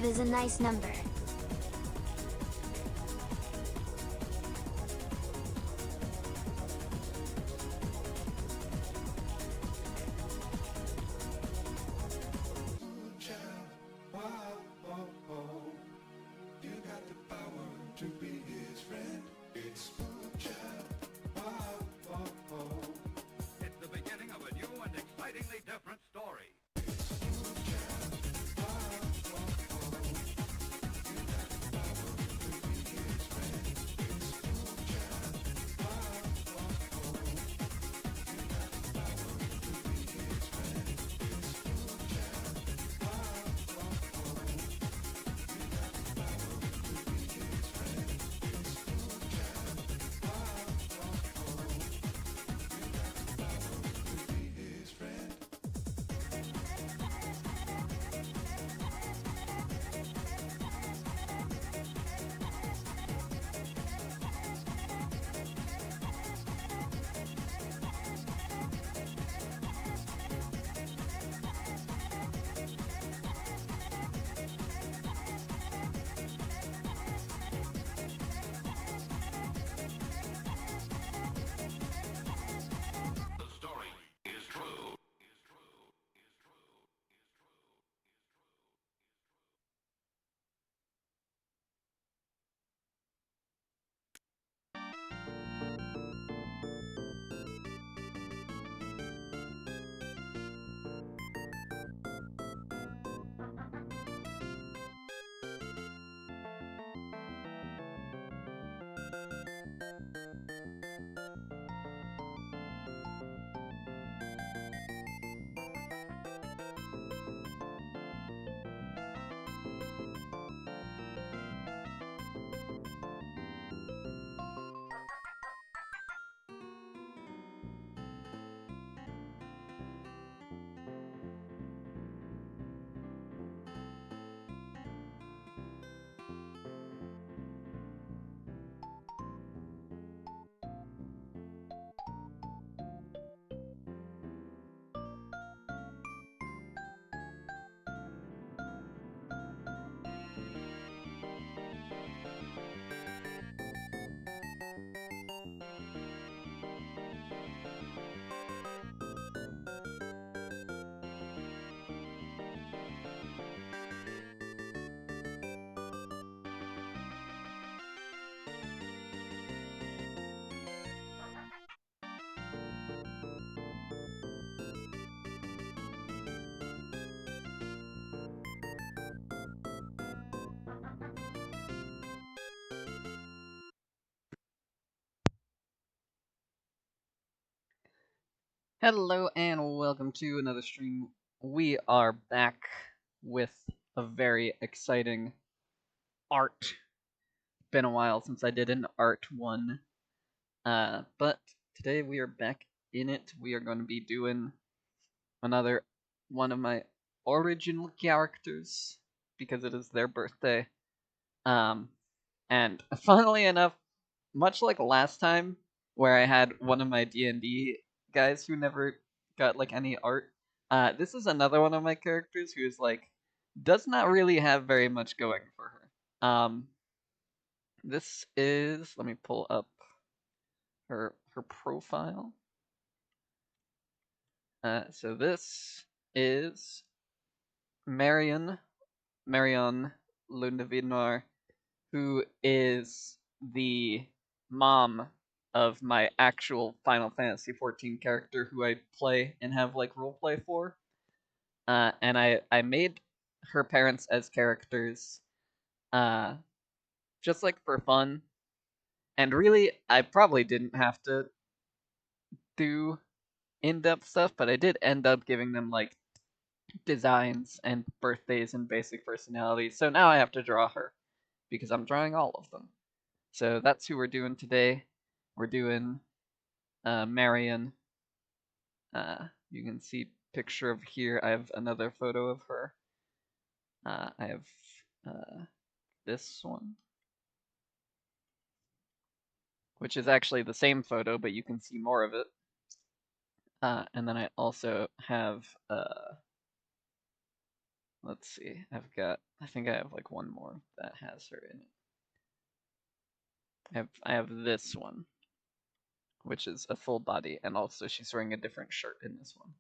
is a nice number. It's the beginning of a new and excitingly different story. The story is true. Hello and welcome to another stream. We are back with a very exciting art. Been a while since I did an art one, but today we are back in it. We are going to be doing another one of my original characters because it is their birthday. And funnily enough, much like last time where I had one of my D&D guys who never got like any art, this is another one of my characters who's like does not really have very much going for her. This is, let me pull up her profile. So this is Marion Lundevidnoir, who is the mom of my actual Final Fantasy XIV character who I play and have like roleplay for. And I made her parents as characters just like for fun. And really, I probably didn't have to do in-depth stuff, but I did end up giving them like designs and birthdays and basic personalities. So now I have to draw her because I'm drawing all of them. So that's who we're doing today. We're doing Marion. You can see picture of here. I have another photo of her. I have this one, which is actually the same photo, but you can see more of it. And then I also have, Let's see. I think I have like one more that has her in it. I have this one, which is a full body, and also she's wearing a different shirt in this one.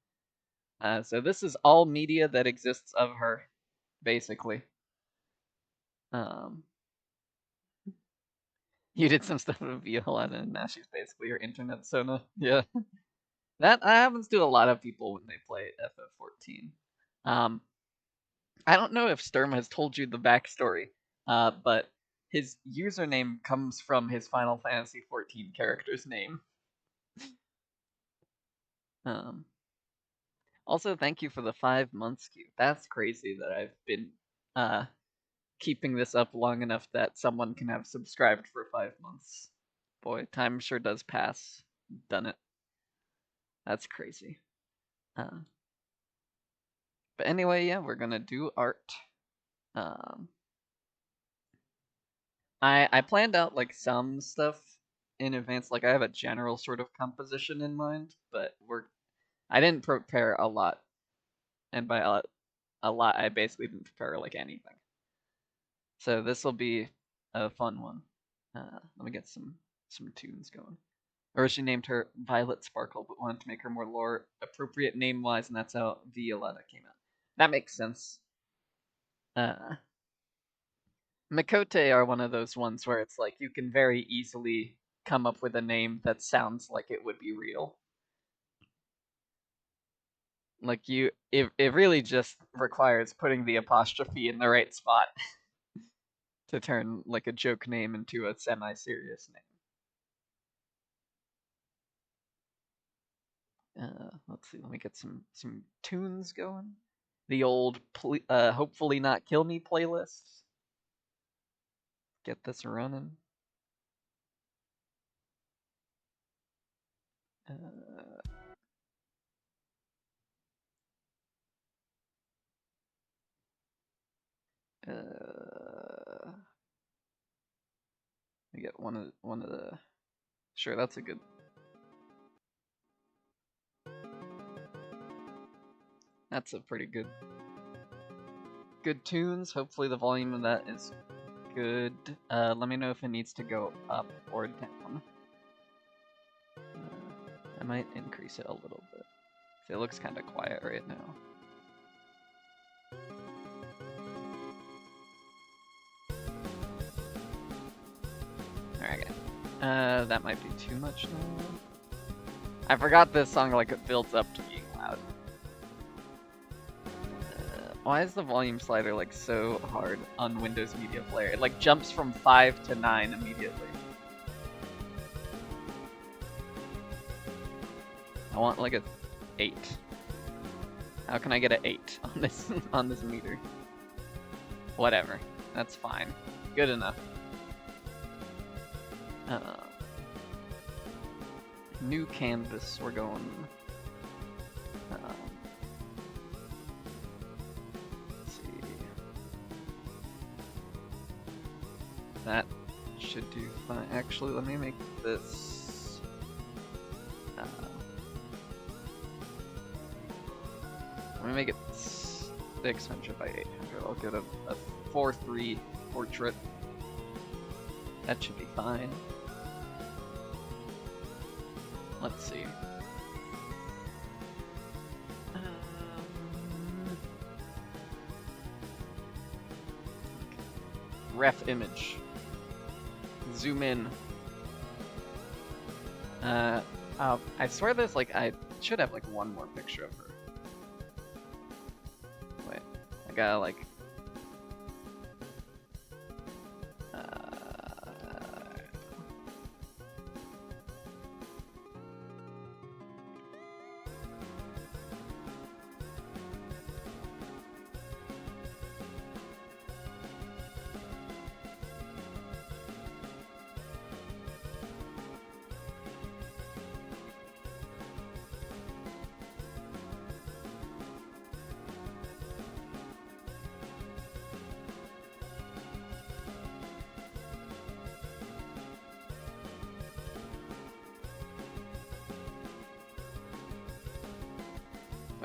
So this is all media that exists of her, basically. Um, you did some stuff with Viola, and now she's basically your internet Sona. Yeah, that happens to a lot of people when they play FF14. Um, I don't know if Sturm has told you the backstory, but his username comes from his Final Fantasy XIV character's name. Um, Also, thank you for the 5 months queue. That's crazy that I've been uh, keeping this up long enough that someone can have subscribed for 5 months. Boy, time sure does pass. Done it. That's crazy. Uh, but anyway, yeah, we're gonna do art. Um, I planned out like some stuff in advance. Like I have a general sort of composition in mind, but I didn't prepare a lot, and by a lot, I basically didn't prepare like anything. So this will be a fun one. Let me get some tunes going. Or she named her Violet Sparkle, but wanted to make her more lore appropriate name wise, and that's how Violetta came out. That makes sense. Makote are one of those ones where it's like you can very easily come up with a name that sounds like it would be real. Like it really just requires putting the apostrophe in the right spot to turn like a joke name into a semi-serious name. Let's see. Let me get some tunes going. The old hopefully not kill me playlist. Get this running. Uh, uh, I get one of the. Sure, that's a good. That's a pretty good tunes. Hopefully the volume of that is good. Let me know if it needs to go up or down. I might increase it a little bit. It looks kind of quiet right now. Alright, that might be too much now. I forgot this song like it builds up to being loud. Why is the volume slider like so hard on Windows Media Player? It like jumps from 5 to 9 immediately. I want like a 8. How can I get an 8 on this meter? Whatever, that's fine. Good enough. New canvas, we're going. Let's see. That should do fine. Actually, let me make this. Let me make it 600 by 800. I'll get a 4:3 portrait. That should be fine. Let's see. Ref image. Zoom in. I swear there's like, I should have like one more picture of her. Wait, I gotta like.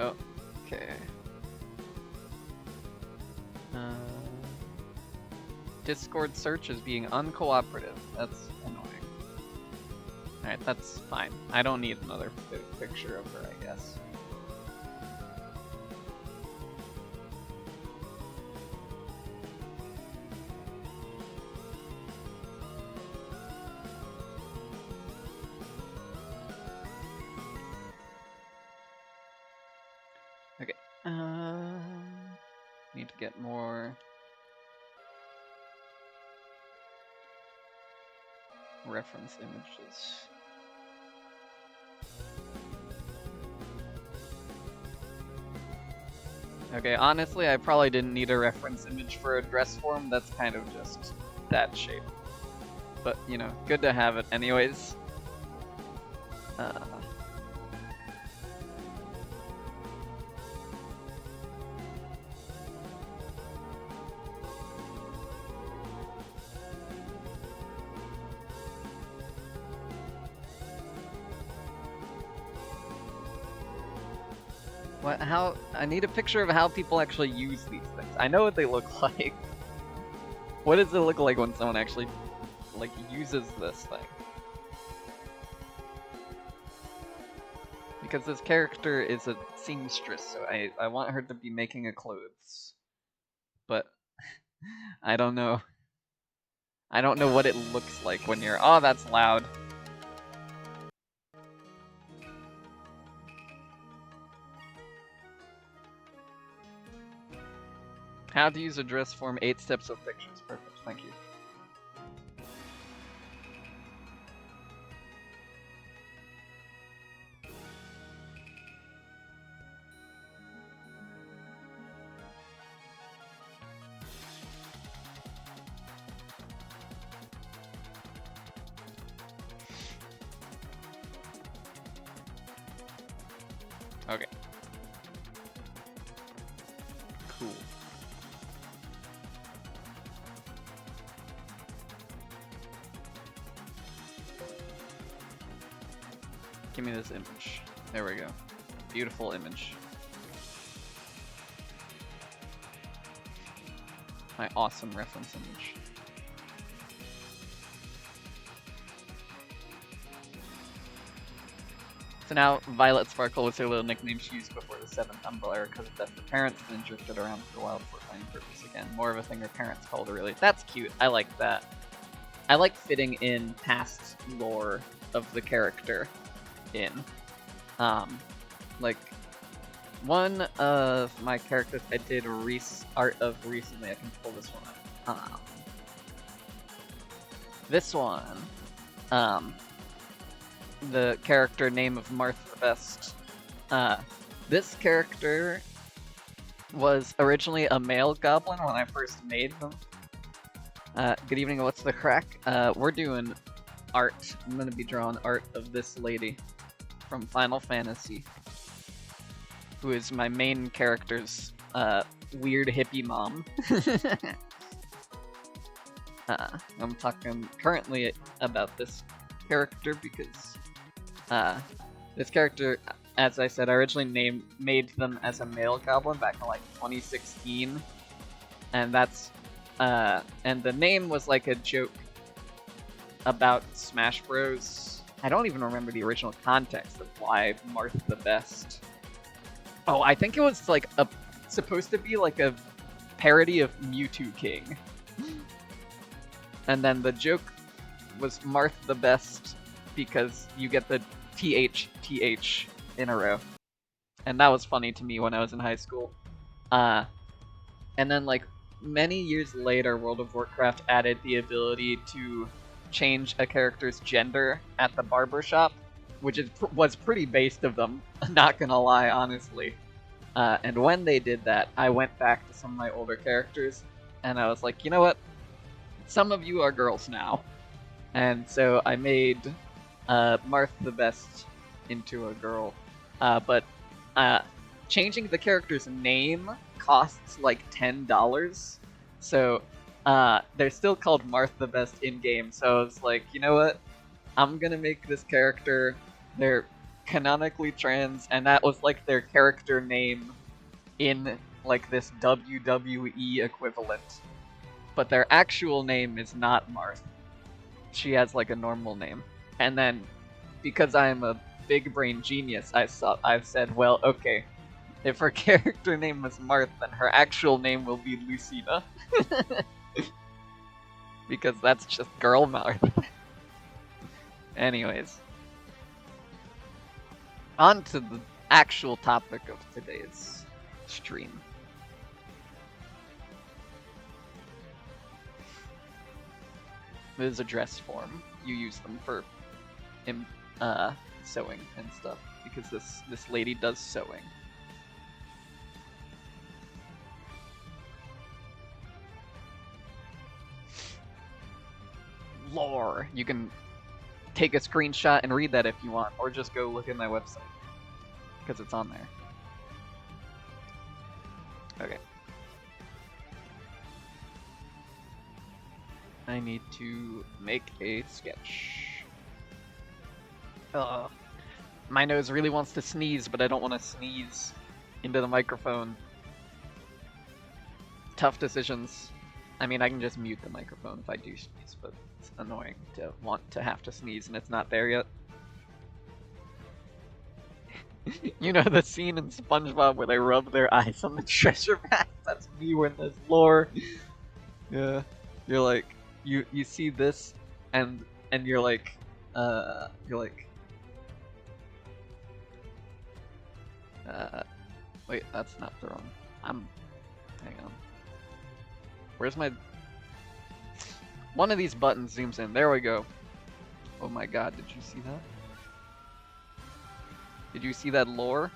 Oh, okay. Discord search is being uncooperative. That's annoying. Alright, that's fine. I don't need another picture of her, I guess. Okay. Need to get more reference images. Okay, honestly, I probably didn't need a reference image for a dress form. That's kind of just that shape. But, you know, good to have it anyways. What? How? I need a picture of how people actually use these things. I know what they look like. What does it look like when someone actually, like, uses this thing? Because this character is a seamstress, so I want her to be making a clothes. But I don't know. I don't know what it looks like when you're. Oh, that's loud. How to use a dress form, 8 steps of pictures. Perfect, thank you. Okay. Cool. Give me this image. There we go. Beautiful image. My awesome reference image. So now, Violet Sparkle was her little nickname she used before the 7th Umbrella because of death. The parents then drifted around for a while before finding purpose again. More of a thing her parents called her, really. That's cute. I like that. I like fitting in past lore of the character in. Like, one of my characters I did art of recently, I can pull this one up. This one, the character name of Martha Best. This character was originally a male goblin when I first made them. Good evening, what's the crack? We're doing art. I'm gonna be drawing art of this lady from Final Fantasy, who is my main character's weird hippie mom. I'm talking currently about this character because this character, as I said, I originally made them as a male goblin back in like 2016, and that's and the name was like a joke about Smash Bros. I don't even remember the original context of why Marth the Best. Oh, I think it was like supposed to be like a parody of Mewtwo King. And then the joke was Marth the Best because you get the TH in a row. And that was funny to me when I was in high school. And then like many years later, World of Warcraft added the ability to change a character's gender at the barbershop, which was pretty based of them, not gonna lie, honestly. And when they did that, I went back to some of my older characters, and I was like, you know what? Some of you are girls now. And so I made Marth the Best into a girl. But changing the character's name costs like $10. So they're still called Marth the Best in-game. So I was like, you know what? I'm gonna make this character, they're canonically trans, and that was like their character name in like this WWE equivalent. but their actual name is not Marth. She has like a normal name. And then, because I'm a big brain genius, I've said, well, okay, if her character name was Marth, then her actual name will be Lucina. Because that's just girl Marth. Anyways. On to the actual topic of today's stream. This is a dress form. You use them for sewing and stuff, because this lady does sewing. Lore. You can take a screenshot and read that if you want, or just go look at my website, because it's on there. Okay. I need to make a sketch. My nose really wants to sneeze, but I don't want to sneeze into the microphone. Tough decisions. I mean, I can just mute the microphone if I do sneeze, but it's annoying to want to have to sneeze and it's not there yet. You know the scene in SpongeBob where they rub their eyes on the treasure map? That's me when there's lore. Yeah. You're like, you see this, and you're like, wait, that's not the wrong. Hang on. Where's my... One of these buttons zooms in. There we go. Oh my god, did you see that? Did you see that lore?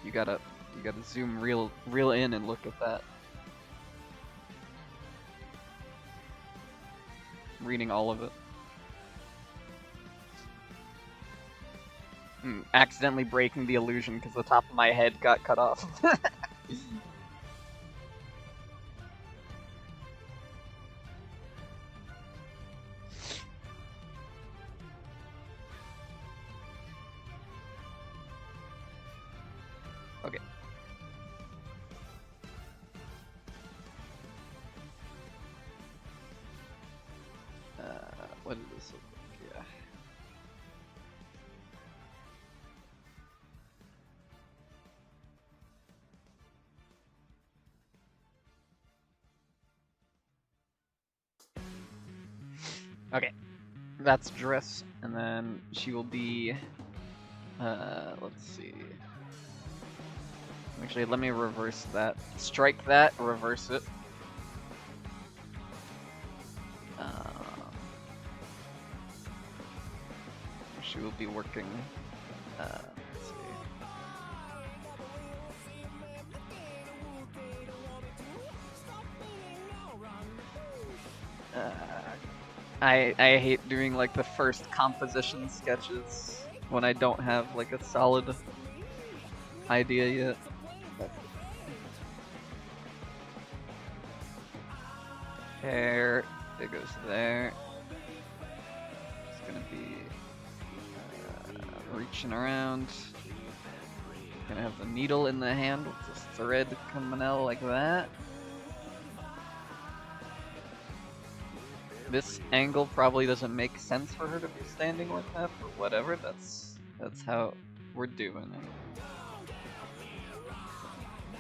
You gotta zoom real in and look at that. I'm reading all of it. Accidentally breaking the illusion because the top of my head got cut off. Okay. What does this look like? Yeah. Okay, that's dress, and then she will be, let's see. Actually, let me reverse that. Strike that, reverse it. She will be working, let's see. I hate doing like the first composition sketches when I don't have like a solid idea yet. Hair, it goes there. It's gonna be reaching around. Gonna have the needle in the hand with this thread coming out like that. This angle probably doesn't make sense for her to be standing like that, but whatever, that's how we're doing it.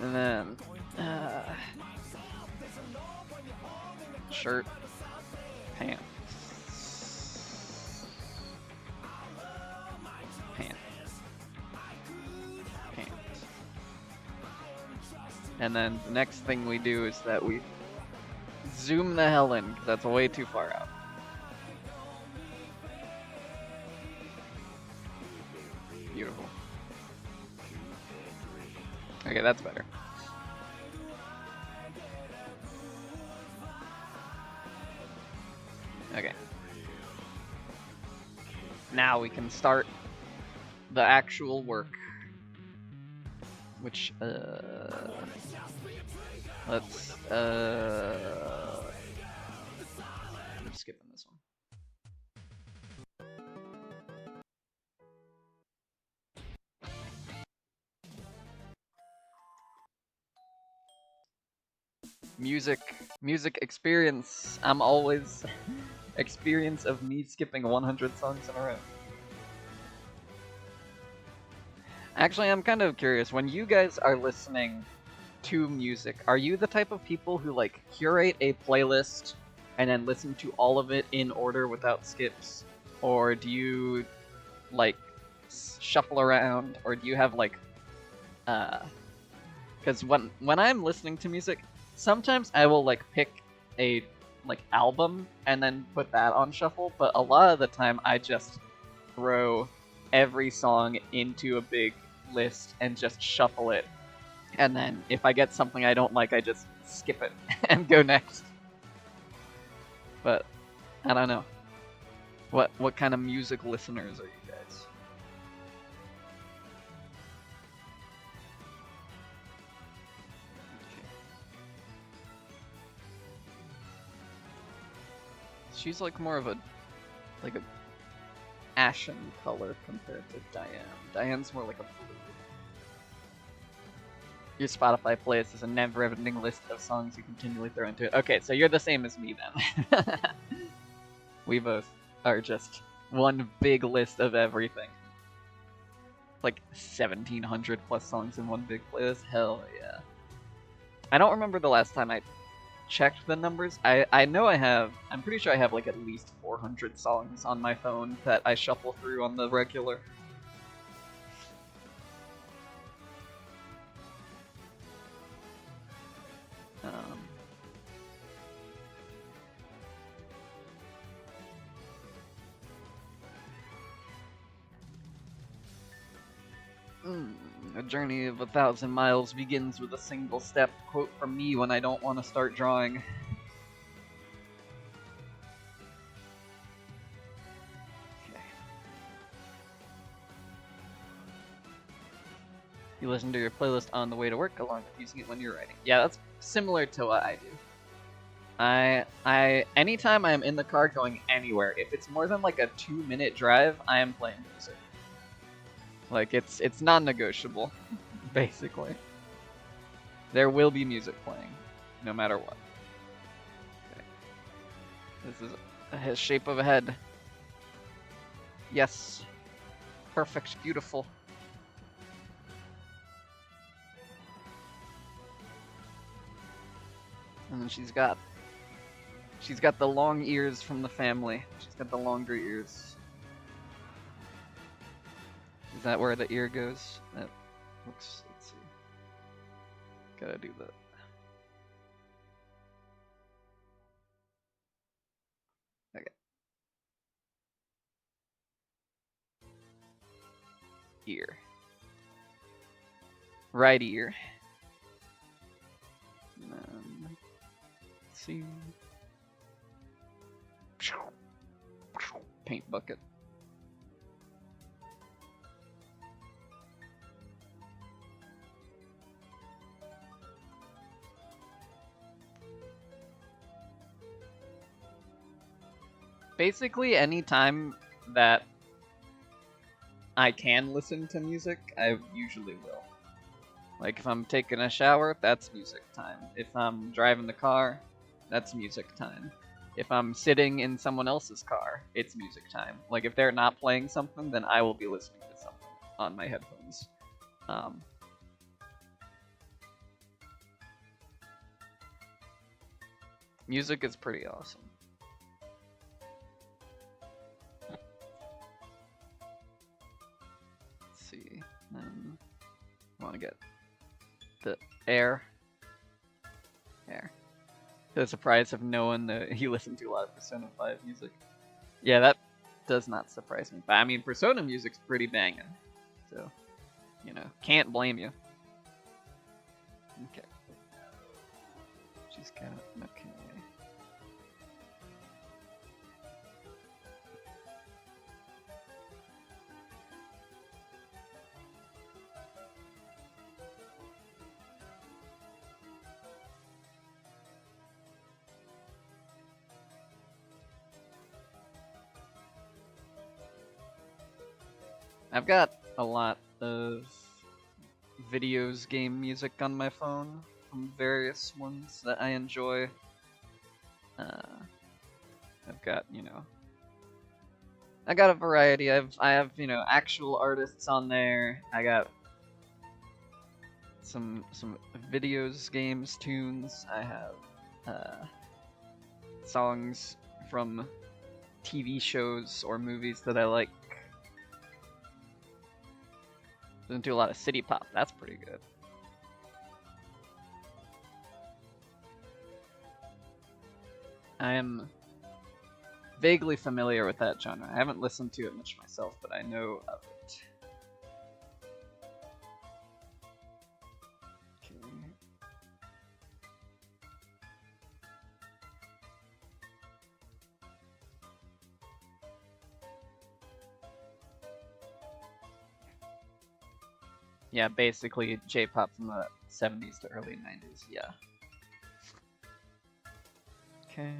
And then, shirt, pants, pants. And then the next thing we do is that we zoom the hell in, because that's way too far out. Beautiful. Okay, that's better. Okay. Now we can start the actual work. Which, let's, I'm skipping this one. music experience. I'm always experience of me skipping 100 songs in a row. Actually, I'm kind of curious. When you guys are listening to music, are you the type of people who like curate a playlist and then listen to all of it in order without skips, or do you like shuffle around, or do you have like because when I'm listening to music, sometimes I will like pick a like album and then put that on shuffle, but a lot of the time I just throw every song into a big list and just shuffle it. And then if I get something I don't like, I just skip it and go next. But I don't know. What kind of music listeners are you guys? Okay. She's like more of a like a ashen color compared to Diane. Diane's more like a blue. Your Spotify playlist is a never-ending list of songs you continually throw into it. Okay, so you're the same as me then. We both are just one big list of everything. Like 1,700 plus songs in one big playlist. Hell yeah. I don't remember the last time I checked the numbers. I know I have. I'm pretty sure I have like at least 400 songs on my phone that I shuffle through on the regular. A journey of 1,000 miles begins with a single step. Quote from me when I don't want to start drawing. Okay. You listen to your playlist on the way to work along with using it when you're writing. Yeah, that's similar to what I do. I anytime I'm in the car going anywhere, if it's more than like a 2-minute drive, I am playing music. Like it's non-negotiable, basically. There will be music playing, no matter what. Okay. This is a shape of a head. Yes. Perfect, beautiful. And then she's got the long ears from the family. She's got the longer ears. Is that where the ear goes? That looks, let's see. Gotta do that. Okay. Ear. Right ear. And then, let's see. Paint bucket. Basically, any time that I can listen to music, I usually will. Like, if I'm taking a shower, that's music time. If I'm driving the car, that's music time. If I'm sitting in someone else's car, it's music time. Like, if they're not playing something, then I will be listening to something on my headphones. Music is pretty awesome. Let's see. I want to get the air. To the surprise of no one that he listened to a lot of Persona 5 music. Yeah, that does not surprise me. But I mean, Persona music's pretty banging. So, you know, can't blame you. Okay. She's got, okay. I've got a lot of videos game music on my phone. from various ones that I enjoy. I've got, I got a variety. I have, actual artists on there. I got some videos, games, tunes. I have songs from TV shows or movies that I like. Doesn't do a lot of city pop. That's pretty good. I am vaguely familiar with that genre. I haven't listened to it much myself, but I know of it. Okay. Yeah, basically J-pop from the 70s to early 90s, yeah. Okay.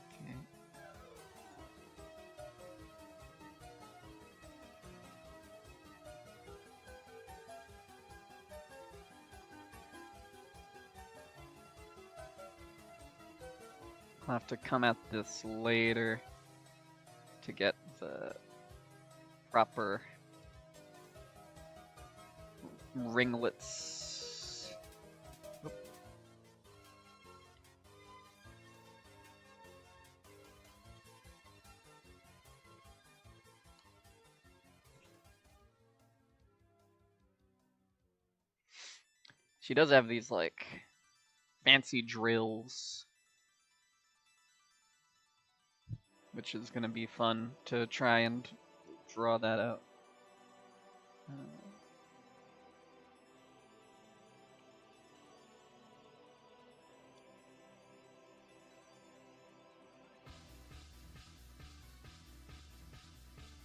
Okay. I'll have to come at this later to get the proper ringlets. Oop. She does have these like fancy drills, which is gonna be fun to try and draw that out.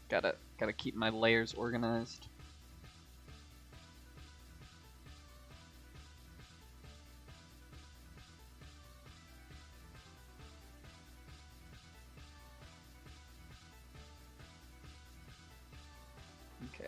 Gotta keep my layers organized. Okay.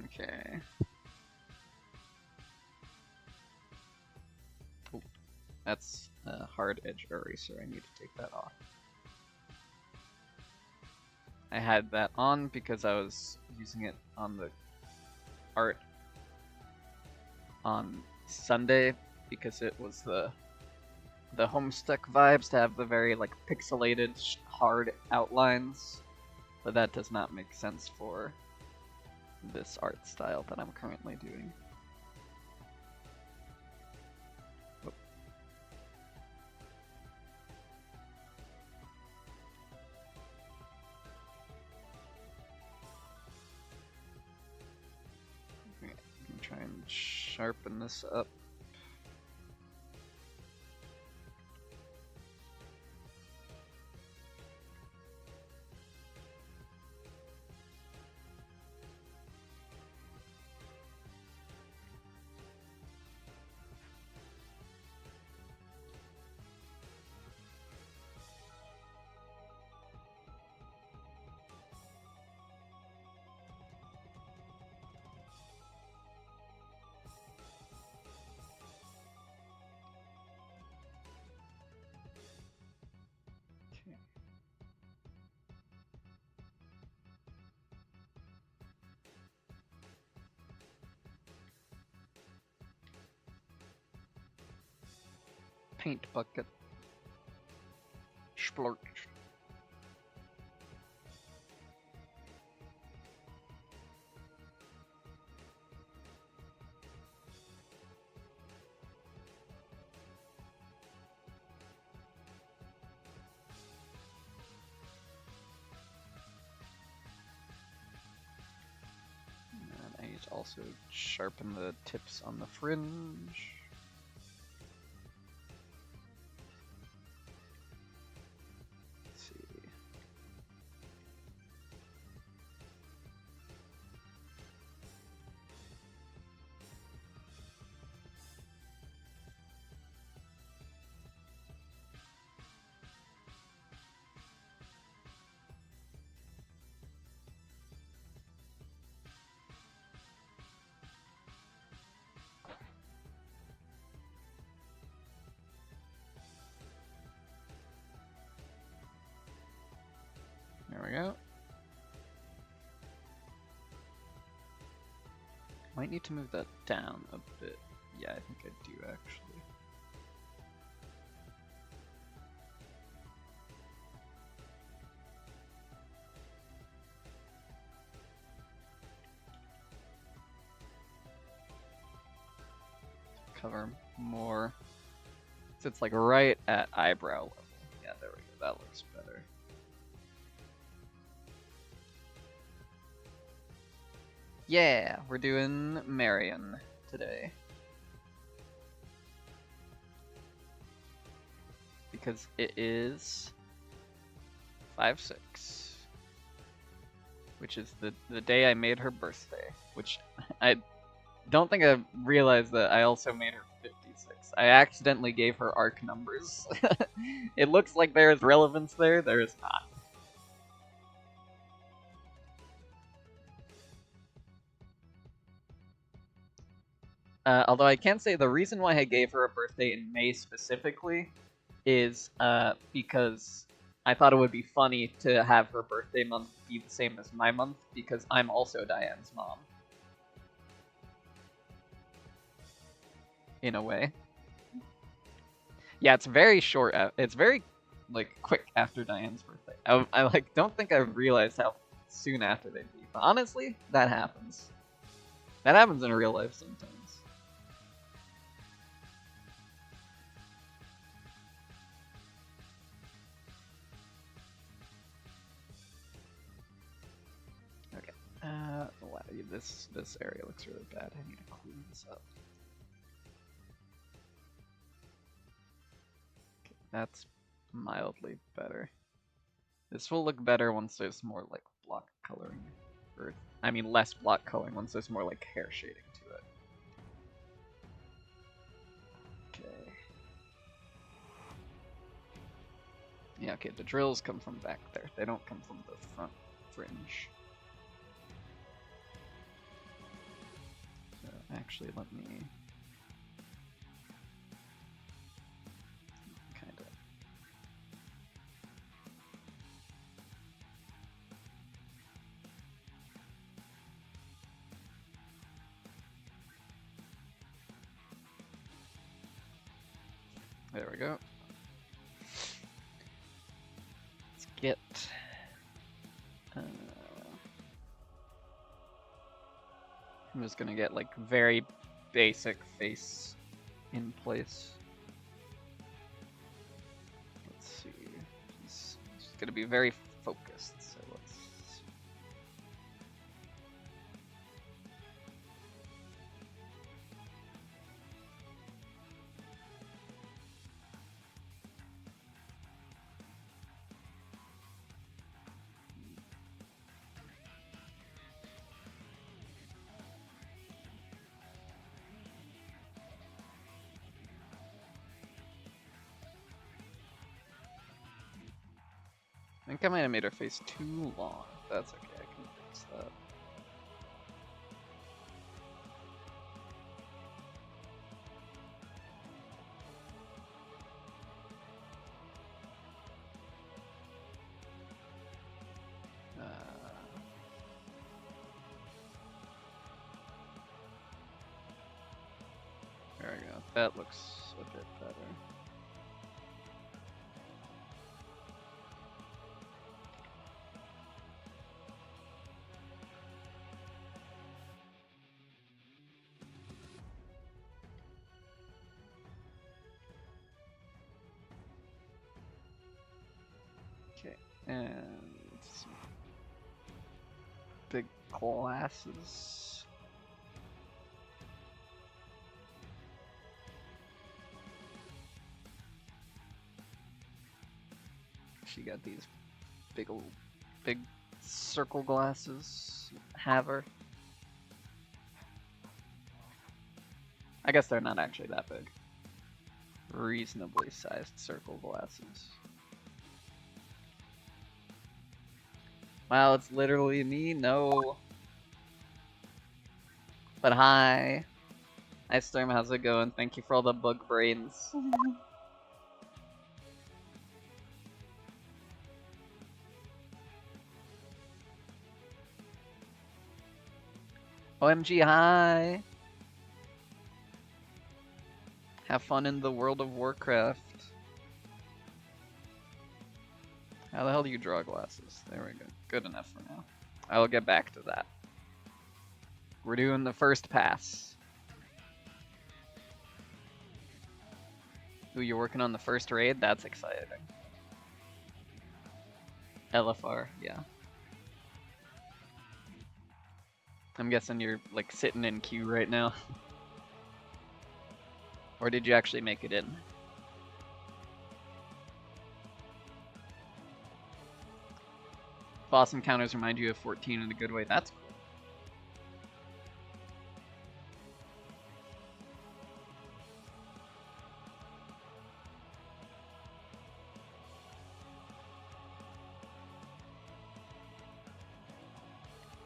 Okay. Oh, that's a hard edge eraser. I need to take that off. I had that on because I was using it on the art on Sunday because it was the Homestuck vibes to have the very like pixelated hard outlines, but that does not make sense for this art style that I'm currently doing. Whoop. Okay, I can try and sharpen this up. Paint bucket. Splurge. And I need to also sharpen the tips on the fringe. we go. Might need to move that down a bit. Yeah, I think I do actually. Cover more. So it's like right at eyebrow level. Yeah, there we go. That looks better. Yeah, we're doing Marion today. Because it is 5/6. Which is the day I made her birthday. Which I don't think I realized that I also made her 56. I accidentally gave her arc numbers. It looks like there is relevance there. There is not. Although I can say the reason why I gave her a birthday in May specifically is because I thought it would be funny to have her birthday month be the same as my month, because I'm also Diane's mom. In a way. Yeah, it's very short. It's very, like, quick after Diane's birthday. I like, don't think I realized how soon after they'd be. But honestly, that happens. That happens in real life sometimes. Okay. Wow, this area looks really bad. I need to clean this up. Okay, that's mildly better. This will look better once there's more like block coloring. Or, I mean, less block coloring once there's more like hair shading to it. Okay. Yeah, okay, the drills come from back there. They don't come from the front fringe. So actually, let me kind of. There we go. Let's get. I'm just gonna get like very basic face in place. Let's see. It's gonna be very focused. So let's. I think I might have made her face too long. That's okay, I can fix that. There we go. That looks a bit better. Okay, and some big glasses. She got these big circle glasses. Have her. I guess they're not actually that big. Reasonably sized circle glasses. Wow, it's literally me? No. But hi. Hi Storm, how's it going? Thank you for all the bug brains. OMG, hi! Have fun in the World of Warcraft. How the hell do you draw glasses? There we go. Good enough for now. I'll get back to that. We're doing the first pass. Ooh, you're working on the first raid? That's exciting. LFR, yeah. I'm guessing you're like sitting in queue right now. Or did you actually make it in? Boss encounters remind you of 14 in a good way. That's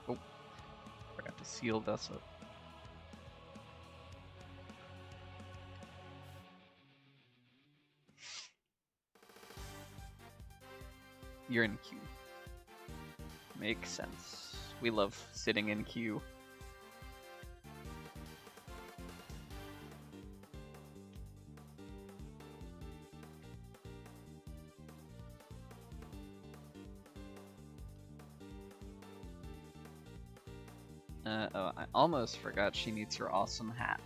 cool. Oh, forgot to seal this up. You're in queue. Makes sense. We love sitting in queue. Oh, I almost forgot she needs her awesome hat.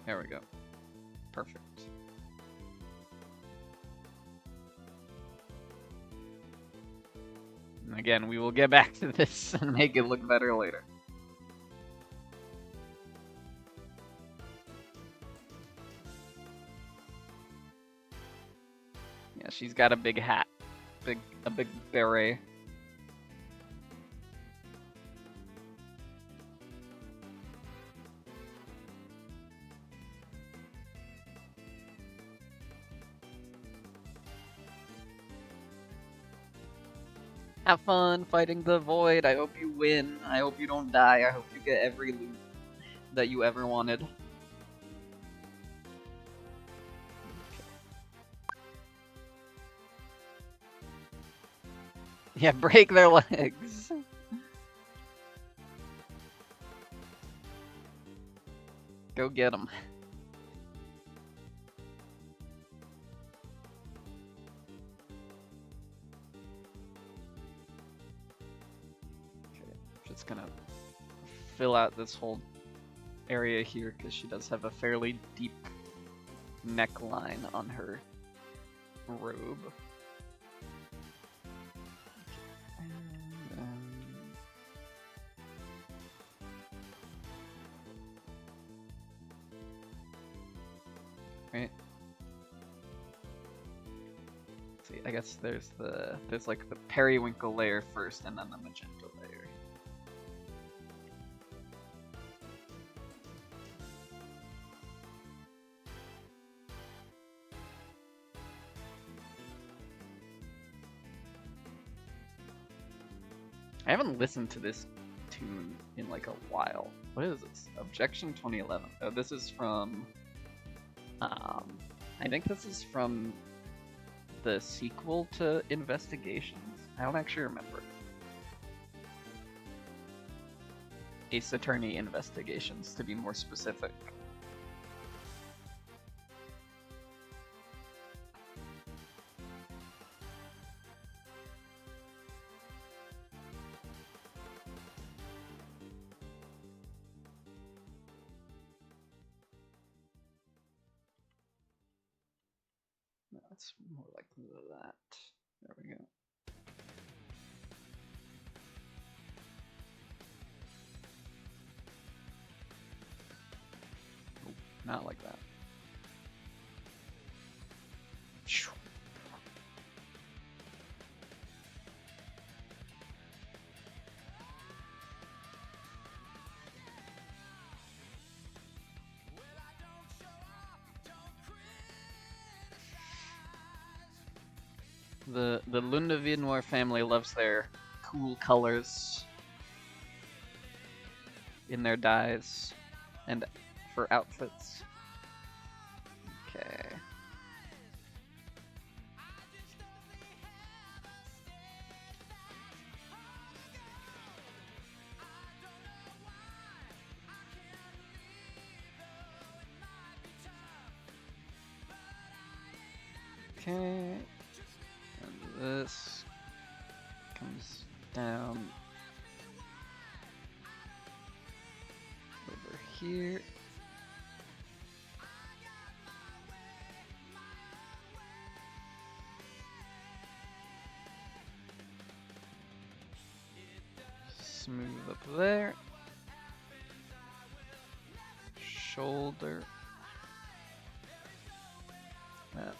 There we go. Perfect. And again, we will get back to this and make it look better later. Yeah, she's got a big hat. A big beret. Have fun fighting the void. I hope you win. I hope you don't die. I hope you get every loot that you ever wanted. Yeah, break their legs. Go get them. Okay, just gonna fill out this whole area here because she does have a fairly deep neckline on her robe. Right. See, I guess there's like the periwinkle layer first, and then the magenta layer. I haven't listened to this tune in like a while. What is this? Objection 2011. Oh, this is from. I think this is from the sequel to Investigations. I don't actually remember. Ace Attorney Investigations, to be more specific. No, it's more like that. There we go. Oh, not like that. The Lundavinoir family loves their cool colors. in their dyes and for outfits. Okay. Okay. And this comes down over here. Smooth up there. Shoulder.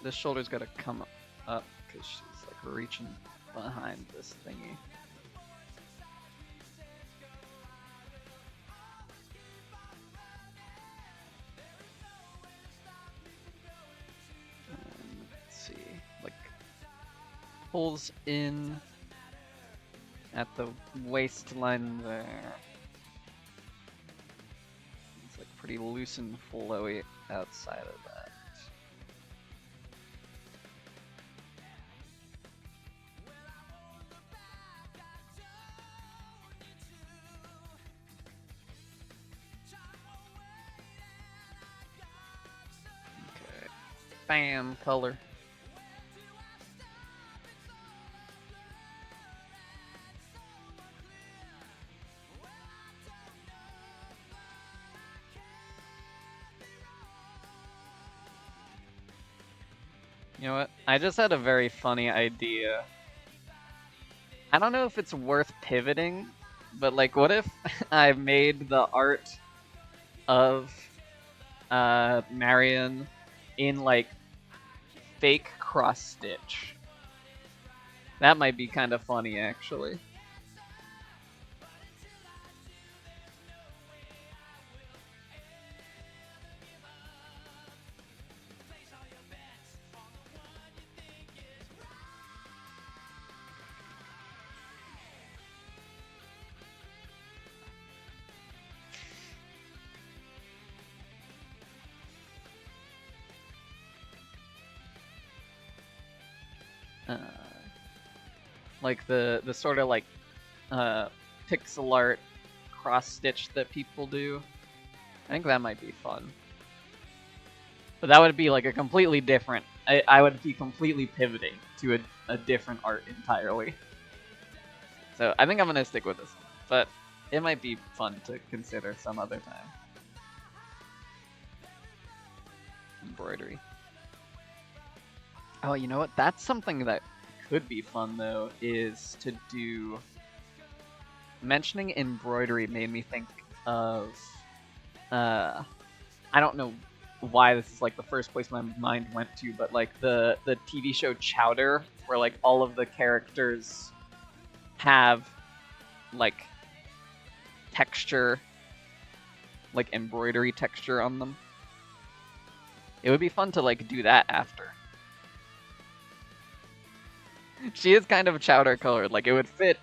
This shoulder's gotta come up because she's like reaching behind this thingy. Let's see, like pulls in at the waistline there. It's like pretty loose and flowy outside of that. Okay, bam, color. You know what? I just had a very funny idea. I don't know if it's worth pivoting, but like, what if I made the art of Marion in like fake cross stitch? That might be kind of funny, actually. Like the sort of like pixel art cross stitch that people do. I think that might be fun. But that would be like a completely different. I would be completely pivoting to a different art entirely. So I think I'm gonna stick with this one, but it might be fun to consider some other time. Embroidery. Oh, you know what? That's something that could be fun though, is to do. Mentioning embroidery made me think of I don't know why this is like the first place my mind went to, but like the TV show Chowder, where like all of the characters have like texture, like embroidery texture on them. It would be fun to like do that after. She is kind of chowder colored, like it would fit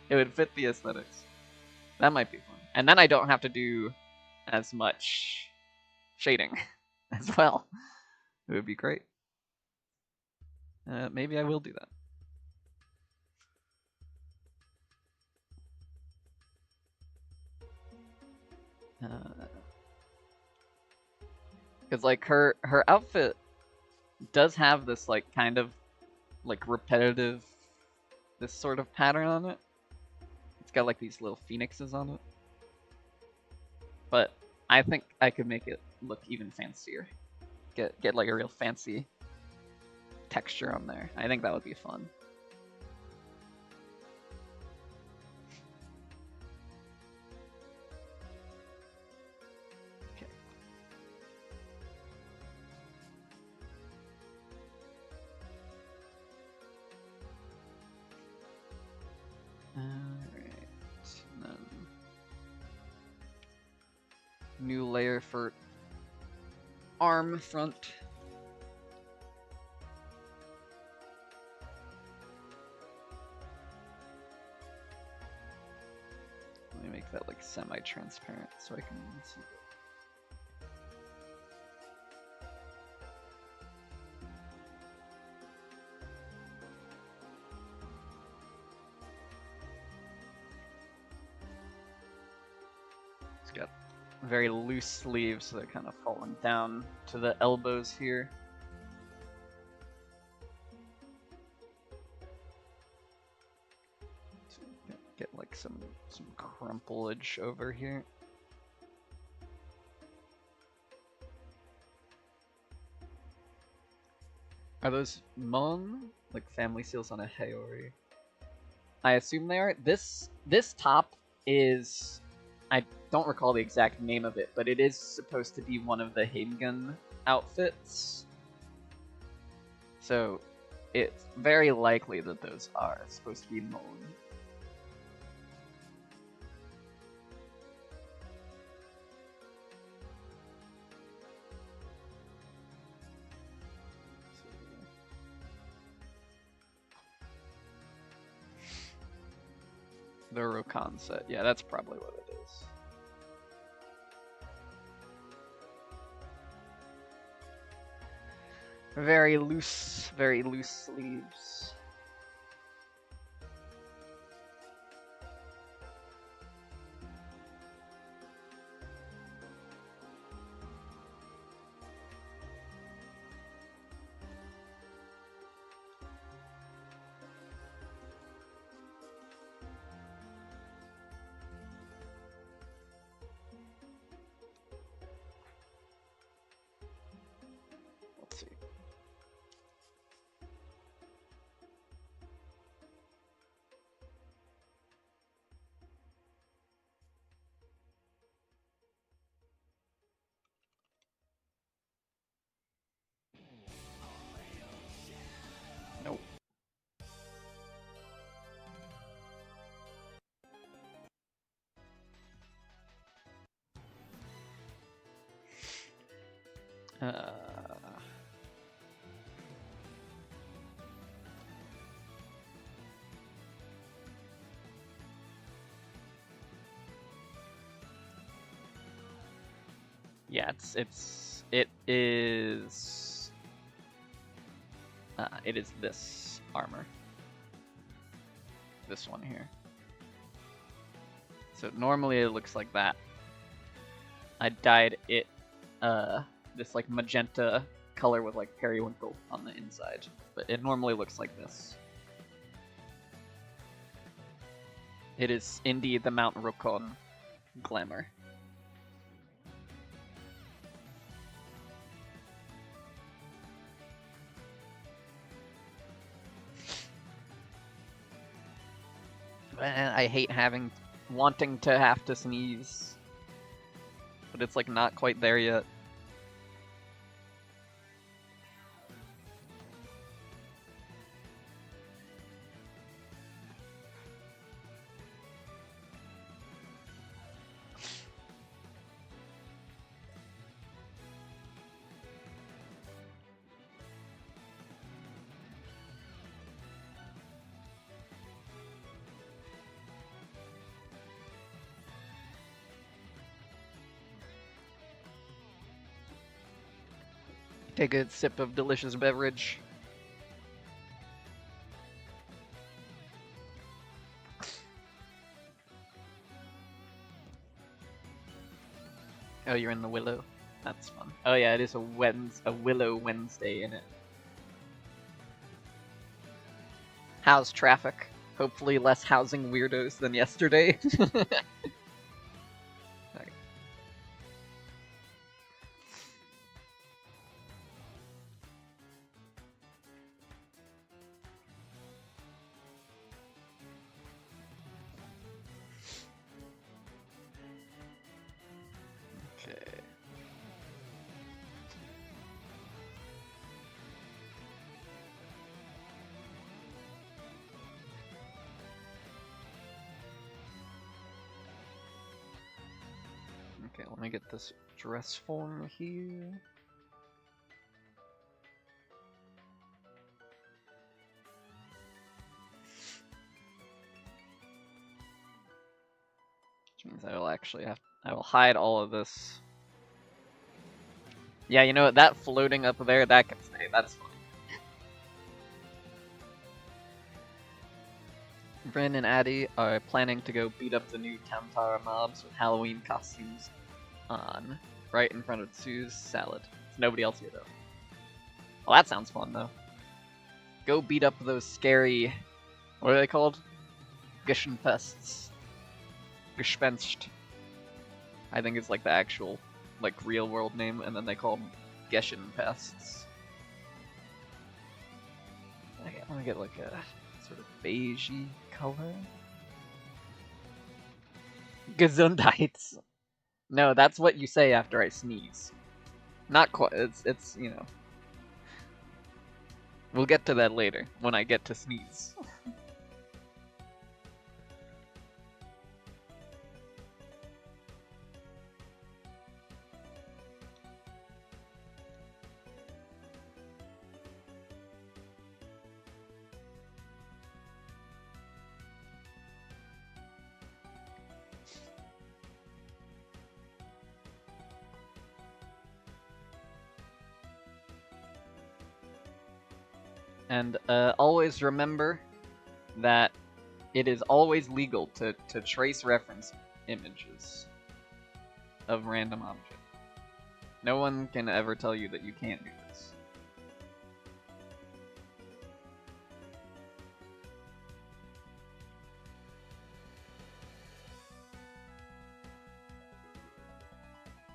the aesthetics. That might be fun. And then I don't have to do as much shading as well. It would be great. Maybe I will do that. Because like her outfit does have this like kind of like repetitive, this sort of pattern on it. It's got like these little phoenixes on it. But I think I could make it look even fancier. Get like a real fancy texture on there. I think that would be fun. Okay. Alright. New layer for arm front. Let me make that like semi-transparent so I can see it. It's got very loose sleeves, so they're kind of falling down to the elbows here. So get like some crumplage over here. Are those Hmong? Like family seals on a Haori? I assume they are. This top is, I don't recall the exact name of it, but it is supposed to be one of the Heimgun outfits. So it's very likely that those are supposed to be Hmong. The Rokan set. Yeah, that's probably what it is. Very loose sleeves. Let's see. Nope. Yeah, it is this armor. This one here. So normally it looks like that. I dyed it this like magenta color with like periwinkle on the inside, but it normally looks like this. It is indeed the Mount Rokon glamour. I hate wanting to have to sneeze, but it's like not quite there yet. Take a sip of delicious beverage. Oh, you're in the Willow? That's fun. Oh yeah, it is a Willow Wednesday in it. How's traffic? Hopefully less housing weirdos than yesterday. Okay. Okay, let me get this dress form here. Which means I will actually I will hide all of this. Yeah, you know what? That floating up there, that can stay. That's fine. Bryn and Addy are planning to go beat up the new Town Tower mobs with Halloween costumes on, right in front of Sue's salad. There's nobody else here, though. Well, that sounds fun, though. Go beat up those scary... What are they called? Geschenpests. Gespenst. I think it's like the actual, like, real-world name, and then they call them Geschenpests. Okay, I'm gonna get, like, a sort of beigey color. Gesundheit. No, that's what you say after I sneeze. Not quite. It's you know. We'll get to that later when I get to sneeze. And always remember that it is always legal to trace reference images of random objects. No one can ever tell you that you can't do this.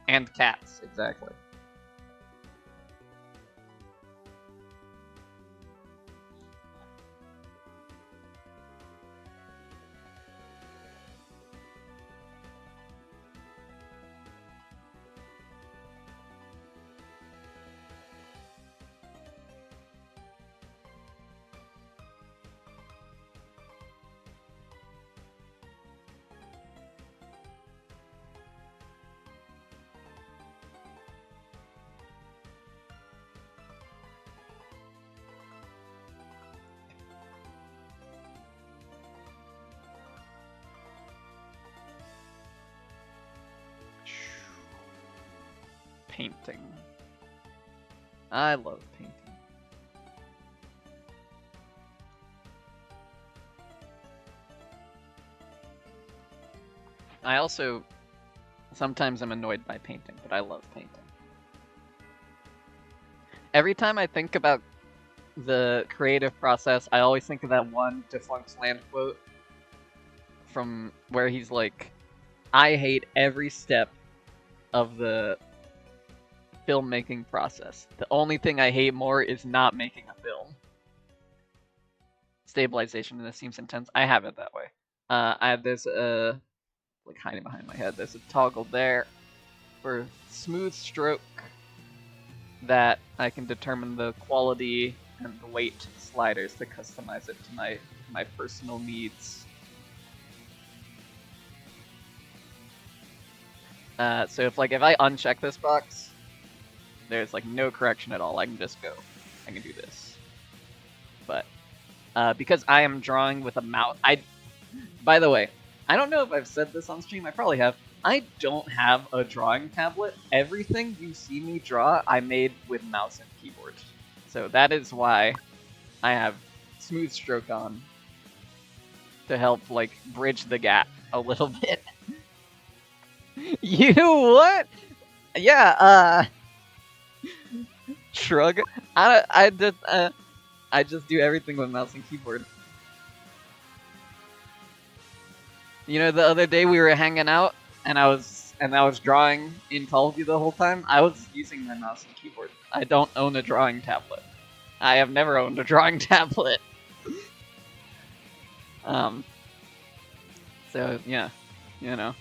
And cats, exactly. Painting. I love painting. I also sometimes am annoyed by painting, but I love painting. Every time I think about the creative process, I always think of that one Defunct Land quote from where he's like, I hate every step of the filmmaking process. The only thing I hate more is not making a film. Stabilization in this seems intense. I have it that way. I have this like hiding behind my head. There's a toggle there for smooth stroke that I can determine the quality and the weight sliders to customize it to my personal needs. So if I uncheck this box, there's like no correction at all. I can just go. I can do this. But because I am drawing with a mouse, by the way, I don't know if I've said this on stream. I probably have. I don't have a drawing tablet. Everything you see me draw, I made with mouse and keyboard. So that is why I have smooth stroke on to help like bridge the gap a little bit. You what? Yeah, shrug. I just do everything with mouse and keyboard. You know, the other day we were hanging out and I was drawing in Call of Duty the whole time. I was using my mouse and keyboard. I don't own a drawing tablet. I have never owned a drawing tablet. So yeah, you know.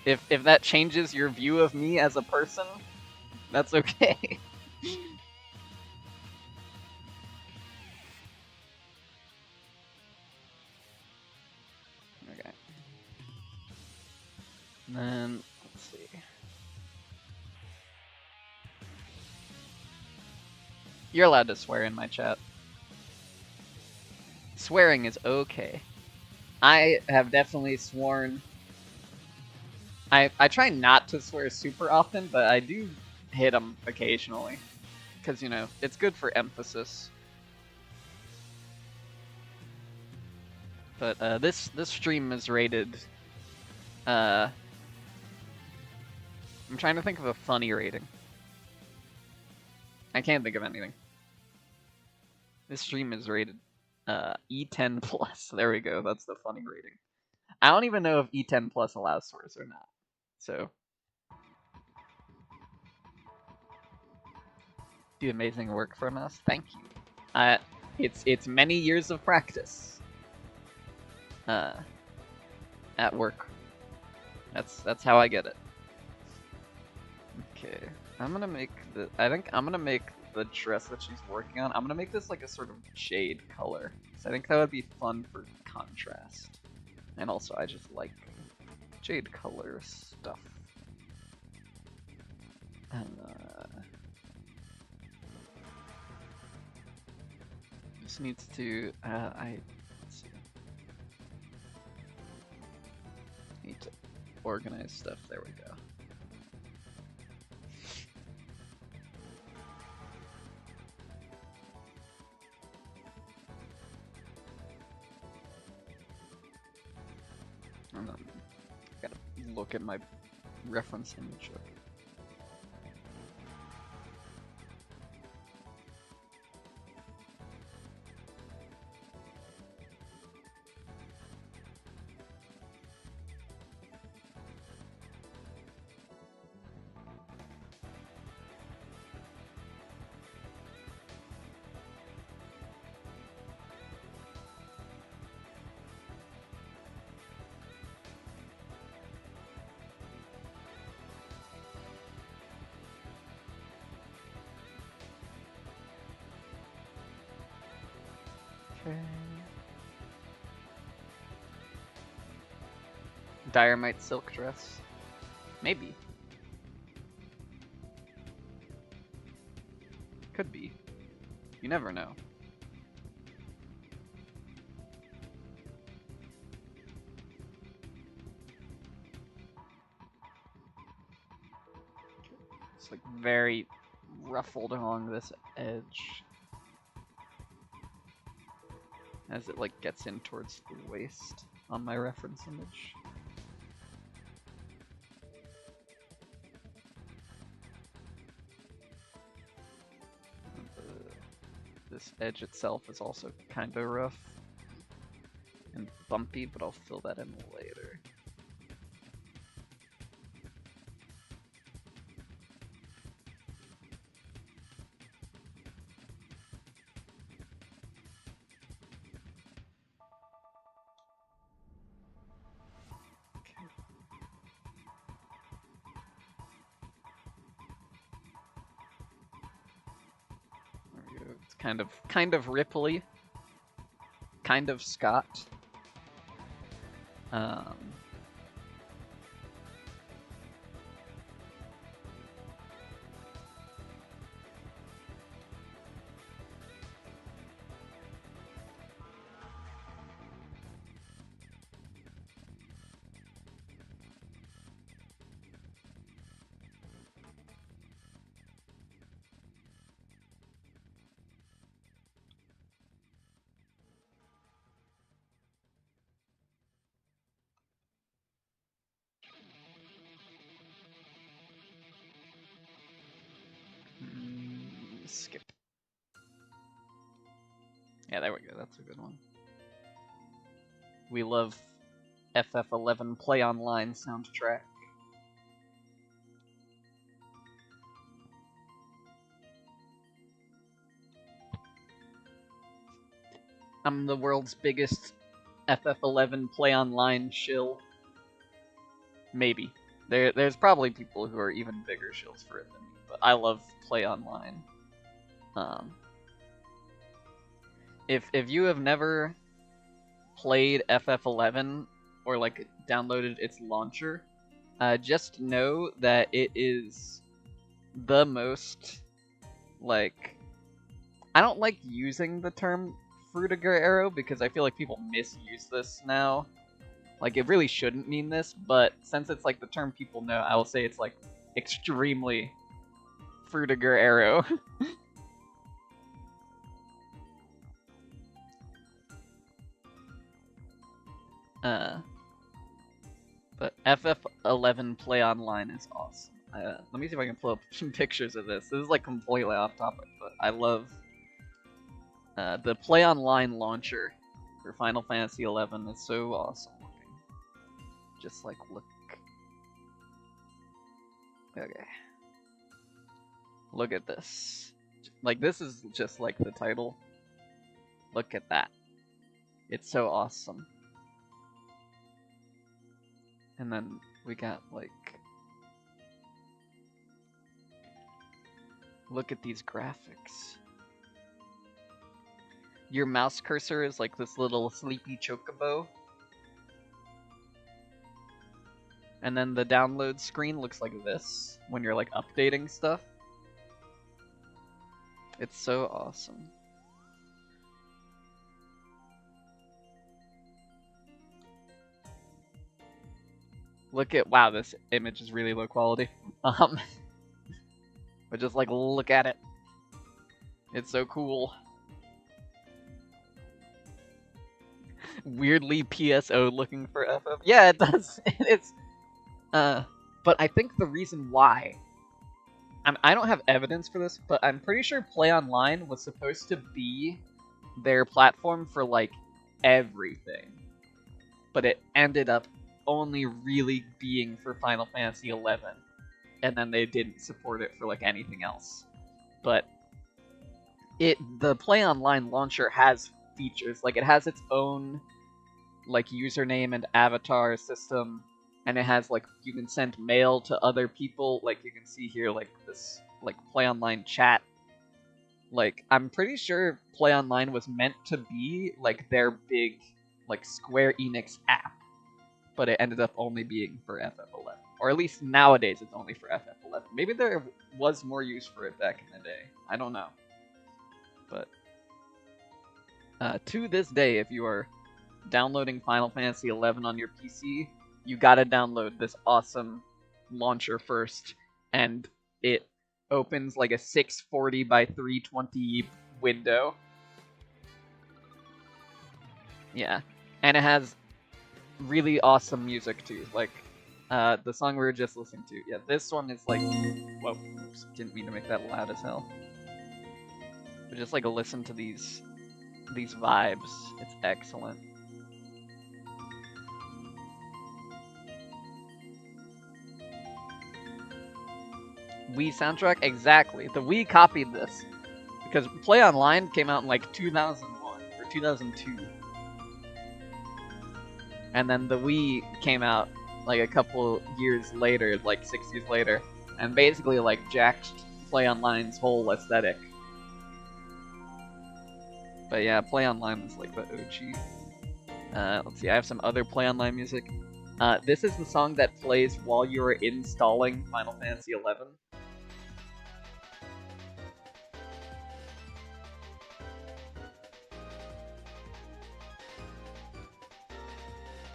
If that changes your view of me as a person, that's okay. Okay. And then let's see. You're allowed to swear in my chat. Swearing is okay. I have definitely sworn. I try not to swear super often, but I do hit them occasionally. Because, you know, it's good for emphasis. But this stream is rated. I'm trying to think of a funny rating. I can't think of anything. This stream is rated E10 plus. There we go. That's the funny rating. I don't even know if E10 plus allows swears or not. So do amazing work from us. Thank you. It's many years of practice. At work. That's how I get it. Okay, I'm gonna make the. I think I'm gonna make the dress that she's working on. I'm gonna make this like a sort of jade color. So I think that would be fun for contrast. And also, I just like jade color stuff. And this needs to. Let's see. Need to organize stuff. There we go. Gotta look at my reference image. Okay. Dynamite silk dress? Maybe. Could be. You never know. It's like very ruffled along this edge. As it like gets in towards the waist on my reference image. This edge itself is also kind of rough and bumpy, but I'll fill that in later. It's kind of ripply, kind of Scott. Skip. Yeah, there we go. That's a good one. We love FF11 Play Online soundtrack. I'm the world's biggest FF11 Play Online shill. Maybe. There's probably people who are even bigger shills for it than me, but I love Play Online. If you have never played FF11 or like downloaded its launcher, just know that it is the most like I don't like using the term Frutiger arrow because I feel like people misuse this now. Like, it really shouldn't mean this, but since it's like the term people know, I will say it's like extremely Frutiger arrow. But FF11 play online is awesome. Let me see if I can pull up some pictures of this. This is like completely off topic, but I love the play online launcher for Final Fantasy 11 is so awesome looking. Just like look. Okay. Look at this. Like, this is just like the title. Look at that. It's so awesome. And then we got like, look at these graphics. Your mouse cursor is like this little sleepy chocobo. And then the download screen looks like this when you're like updating stuff. It's so awesome. Look at, wow, this image is really low quality. But just like look at it. It's so cool. Weirdly PSO looking for FF. Yeah, it does. It's but I think the reason why I don't have evidence for this, but I'm pretty sure Play Online was supposed to be their platform for like everything. But it ended up only really being for Final Fantasy 11, and then they didn't support it for like anything else. But the Play Online launcher has features, like it has its own like username and avatar system, and it has like you can send mail to other people, like you can see here like this like Play Online chat. Like I'm pretty sure Play Online was meant to be like their big like Square Enix app, but it ended up only being for FF11. Or at least nowadays it's only for FF11. Maybe there was more use for it back in the day. I don't know. But to this day, if you are downloading Final Fantasy 11 on your PC, you gotta download this awesome launcher first, and it opens like a 640 by 320 window. Yeah, and it has really awesome music too, like the song we were just listening to. Yeah, this one is like, whoa, oops, didn't mean to make that loud as hell. But just like listen to these vibes. It's excellent. Wii soundtrack, exactly. The Wii copied this because Play Online came out in like 2001 or 2002. And then the Wii came out like a couple years later, like 6 years later, and basically like jacked Play Online's whole aesthetic. But yeah, Play Online was like the OG. Let's see, I have some other Play Online music. This is the song that plays while you are installing Final Fantasy XI.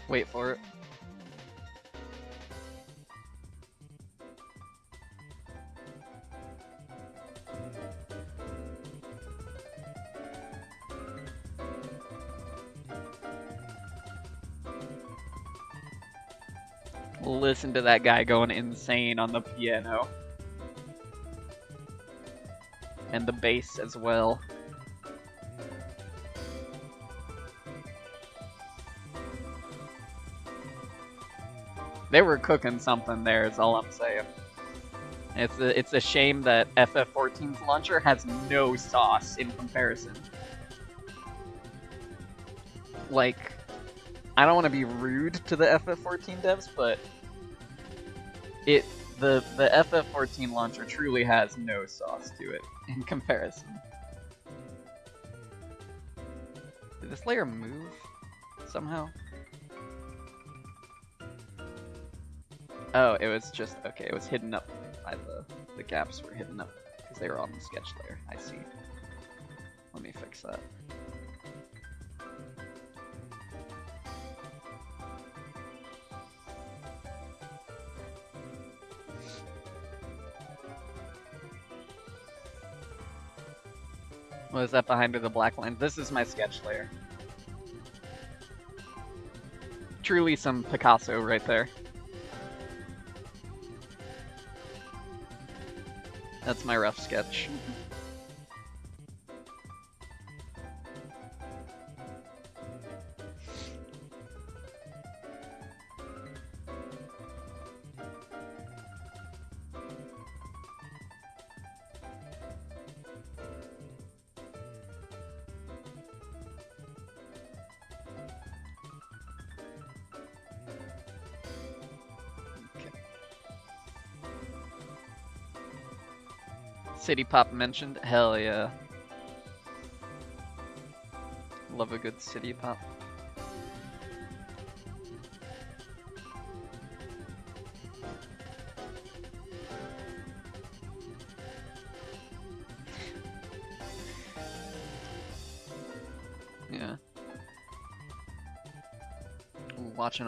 Wait for it. Listen to that guy going insane on the piano. And the bass as well. They were cooking something there, is all I'm saying. It's a shame that FF14's launcher has no sauce in comparison. Like, I don't want to be rude to the FF14 devs, but the FF14 launcher truly has no sauce to it in comparison. Did this layer move somehow? Oh, it was just, okay, it was hidden up by the gaps were hidden up because they were on the sketch layer. I see. Let me fix that. What is that behind the black line? This is my sketch layer. Truly some Picasso right there. That's my rough sketch. City Pop mentioned? Hell yeah. Love a good City Pop. Yeah. Watching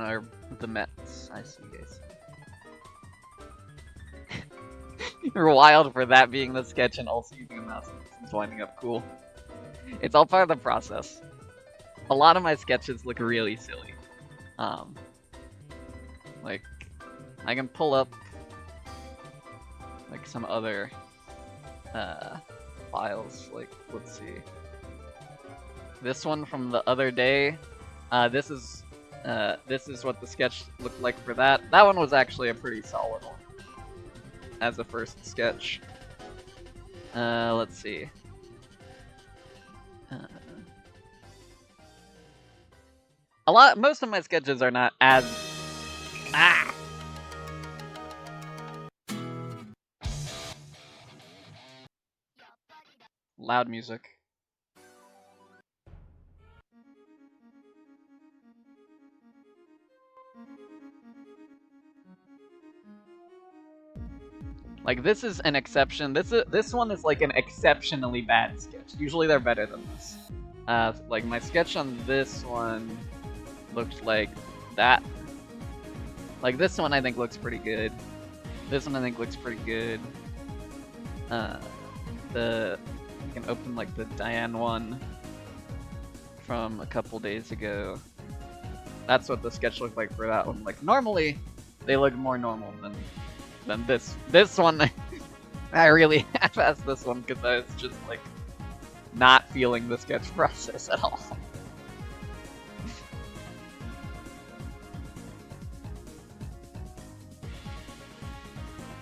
the Mets. I see, guys. You're wild for that being the sketch and also using a mouse. It's winding up cool. It's all part of the process. A lot of my sketches look really silly. Like, I can pull up like some other files. Like, let's see. This one from the other day. This is what the sketch looked like for that. That one was actually a pretty solid one as a first sketch. Let's see. Most of my sketches are not as loud music. Like, this is an exception. This one is like an exceptionally bad sketch. Usually they're better than this. Like my sketch on this one looked like that. Like this one I think looks pretty good. This one I think looks pretty good. You can open like the Diane one from a couple days ago. That's what the sketch looked like for that one. Like normally they look more normal than this. This one, I really half-assed this one because I was just like not feeling the sketch process at all. Let's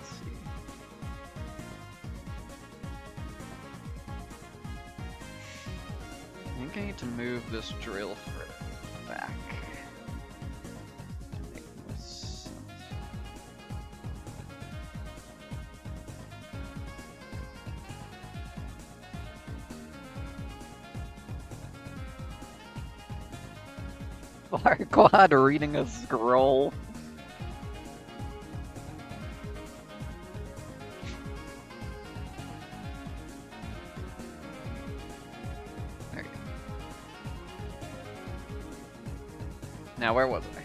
see. I think I need to move this drill further back. Farquad reading a scroll. There you go. Now, where was I?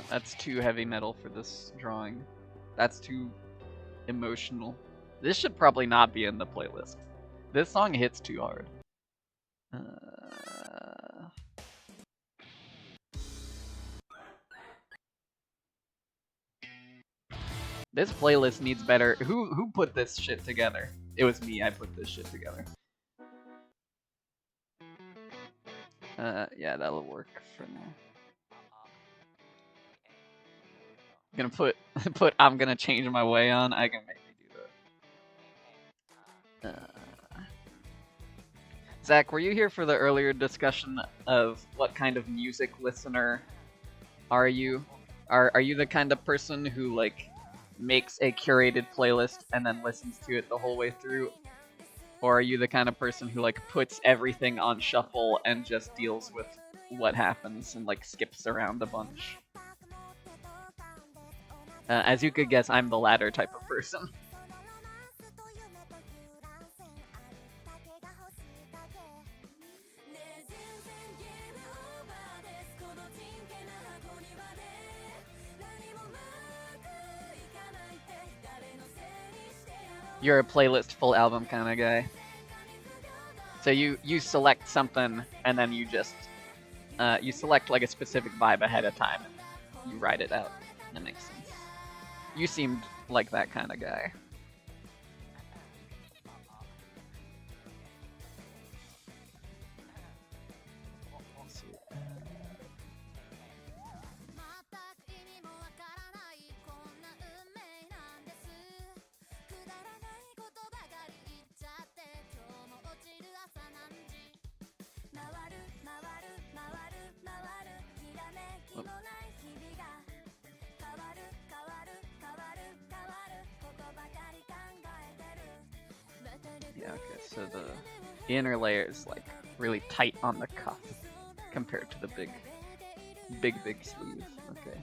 That's too heavy metal for this drawing. That's too emotional. This should probably not be in the playlist. This song hits too hard. This playlist needs better. Who put this shit together? It was me. I put this shit together. Yeah, that'll work for now. I'm gonna put I'm gonna change my way on. I can maybe do that. Zach, were you here for the earlier discussion of what kind of music listener are you? Are you the kind of person who like makes a curated playlist and then listens to it the whole way through? Or are you the kind of person who like puts everything on shuffle and just deals with what happens and like skips around a bunch? As you could guess, I'm the latter type of person. You're a playlist full album kind of guy. So you select something and then you just you select like a specific vibe ahead of time and you write it out. That makes sense. You seemed like that kind of guy. Yeah, okay, so the inner layer is like really tight on the cuff compared to the big sleeve. Okay.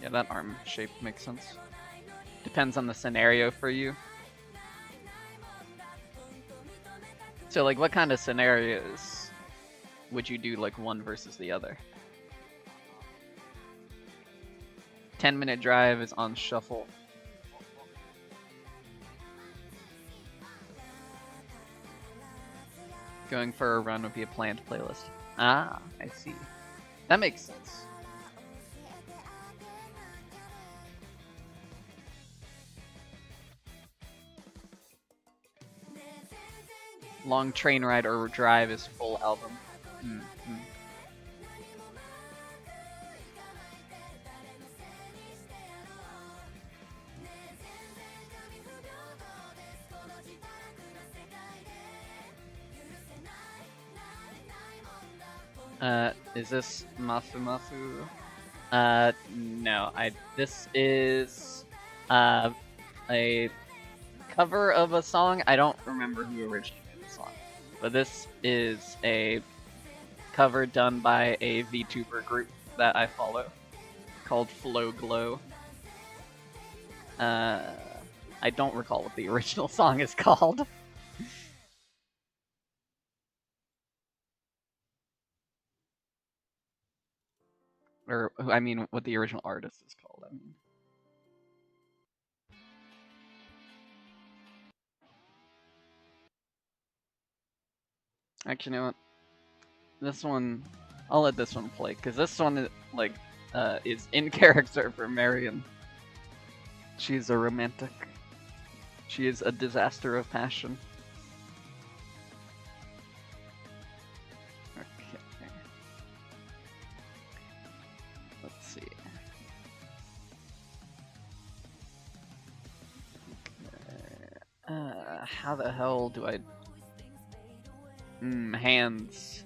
Yeah, that arm shape makes sense. Depends on the scenario for you. So, like, what kind of scenarios would you do, like, one versus the other? 10-minute drive is on shuffle. Going for a run would be a planned playlist. Ah, I see. That makes sense. Long train ride or drive is full album. Mm-hmm. Is this Mafu Mafu? No. This is a cover of a song. I don't remember who originally made the song, but this is a cover done by a VTuber group that I follow called Flow Glow. I don't recall what the original song is called. Or, I mean, what the original artist is called, I mean. Actually, you know what? This one, I'll let this one play, because this one, like, is in character for Marion. She's a romantic. She is a disaster of passion. Okay. Let's see. How the hell do I... hands.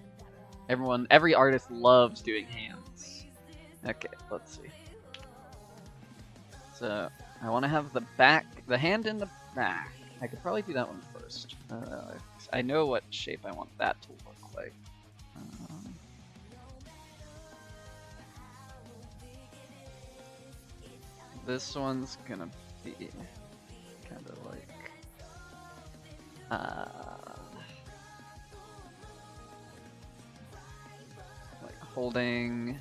Every artist loves doing hands. Okay, let's see. So, I want to have the hand in the back. I could probably do that one first. I know what shape I want that to look like. This one's gonna be kind of like... like holding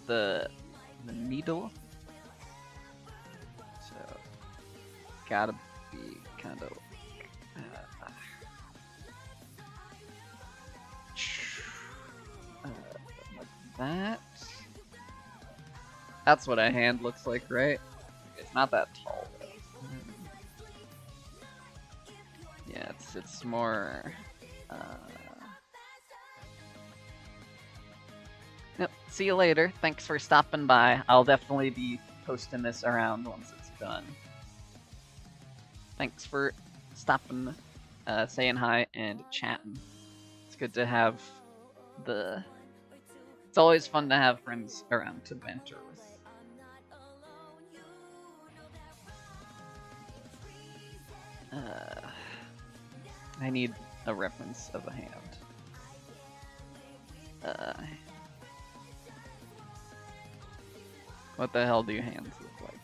the needle. So, gotta be kind of like that. That's what a hand looks like, right? It's not that tall, though. Yeah, it's more. Yep. See you later. Thanks for stopping by. I'll definitely be posting this around once it's done. Thanks for stopping, saying hi, and chatting. It's good to have It's always fun to have friends around to banter with. I need a reference of a hand. What the hell do hands look like?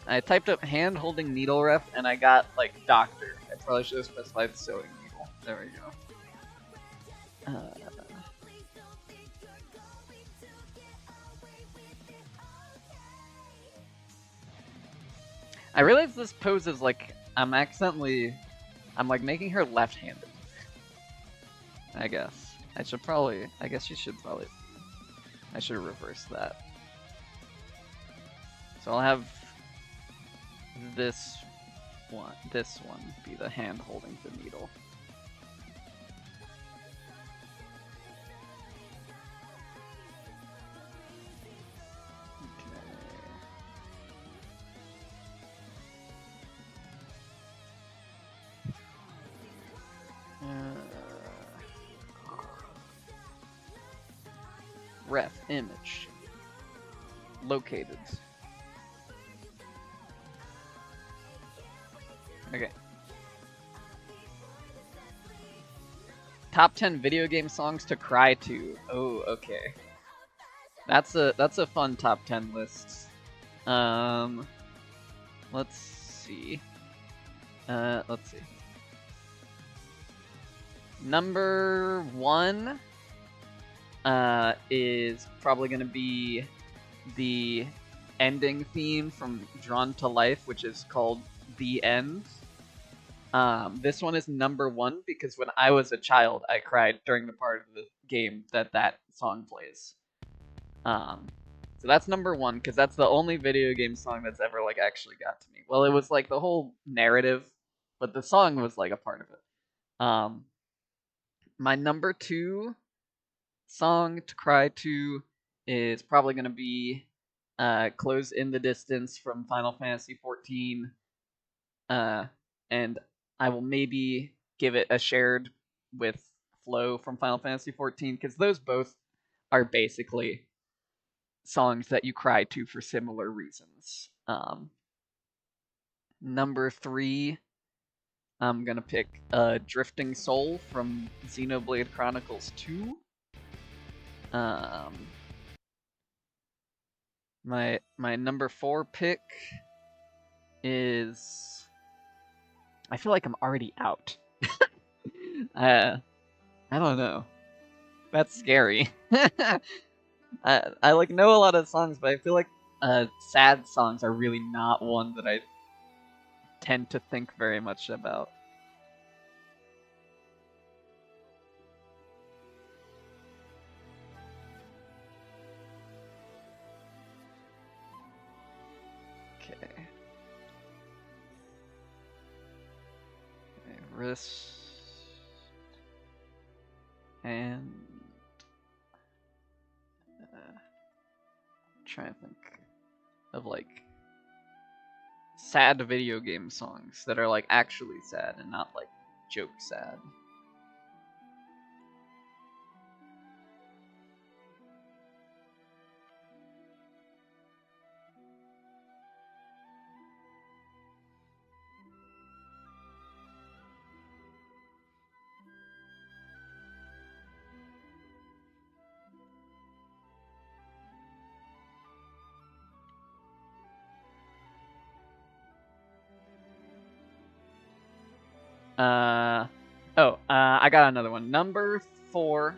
I typed up hand holding needle ref and I got like doctor. I probably should have specified sewing needle. There we go. I realize this pose is like I'm like making her left-handed. I guess I guess you should probably. I should reverse that. So I'll have this one be the hand holding the needle. Ref image located. Okay. Top 10 video game songs to cry to. Oh, okay. That's a fun top 10 list. Let's see. Let's see. Number 1 is probably going to be the ending theme from Drawn to Life, which is called The End. This one is number 1 because when I was a child, I cried during the part of the game that song plays. So that's number 1 because that's the only video game song that's ever like actually got to me. Well, it was like the whole narrative, but the song was like a part of it. My number 2 song to cry to is probably going to be Close in the Distance from Final Fantasy XIV. And I will maybe give it a shared with Flow from Final Fantasy XIV because those both are basically songs that you cry to for similar reasons. Number 3, I'm going to pick Drifting Soul from Xenoblade Chronicles 2. My number 4 pick is. I feel like I'm already out. I don't know. That's scary. I like know a lot of songs, but I feel like sad songs are really not one that I tend to think very much about. Okay. Wrist and trying to think of like sad video game songs that are like actually sad and not like joke sad. I got another one. Number 4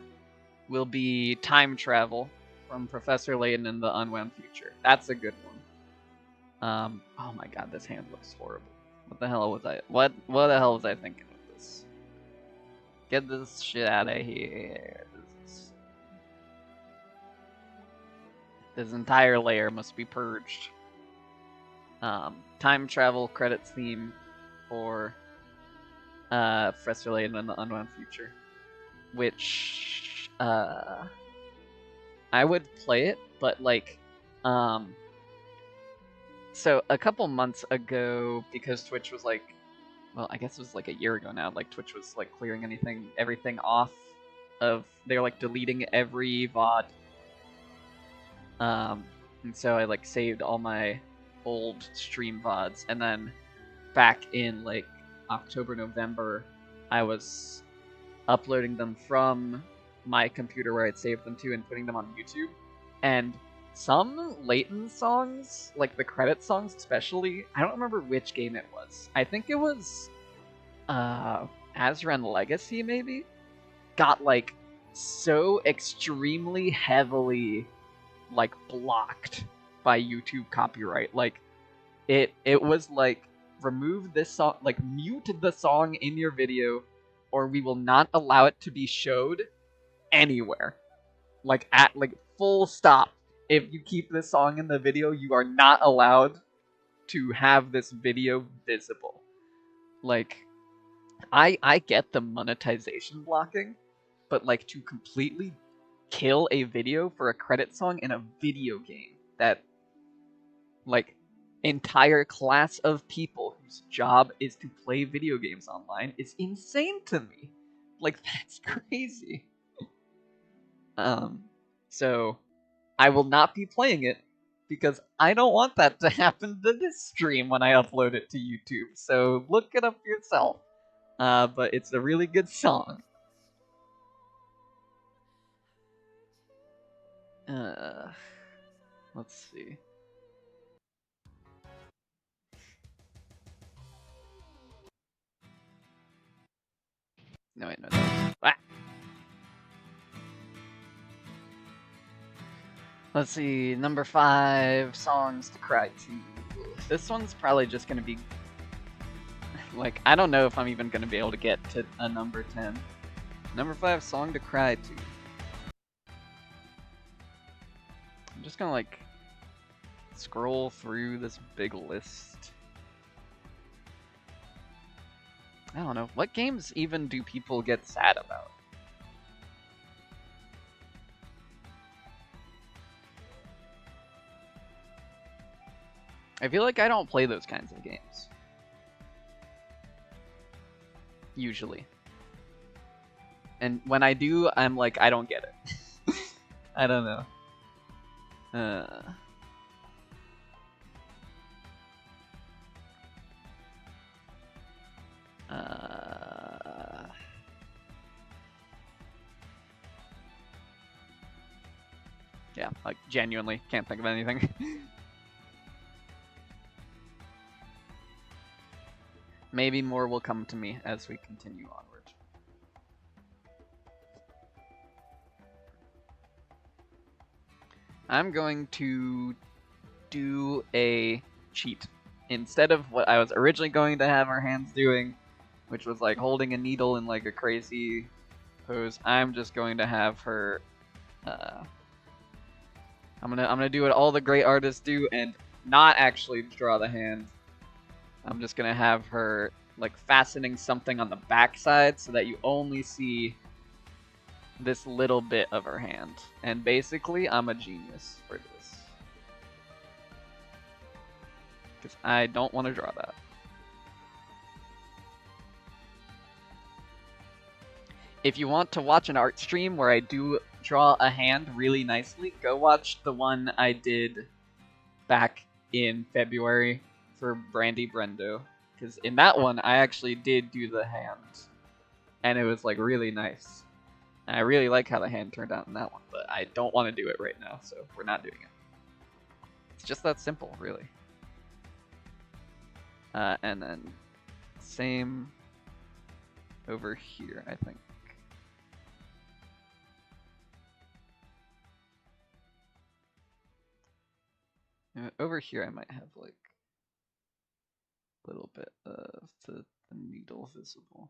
will be Time Travel from Professor Layton in the Unwound Future. That's a good one. Oh my god, this hand looks horrible. What the hell was I? What the hell was I thinking with this? Get this shit out of here. This entire layer must be purged. Time travel credits theme for Professor Layton in the Unwound Future, which I would play it, but like, so a couple months ago, because Twitch was like, well, I guess it was like a year ago now, like Twitch was like clearing everything off of they're like deleting every VOD. And so I like saved all my old stream VODs, and then back in like October, November, I was uploading them from my computer where I'd saved them to and putting them on YouTube. And some Layton songs, like the credit songs especially, I don't remember which game it was. I think it was Azran Legacy maybe, got like so extremely heavily like blocked by YouTube copyright. Like it was like, remove this song, like mute the song in your video, or we will not allow it to be showed anywhere. Like at like full stop. If you keep this song in the video, you are not allowed to have this video visible. Like I get the monetization blocking, but like to completely kill a video for a credit song in a video game that like entire class of people whose job is to play video games online is insane to me. Like that's crazy. So I will not be playing it because I don't want that to happen to this stream when I upload it to YouTube. So look it up yourself. But it's a really good song. Let's see. No, wait, no. Ah! Let's see. Number 5 songs to cry to. This one's probably just gonna be like, I don't know if I'm even gonna be able to get to a number 10. Number 5 song to cry to. I'm just gonna like scroll through this big list. I don't know. What games even do people get sad about? I feel like I don't play those kinds of games. Usually. And when I do, I'm like, I don't get it. I don't know. Yeah, like genuinely can't think of anything. Maybe more will come to me as we continue onward. I'm going to do a cheat. Instead of what I was originally going to have our hands doing, which was like holding a needle in like a crazy pose, I'm just going to have her I'm gonna do what all the great artists do and not actually draw the hand. I'm just gonna have her like fastening something on the backside so that you only see this little bit of her hand. And basically, I'm a genius for this. Because I don't want to draw that. If you want to watch an art stream where I do draw a hand really nicely, go watch the one I did back in February for Brandy Brendo. Because in that one, I actually did do the hand. And it was like really nice. And I really like how the hand turned out in that one, but I don't want to do it right now, so we're not doing it. It's just that simple, really. And then same over here, I think. Over here, I might have like a little bit of the needle visible.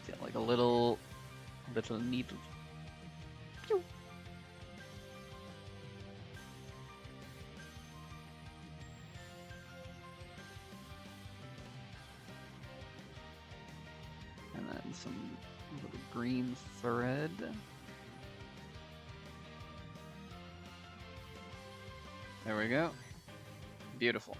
Get like a little needle. Pew. And then some little green thread. There we go. Beautiful.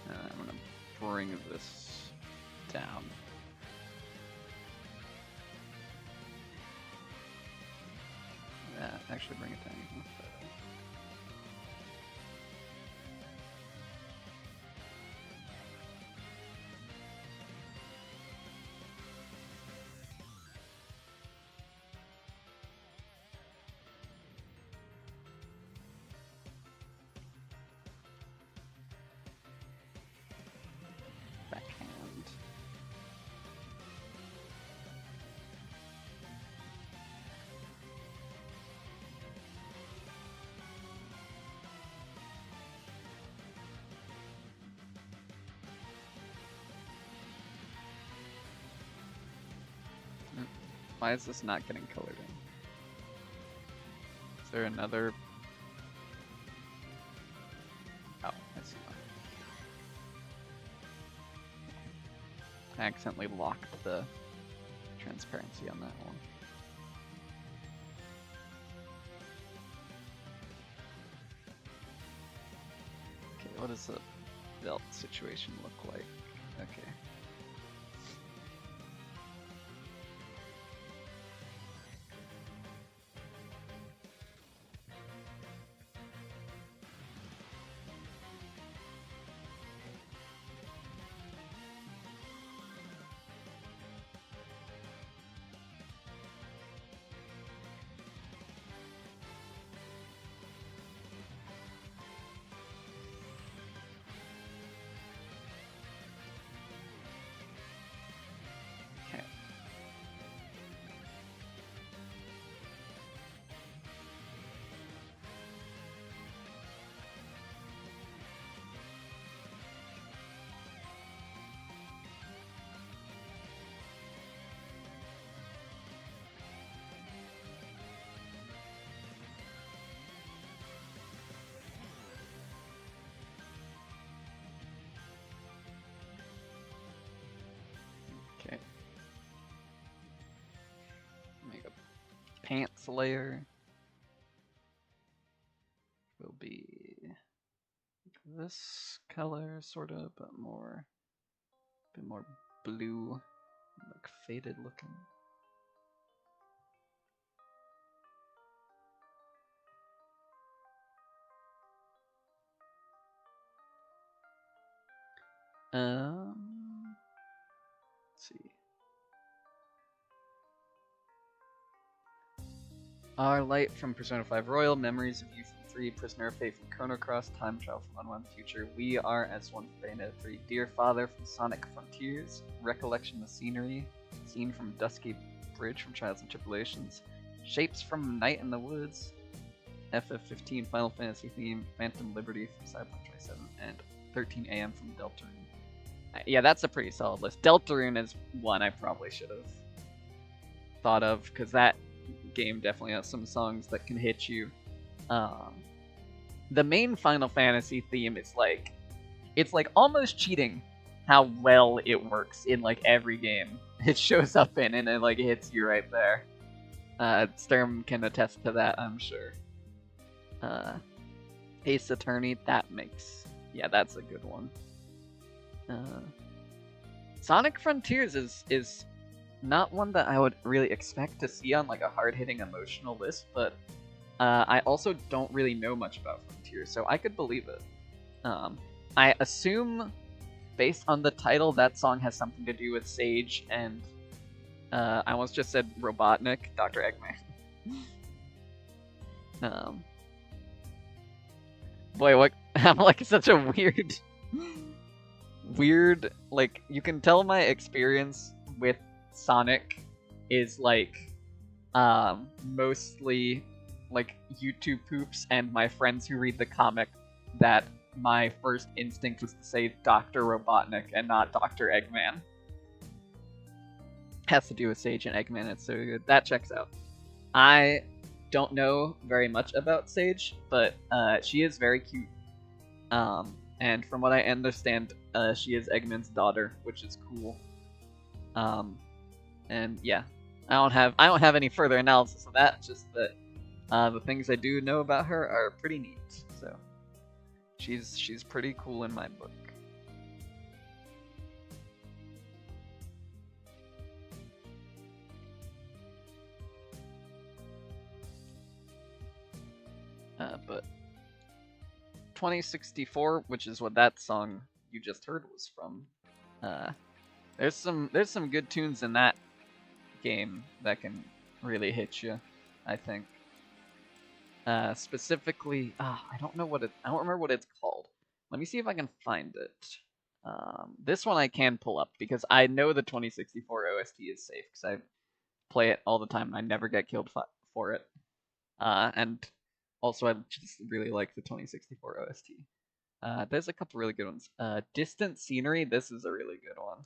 I'm gonna bring this down. Actually bring it down even further. Backhand. Why is this not getting colored in? Is there another? Oh, I see one. I accidentally locked the transparency on that one. Okay, what does the belt situation look like? Okay. Okay. Make a pants layer. Will be this color, sort of, but a bit more blue, like faded looking. Let's see. Our light from Persona 5 Royal, memories of Youth 3, Prisoner of Fate from Chrono Cross, Time Travel from Unwound Future, We Are as One from Bayonetta 3, Dear Father from Sonic Frontiers, Recollection of Scenery, Scene from Dusky Bridge from Trials and Tribulations, Shapes from Night in the Woods, FF15 Final Fantasy theme, Phantom Liberty from Cyberpunk 27, and 13 AM from Deltarune. Yeah, that's a pretty solid list. Deltarune is one I probably should have thought of, because that game definitely has some songs that can hit you. The main Final Fantasy theme is like, it's like almost cheating how well it works in like every game it shows up in, and it like hits you right there. Sturm can attest to that, I'm sure. Ace Attorney, yeah, that's a good one. Sonic Frontiers is not one that I would really expect to see on like a hard-hitting emotional list, but I also don't really know much about Frontiers, so I could believe it. I assume, based on the title, that song has something to do with Sage and I almost just said Robotnik, Dr. Eggman. Boy, what I'm like such a weird, like, you can tell my experience with Sonic is like mostly like YouTube poops and my friends who read the comic that my first instinct was to say Dr. Robotnik and not Dr. Eggman. Has to do with Sage and Eggman. It's so good. That checks out. I don't know very much about Sage, but she is very cute. And from what I understand, she is Eggman's daughter, which is cool. And yeah, I don't have any further analysis of that. Just that the things I do know about her are pretty neat. So she's pretty cool in my book. But 2064, which is what that song you just heard was from. There's some good tunes in that game that can really hit you, I think. Specifically, I don't remember what it's called. Let me see if I can find it. This one I can pull up because I know the 2064 OST is safe because I play it all the time and I never get killed for it. And also I just really like the 2064 OST. There's a couple really good ones. Distant Scenery, this is a really good one.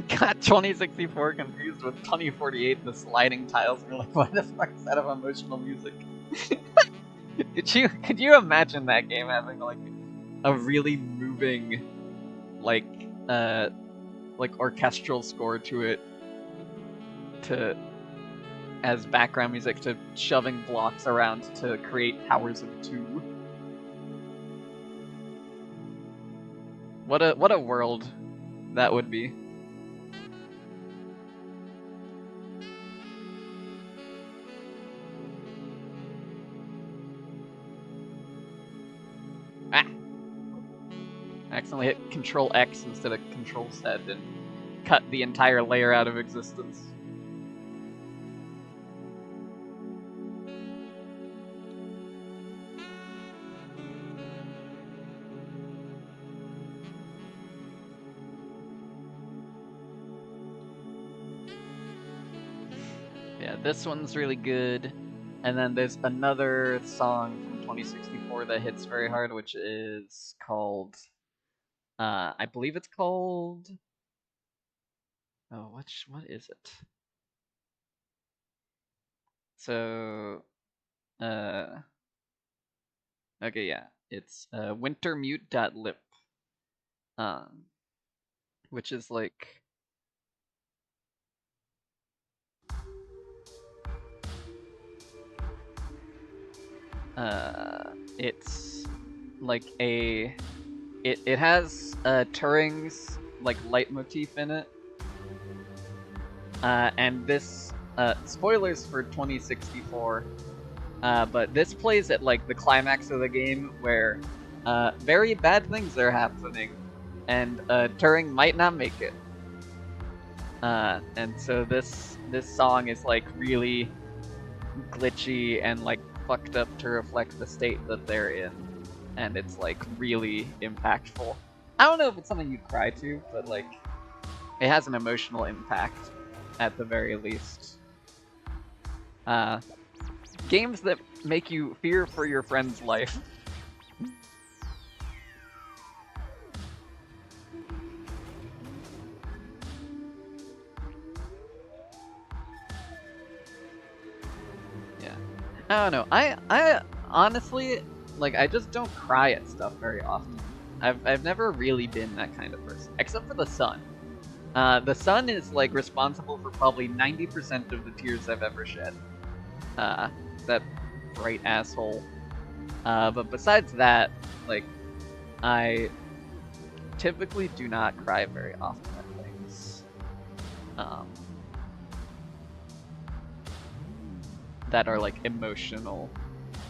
Got 2064 confused with 2048, the sliding tiles. We're like, what the fuck is that of emotional music? Could you imagine that game having like a really moving like orchestral score to it to as background music to shoving blocks around to create towers of two? What a world that would be. I accidentally hit Control X instead of Control Z and cut the entire layer out of existence. Yeah, this one's really good. And then there's another song from 2064 that hits very hard, which is called I believe it's called. Oh, what is it? So, okay, yeah, it's wintermute.lip, which is like it's like it has Turing's like leitmotif in it. And this spoilers for 2064, but this plays at like the climax of the game where very bad things are happening, and Turing might not make it. And so this song is like really glitchy and like fucked up to reflect the state that they're in, and it's like really impactful. I don't know if it's something you'd cry to, but like it has an emotional impact at the very least. Games that make you fear for your friend's life. Yeah. I don't know. I honestly, like, I just don't cry at stuff very often. I've never really been that kind of person, except for the sun. The sun is like responsible for probably 90% of the tears I've ever shed. That bright asshole. But besides that, like, I typically do not cry very often at things that are like emotional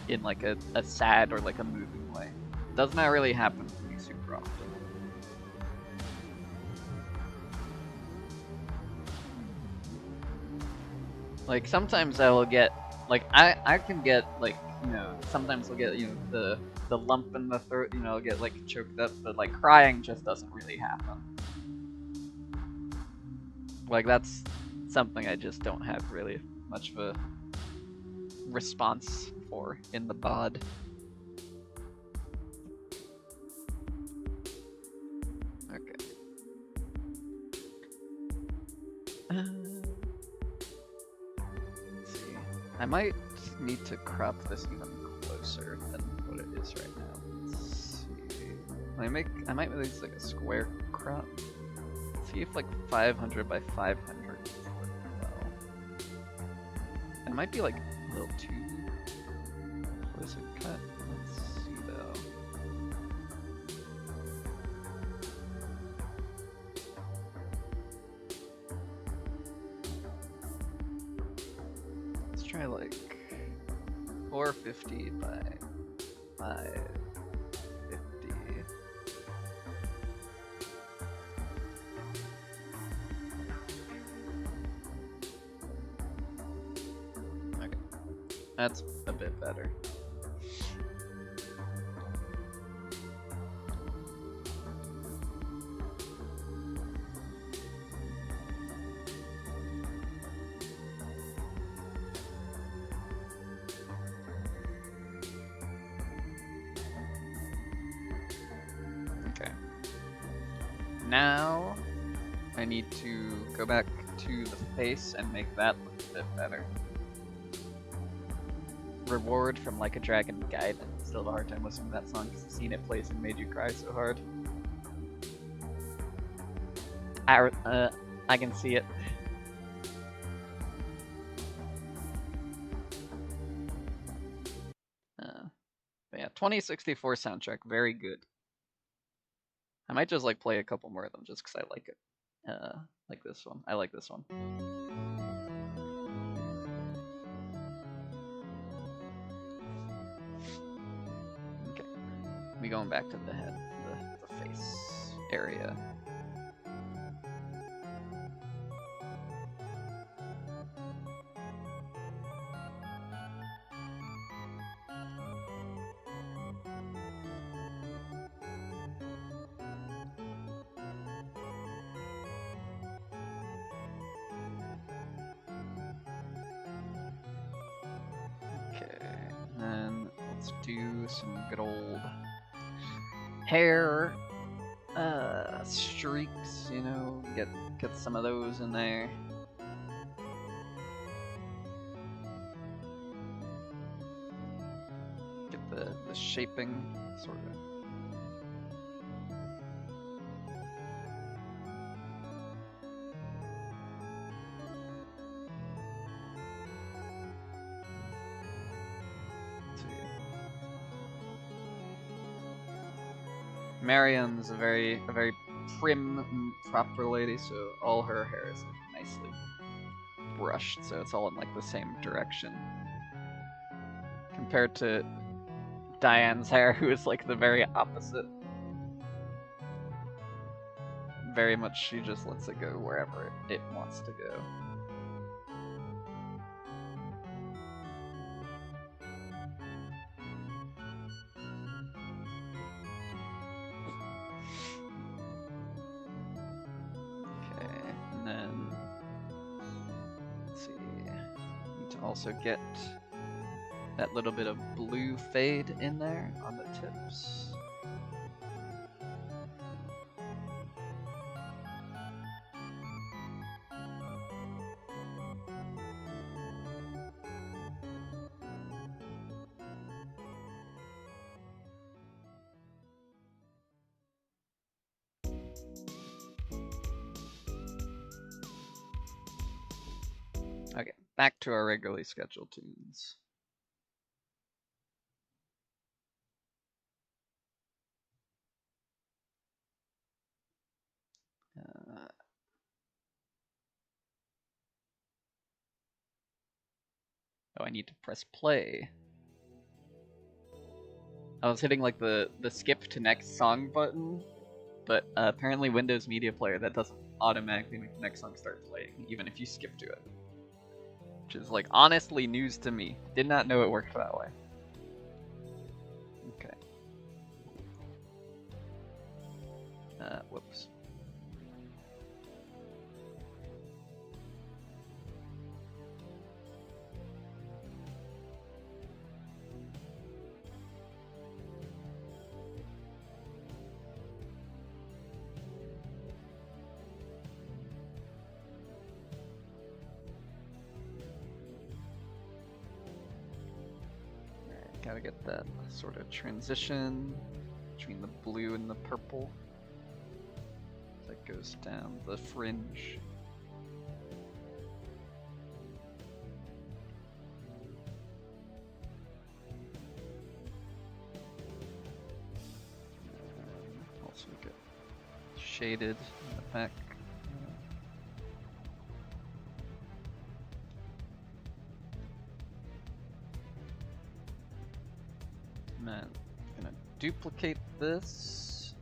in like a sad or like a moving way. Does not really happen to me super often. Like sometimes I will get like I can get like sometimes I'll get the lump in the throat, I'll get like choked up, but like crying just doesn't really happen. Like that's something I just don't have really much of a response for in the bod. Okay. Let's see. I might need to crop this even closer than what it is right now. Let's see. I might make this like a square crop. Let's see if like 500 by 500 would work well. It might be like a little too close a cut. Let's see though. Let's try like 450 by 550. Okay, that's a bit better. Now, I need to go back to the face and make that look a bit better. Reward from Like a Dragon Guide. I still have a hard time listening to that song because I've seen it plays and made you cry so hard. I can see it. But yeah, 2064 soundtrack, very good. I might just like play a couple more of them just because I like it. Like this one. I like this one. Okay. We going back to the head, the face area. Do some good old hair streaks, get some of those in there. Get the shaping sort of. Marion's a very prim, proper lady, so all her hair is nicely brushed, so it's all in like the same direction. Compared to Diane's hair, who is like the very opposite. Very much, she just lets it go wherever it wants to go. Also get that little bit of blue fade in there on the tips. Okay, back to our regularly scheduled tunes. Oh, I need to press play. I was hitting like the skip to next song button, but apparently Windows Media Player, that doesn't automatically make the next song start playing, even if you skip to it. which is like honestly news to me. Did not know it worked that way. Okay. Whoops. Gotta get that sort of transition between the blue and the purple. That goes down the fringe. Also get shaded in the back. And then I'm gonna duplicate this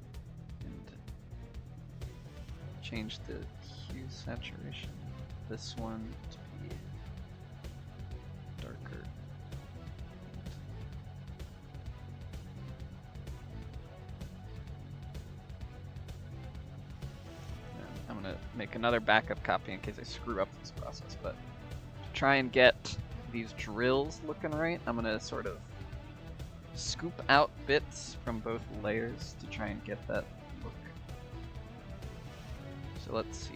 and change the hue saturation. This one to be darker. And I'm gonna make another backup copy in case I screw up this process, but to try and get these drills looking right, I'm gonna sort of scoop out bits from both layers to try and get that look. So let's see.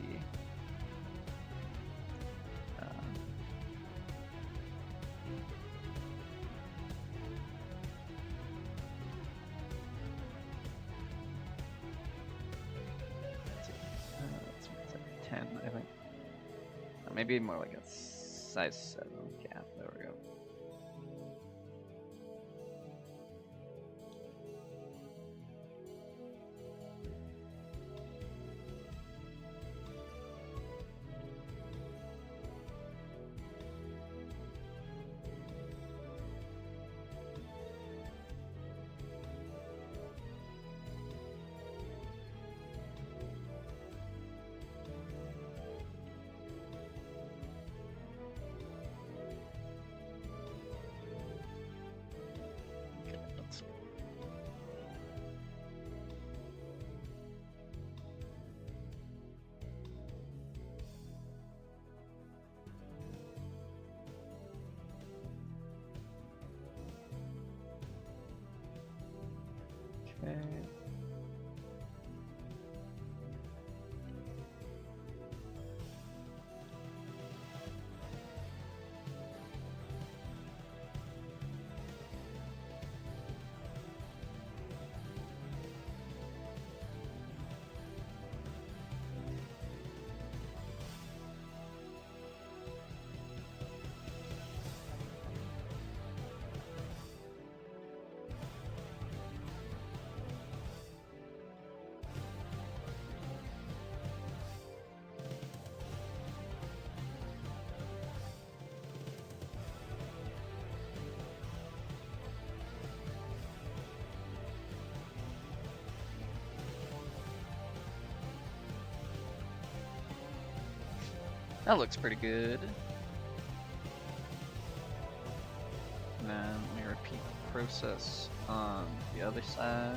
Let's make that 10, I think. Maybe more like a size 7 gap. There we go. Okay. That looks pretty good. And then let me repeat the process on the other side.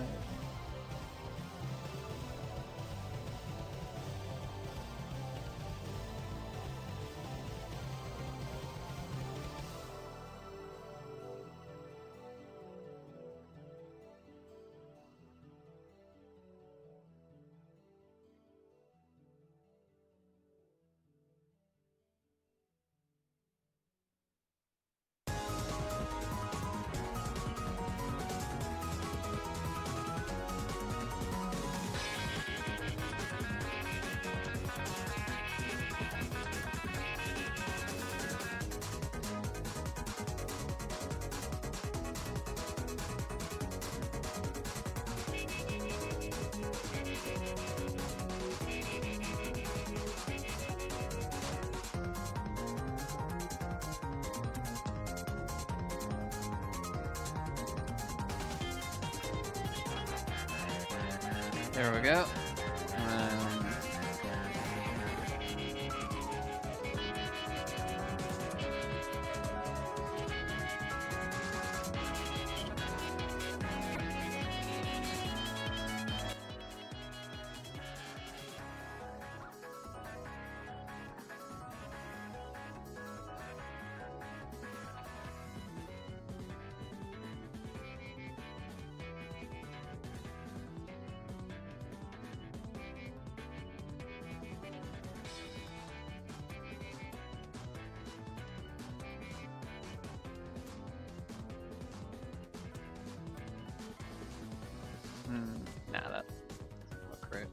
There we go. Nah, that doesn't look right.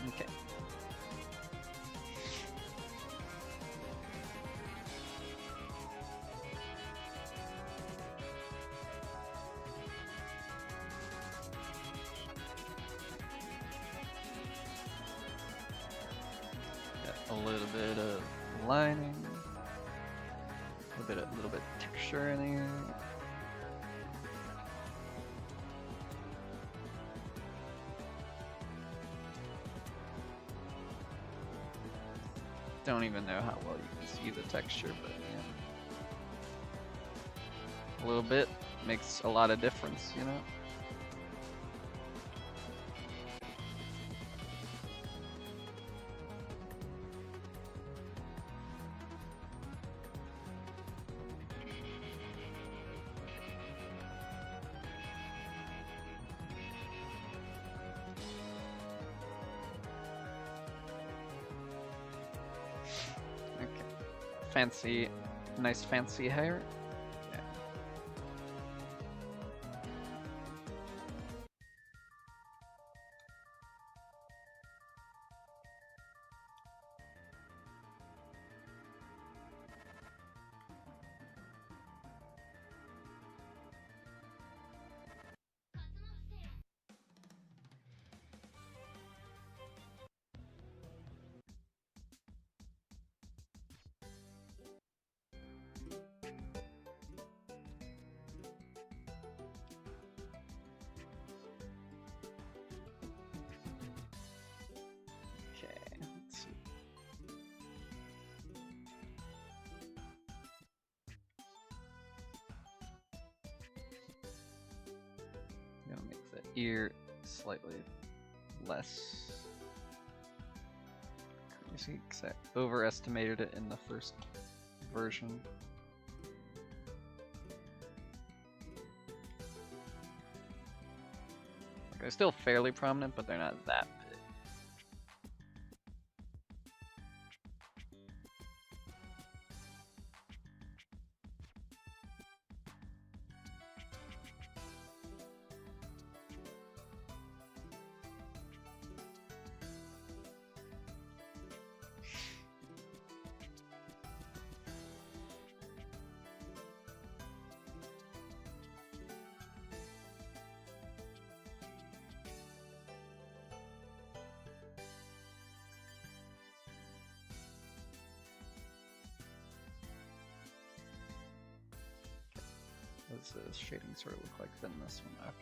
Okay. Got a little bit of lining, a little bit of texture in here. Don't even know how well you can see the texture, but yeah. A little bit makes a lot of difference, you know? Fancy, nice fancy hair. Yeah. Okay, let's see. I'm gonna make the ear slightly less crazy because I overestimated it in the first version. Like, they're still fairly prominent, but they're not that big. What does the shading sort of look like in this one? Okay.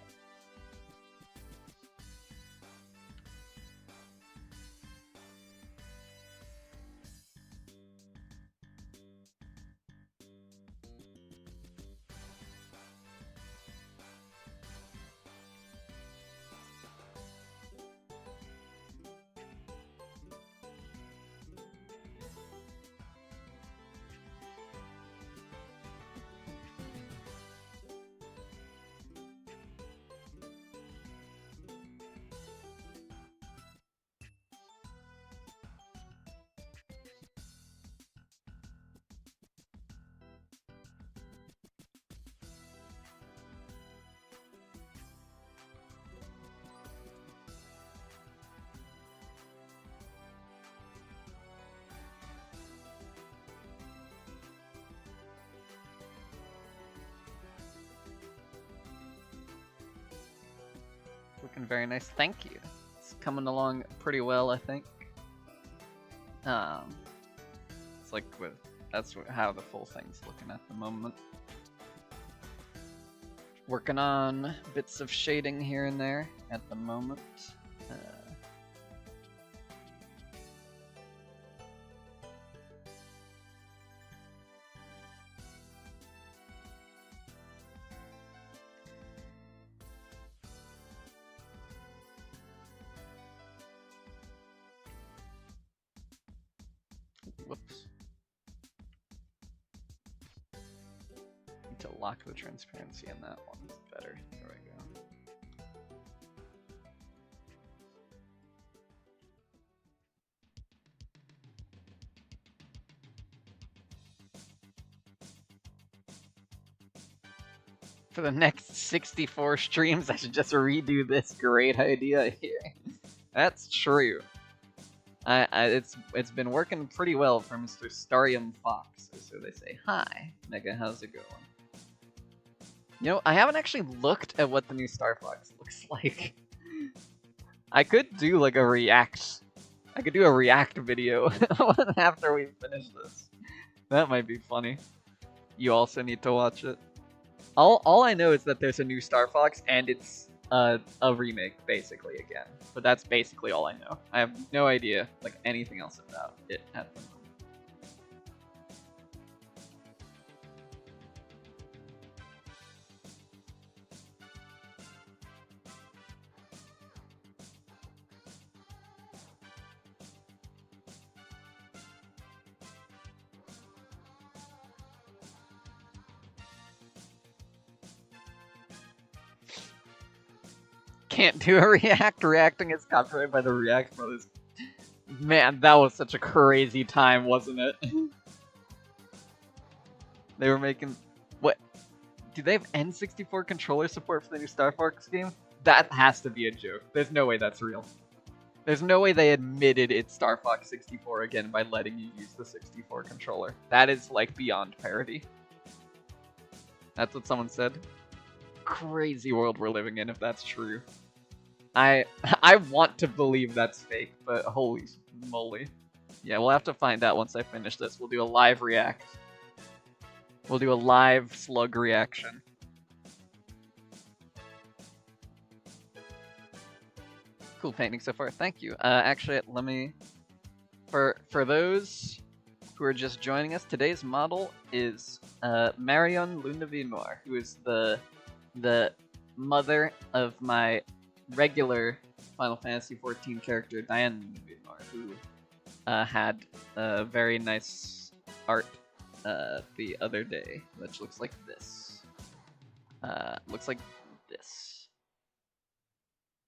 Looking very nice. Thank you. It's coming along pretty well, I think. It's like that's how the full thing's looking at the moment. Working on bits of shading here and there at the moment. Whoops. Need to lock the transparency in that one. It's better. There we go. For the next 64 streams, I should just redo this great idea here. That's true. It's been working pretty well for Mr. Starium Fox, so they say. Hi, Mega, how's it going? You know, I haven't actually looked at what the new Star Fox looks like. I could do like a react. I could do a react video after we finish this. That might be funny. You also need to watch it. All I know is that there's a new Star Fox and it's a remake basically again. But that's basically all I know. I have no idea like anything else about it at the moment. Can't do a react. Reacting is copyrighted by the React Brothers. Man, that was such a crazy time, wasn't it? They were making... What? Do they have N64 controller support for the new Star Fox game? That has to be a joke. There's no way that's real. There's no way they admitted it's Star Fox 64 again by letting you use the 64 controller. That is, like, beyond parody. That's what someone said. Crazy world we're living in if that's true. I want to believe that's fake, but holy moly. Yeah, we'll have to find out once I finish this. We'll do a live react. We'll do a live slug reaction. Cool painting so far, thank you. Actually, let me... For those who are just joining us, today's model is Marion Lunavinoir, who is the mother of my regular Final Fantasy XIV character, Diane Lunavinoir, who had a very nice art the other day, which looks like this. Looks like this.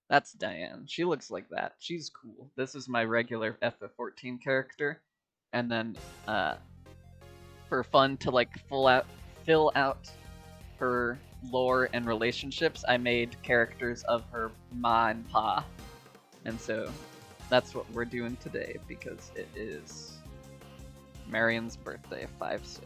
That's Diane. She looks like that. She's cool. This is my regular FF14 character. And then, for fun to like fill out her lore and relationships, I made characters of her ma and pa. And so that's what we're doing today because it is Marion's birthday, 5/6.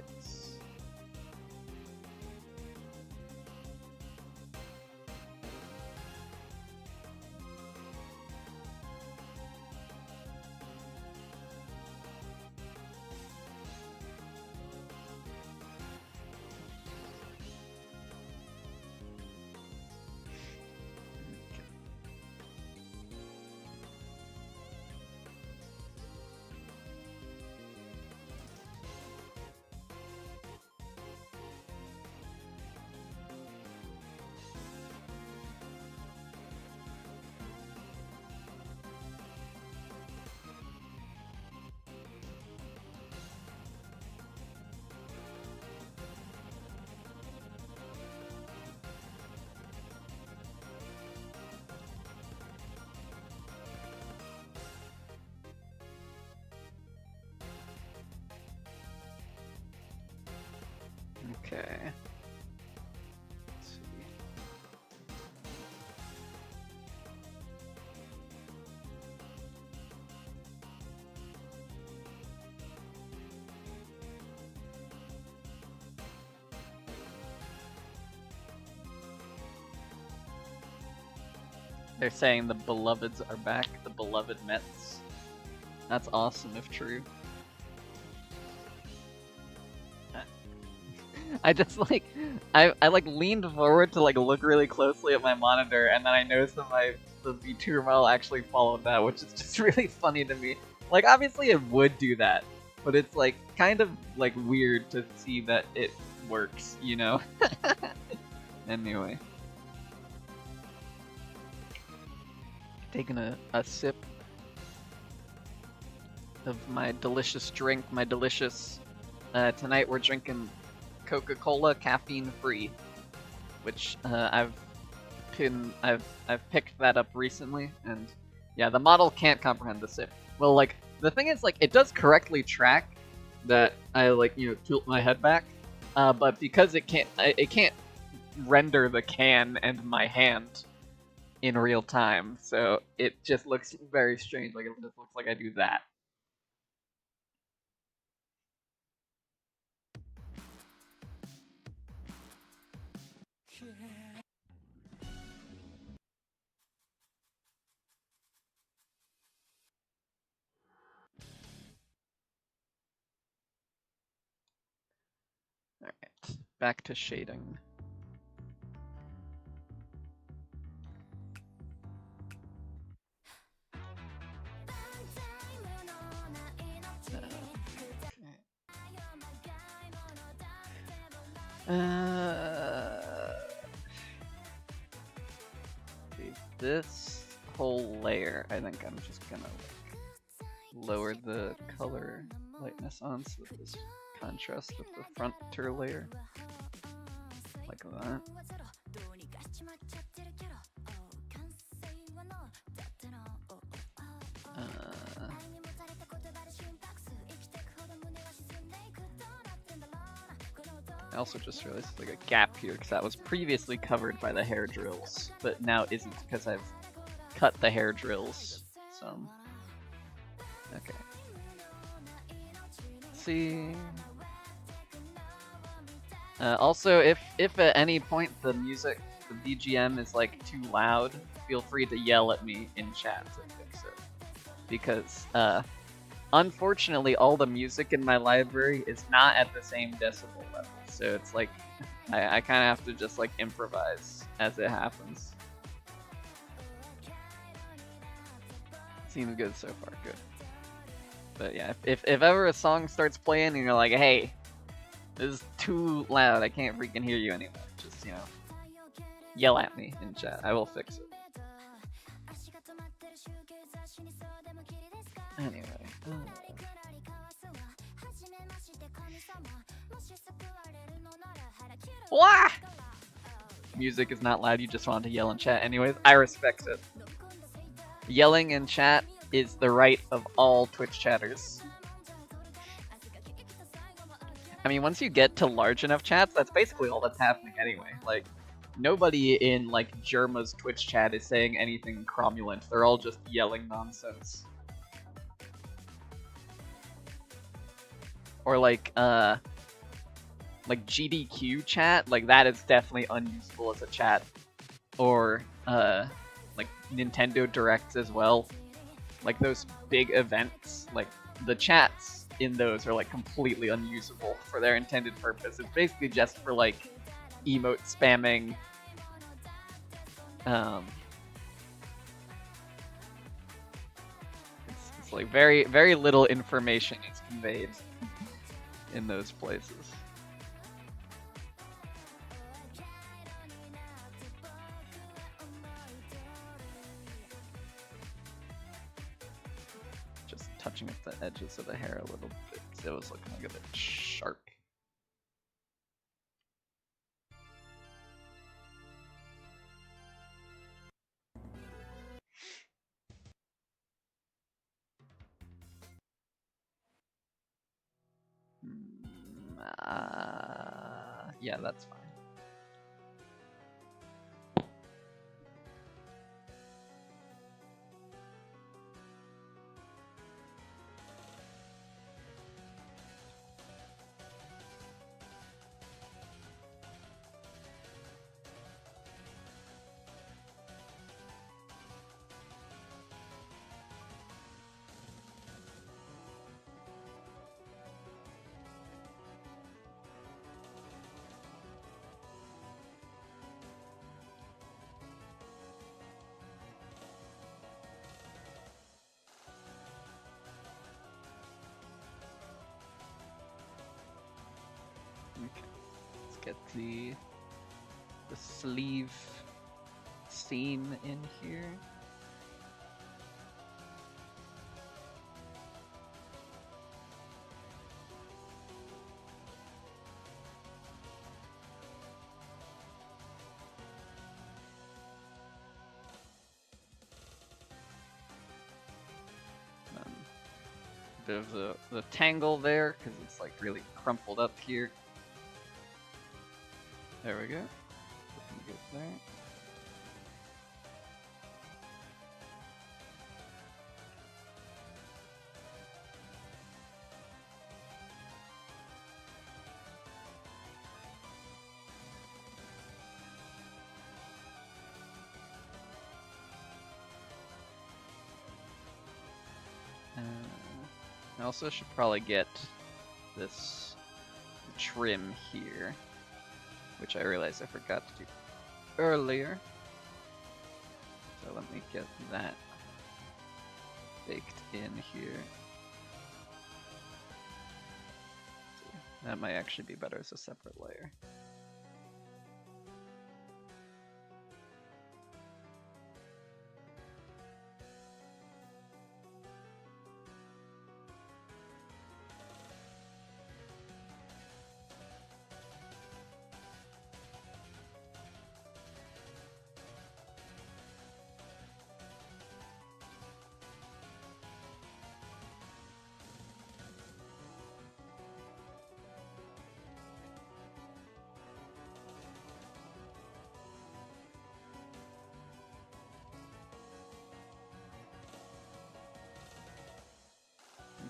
Okay. Let's see. They're saying the beloveds are back, the beloved Mets. That's awesome if true. I just like, I like leaned forward to like look really closely at my monitor, and then I noticed that the V2 model actually followed that, which is just really funny to me. Like obviously it would do that, but it's like kind of like weird to see that it works, you know? Anyway. Taking a sip. of my delicious drink, my delicious. Tonight we're drinking Coca-Cola caffeine-free, which I've picked that up recently, and yeah, the model can't comprehend the sip. Well, like the thing is, like it does correctly track that I tilt my head back, but because it can't render the can and my hand in real time, so it just looks very strange. Like it just looks like I do that. All right, back to shading. This whole layer, I think I'm just gonna lower the color lightness on so that this contrasts with the fronter layer, like that. I also just realized there's like a gap here because that was previously covered by the hair drills, but now isn't because I've cut the hair drills some. Okay. Let's see. Also, if at any point the music, the BGM is like too loud, feel free to yell at me in chat to fix it. Because unfortunately, all the music in my library is not at the same decibel level, so it's like I kind of have to just like improvise as it happens. Seems good so far, good. But yeah, if ever a song starts playing and you're like, hey, this is too loud, I can't freaking hear you anymore, just, yell at me in chat, I will fix it. Anyway. Wah! Music is not loud, you just want to yell in chat anyways. I respect it. Yelling in chat is the right of all Twitch chatters. I mean, once you get to large enough chats, that's basically all that's happening anyway. Like, nobody in, like, Germa's Twitch chat is saying anything cromulent. They're all just yelling nonsense. Or, like GDQ chat, like, that is definitely unusable as a chat. Or, like, Nintendo Directs as well. Like, those big events, like, the chats in those are, like, completely unusable for their intended purpose. It's basically just for, like, emote spamming. It's like very, very little information is conveyed in those places. Just touching up the edges of the hair a little bit because it was looking like a bit sharp. Yeah, that's fine. Okay, let's get the sleeve seam in here. bit of the tangle there because it's like really crumpled up here. There we go. Looking good there. I also should probably get this trim here, which I realized I forgot to do earlier. So let me get that baked in here. That might actually be better as a separate layer.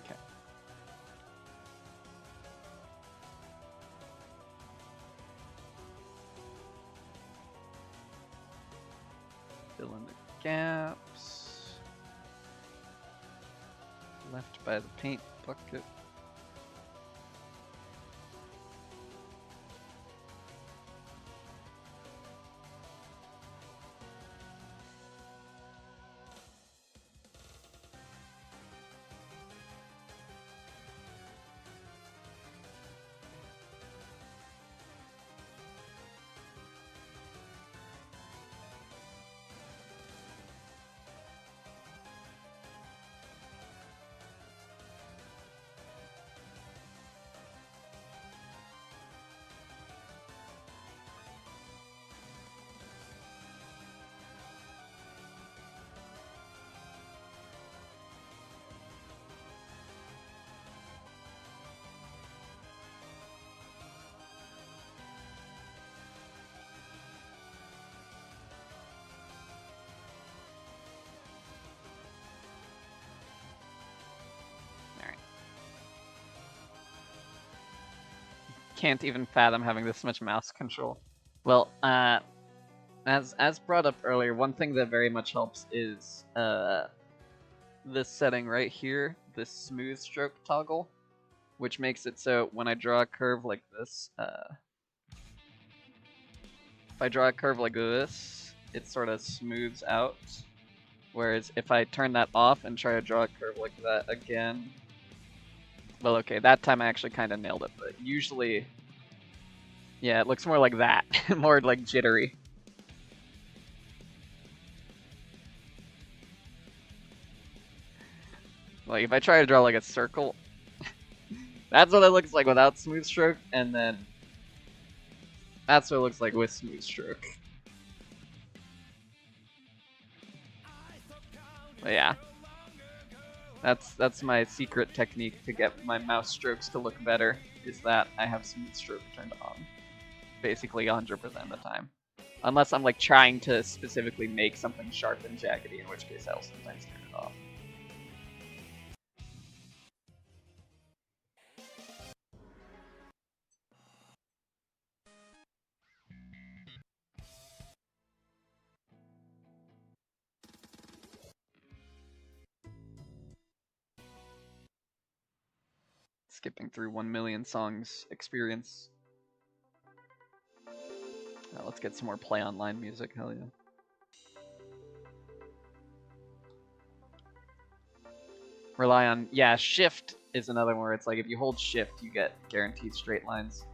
Okay. Fill in the gaps left by the paint bucket. Can't even fathom having this much mouse control. Well, as brought up earlier, one thing that very much helps is this setting right here, this smooth stroke toggle, which makes it so when I draw a curve like this, if I draw a curve like this, it sort of smooths out. Whereas if I turn that off and try to draw a curve like that again, well, okay, that time I actually kind of nailed it, but usually, yeah, it looks more like that, more like jittery. Like if I try to draw like a circle, that's what it looks like without smooth stroke, and then that's what it looks like with smooth stroke. But yeah, that's my secret technique to get my mouse strokes to look better, is that I have smooth stroke turned on, basically 100% of the time. Unless I'm like trying to specifically make something sharp and jaggedy, in which case I'll sometimes turn it off. Skipping through 1 million songs experience. Now let's get some more play online music, hell yeah. Rely on, yeah, shift is another one where it's like if you hold shift, you get guaranteed straight lines.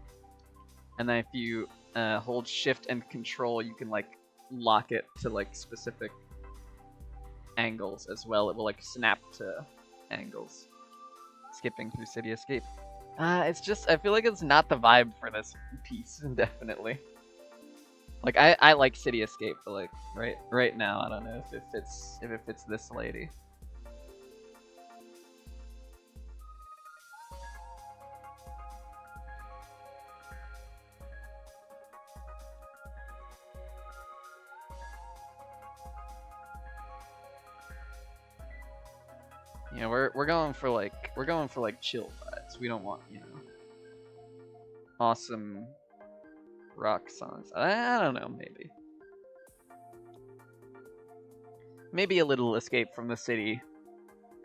And then if you hold shift and control, you can like lock it to like specific angles as well. It will like snap to angles. Skipping through City Escape. It's just, I feel like it's not the vibe for this piece, definitely. Like I like City Escape, but like right now I don't know if it fits this lady. Yeah, we're going for like chill vibes. We don't want, you know, awesome rock songs. I don't know, maybe a little escape from the city.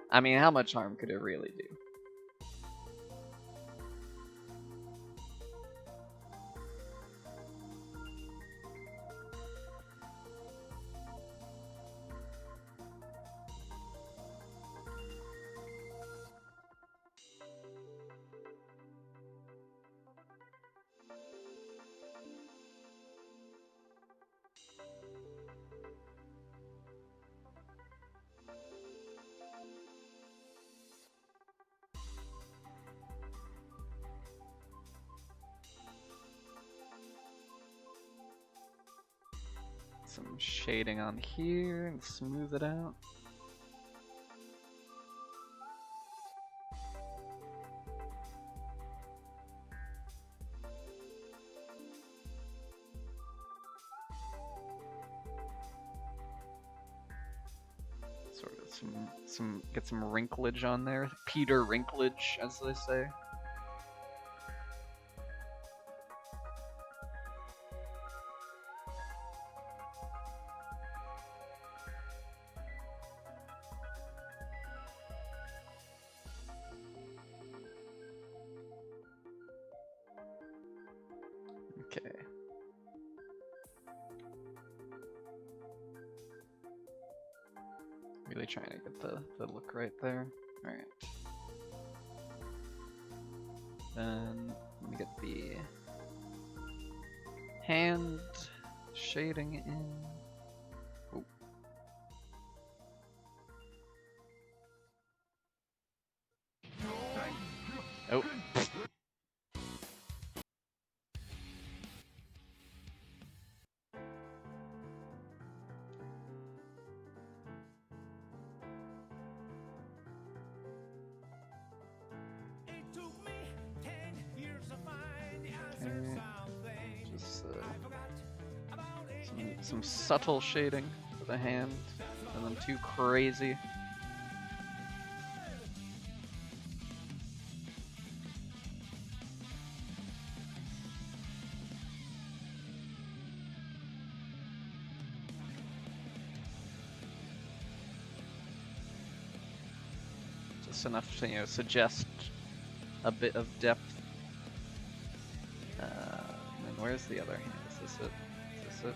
I mean, how much harm could it really do? Some shading on here and smooth it out. Sort of get some wrinklage on there. Peter wrinklage, as they say. Okay. Really trying to get the look right there. Alright. Then let me get the hand shading in. Oh. Oh. Just some subtle shading for the hand, nothing too crazy. Just enough to, you know, suggest a bit of depth. And where's the other hand? Is this it? Is this it?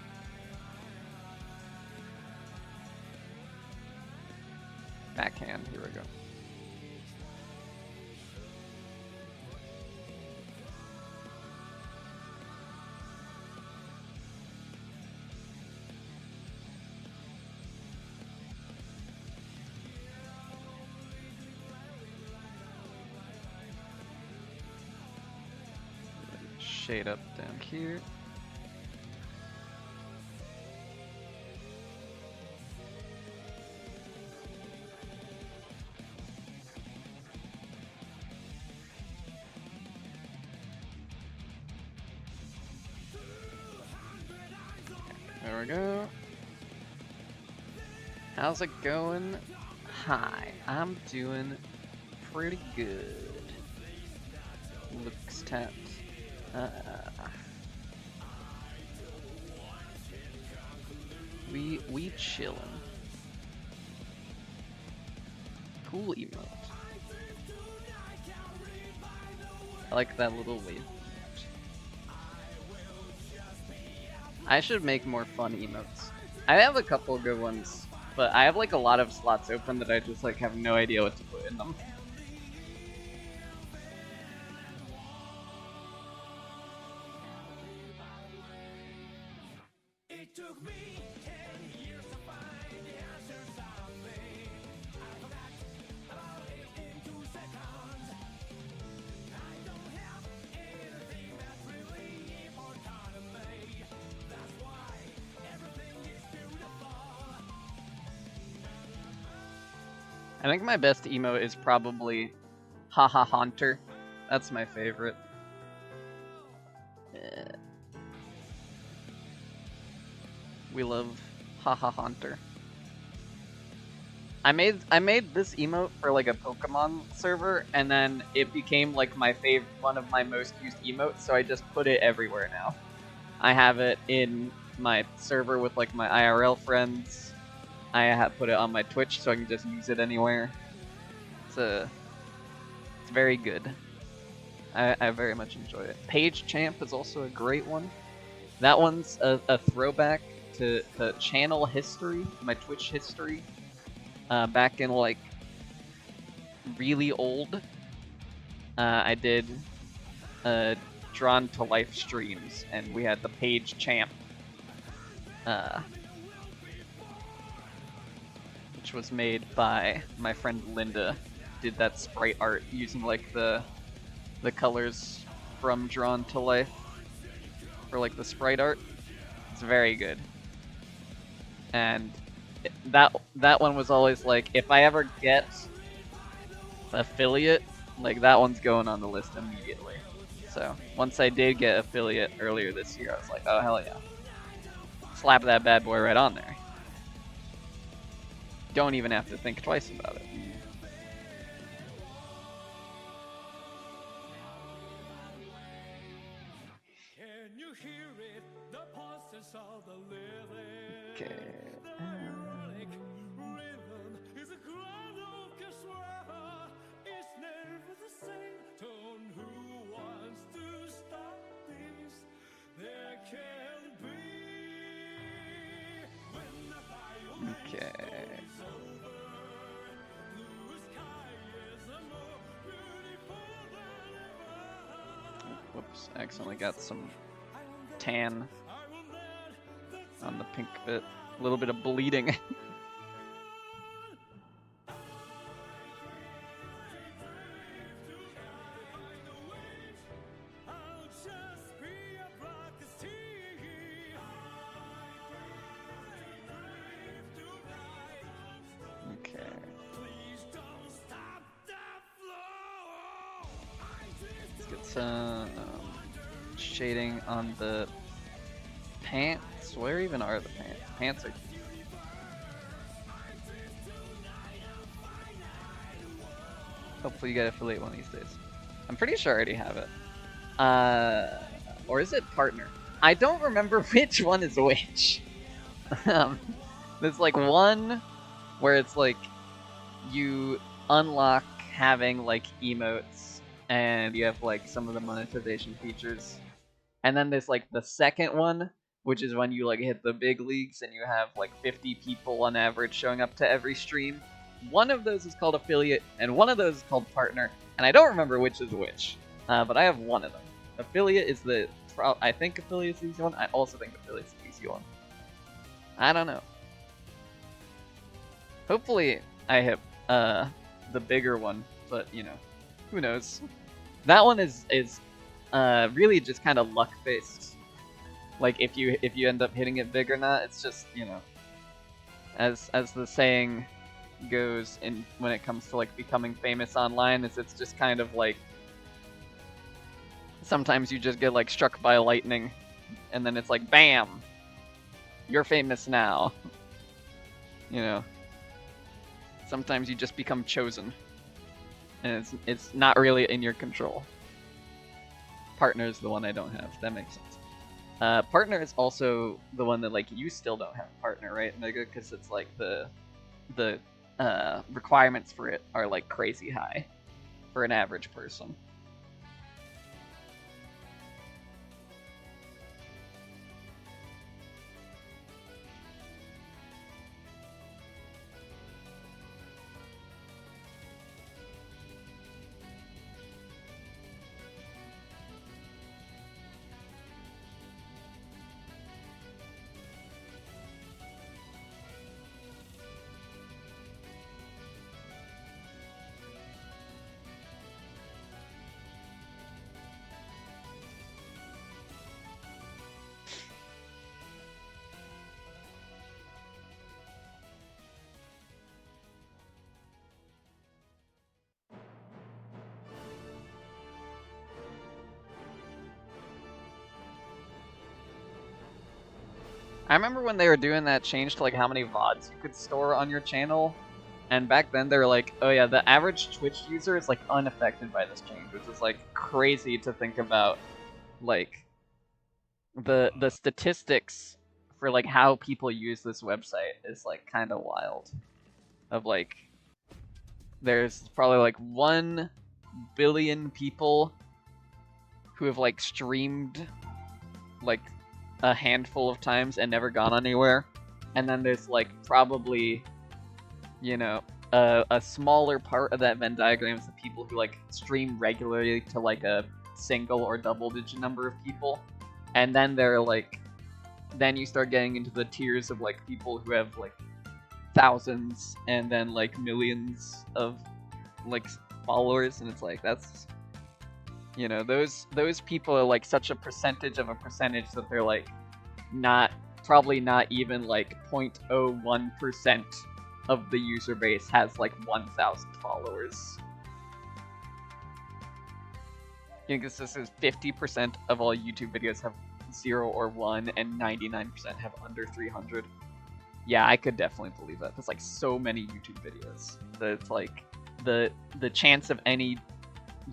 Backhand, here we go. Shade up down here. There we go. How's it going? Hi, I'm doing pretty good. Looks tapped. We chillin'. Cool emote. I like that little wave. I should make more fun emotes. I have a couple good ones, but I have like a lot of slots open that I just like have no idea what to put in them. I think my best emote is probably Haha Haunter. That's my favorite. We love Haha Haunter. I made this emote for like a Pokemon server, and then it became like my favorite, one of my most used emotes. So I just put it everywhere now. I have it in my server with like my IRL friends. I have put it on my Twitch, so I can just use it anywhere. It's very good. I very much enjoy it. Page Champ is also a great one. That one's a throwback to channel history, my Twitch history. Back in like really old, I did drawn to life streams, and we had the Page Champ, which was made by my friend Linda. Did that sprite art using like the colors from Drawn to Life for like the sprite art. It's very good. And that one was always like, if I ever get affiliate, like that one's going on the list immediately. So once I did get affiliate earlier this year, I was like, oh hell yeah. Slap that bad boy right on there. Don't even have to think twice about it. Okay. Okay. Whoops, I accidentally got some tan on the pink bit. A little bit of bleeding. Okay. Let's get some shading on the pants. Where even are the pants? Pants are. Hopefully you get affiliate one of these days. I'm pretty sure I already have it. Or is it partner? I don't remember which one is which. There's like one where it's like you unlock having like emotes and you have like some of the monetization features. And then there's like the second one, which is when you like hit the big leagues and you have like 50 people on average showing up to every stream. One of those is called affiliate, and one of those is called partner, and I don't remember which is which, but I have one of them. Affiliate is the, I think affiliate is the easy one. I also think affiliate is the easy one. I don't know. Hopefully I hit the bigger one, but you know, who knows? That one is really just kind of luck based. Like if you end up hitting it big or not, it's just, you know, as the saying goes in when it comes to like becoming famous online, is it's just kind of like sometimes you just get like struck by lightning and then it's like bam, you're famous now. You know, sometimes you just become chosen and it's not really in your control. Partner is the one I don't have. That makes sense. Partner is also the one that like you still don't have a partner, right, Nigga? Because it's like the requirements for it are like crazy high for an average person. I remember when they were doing that change to like how many VODs you could store on your channel, And back then they were like, oh yeah, the average Twitch user is like unaffected by this change, which is like crazy to think about. Like the statistics for like how people use this website is like kind of wild. Of like, there's probably like 1 billion people who have like streamed like a handful of times and never gone anywhere, and then there's like probably, you know, a smaller part of that Venn diagram is the people who like stream regularly to like a single or double digit number of people, and then they're like, then you start getting into the tiers of like people who have like thousands and then like millions of like followers, and it's like, that's, you know, those people are like such a percentage of a percentage that they're like probably not even like 0.01% of the user base has like 1,000 followers. You know, because this is 50% of all YouTube videos have 0 or 1, and 99% have under 300. Yeah, I could definitely believe that. There's like so many YouTube videos that it's like the chance of any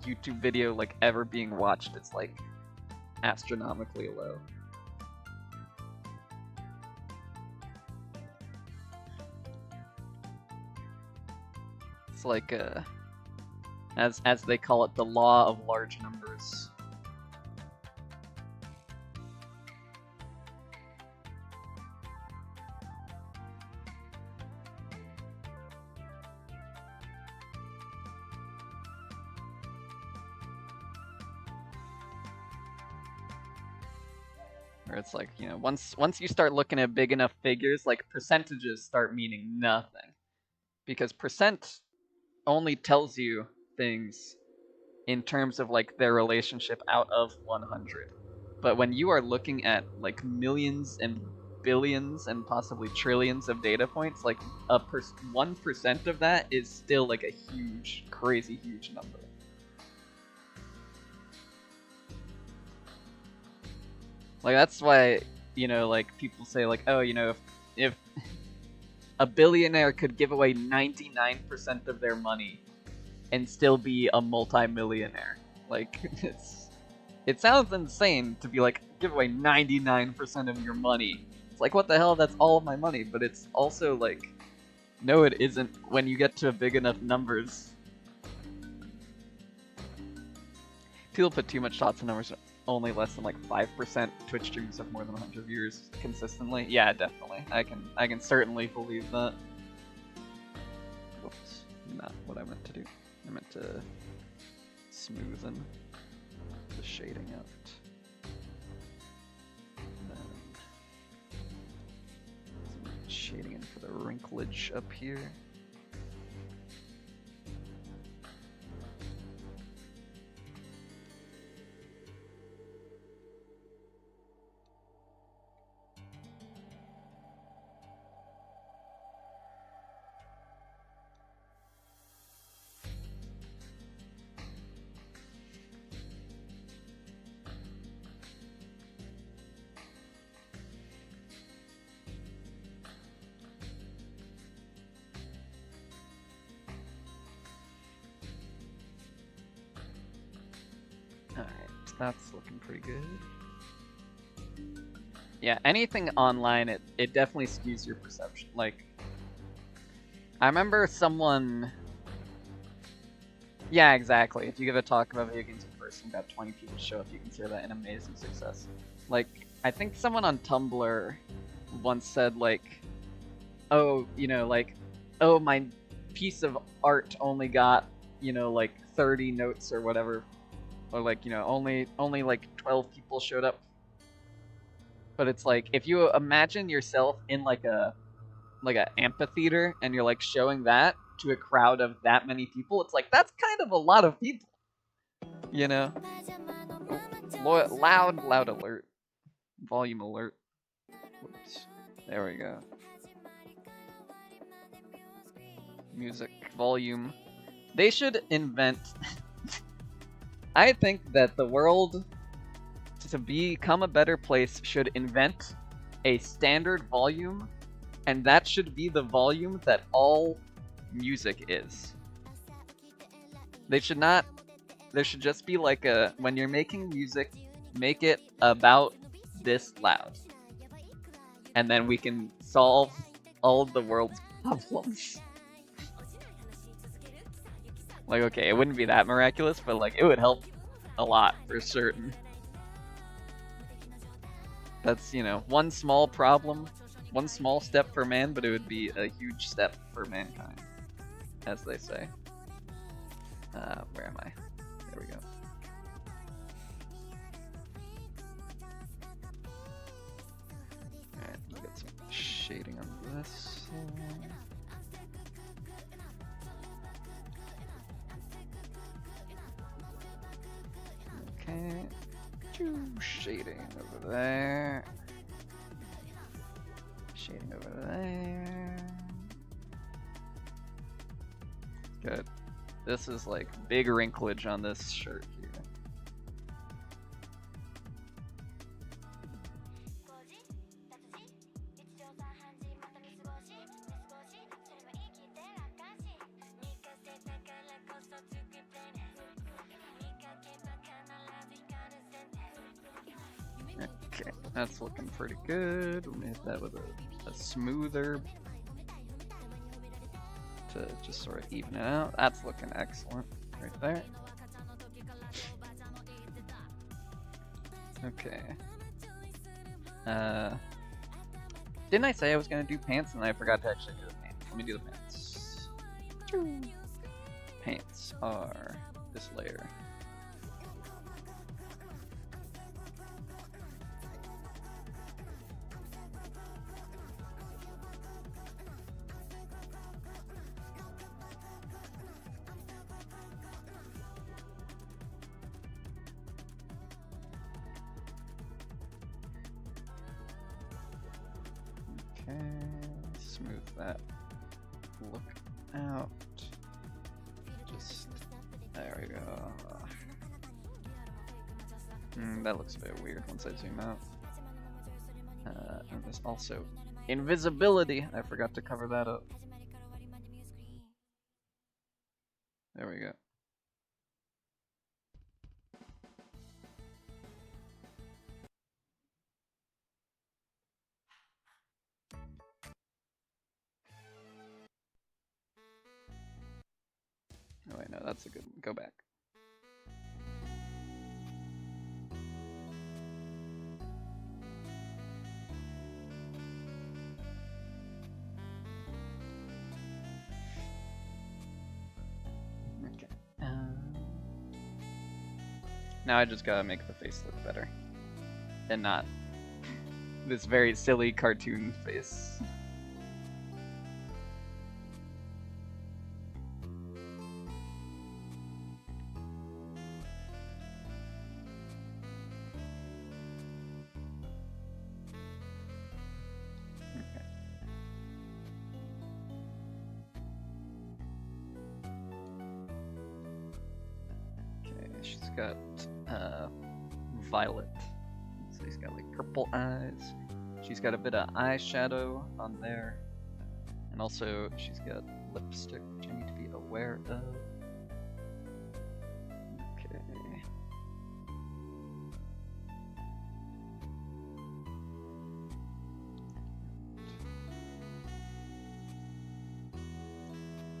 YouTube video like ever being watched is like astronomically low. It's like as they call it, the law of large numbers. Where it's like, you know, once you start looking at big enough figures, like percentages start meaning nothing. Because percent only tells you things in terms of like their relationship out of 100. But when you are looking at like millions and billions and possibly trillions of data points, like 1% of that is still like a huge, crazy huge number. Like, that's why, you know, like, people say, like, oh, you know, if a billionaire could give away 99% of their money and still be a multi-millionaire. Like, it sounds insane to be like, give away 99% of your money. It's like, what the hell, that's all of my money. But it's also like, no, it isn't when you get to big enough numbers. People put too much thought to numbers. Only less than like 5% Twitch streamers have more than 100 viewers consistently. Yeah, definitely. I can certainly believe that. Oops, not what I meant to do. I meant to smoothen the shading out. Some shading in for the wrinklage up here. That's looking pretty good. Yeah, anything online, it definitely skews your perception. Like, I remember someone... Yeah, exactly. If you give a talk about video games in person, got 20 people show up, you consider that an amazing success. Like, I think someone on Tumblr once said, like, oh, you know, like, oh, my piece of art only got, you know, like, 30 notes or whatever. Or like, you know, only like 12 people showed up. But it's like, if you imagine yourself in like a amphitheater and you're like showing that to a crowd of that many people, it's like, that's kind of a lot of people. You know? Loud alert. Volume alert. Whoops. There we go. Music volume. They should invent... I think that the world, to become a better place, should invent a standard volume, and that should be the volume that all music is. They should not. There should just be like a, when you're making music, make it about this loud, and then we can solve all of the world's problems. Like, okay, it wouldn't be that miraculous, but like it would help a lot for certain. That's, you know, one small problem, one small step for man, but it would be a huge step for mankind, as they say. Where am I? There we go. Alright, we'll get some shading on this. Okay. Shading over there. Shading over there. Good. This is like big wrinklage on this shirt here. Okay, that's looking pretty good. We'll hit that with a smoother to just sort of even it out. That's looking excellent right there. Okay. Didn't I say I was gonna do pants and I forgot to actually do the pants? Let me do the pants. Pants are this layer. Smooth that look out. Just there we go. That looks a bit weird once I zoom out. And there's also invisibility. I forgot to cover that up. There we go. Oh wait, no, that's a good one. Go back. Okay. Now I just gotta make the face look better. And not this very silly cartoon face. She's got violet. So she's got like purple eyes. She's got a bit of eyeshadow on there. And also she's got lipstick, which I need to be aware of. Okay.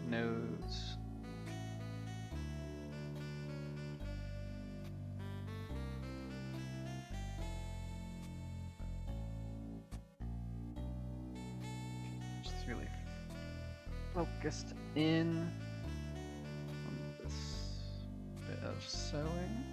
Nose. Really focused in on this bit of sewing.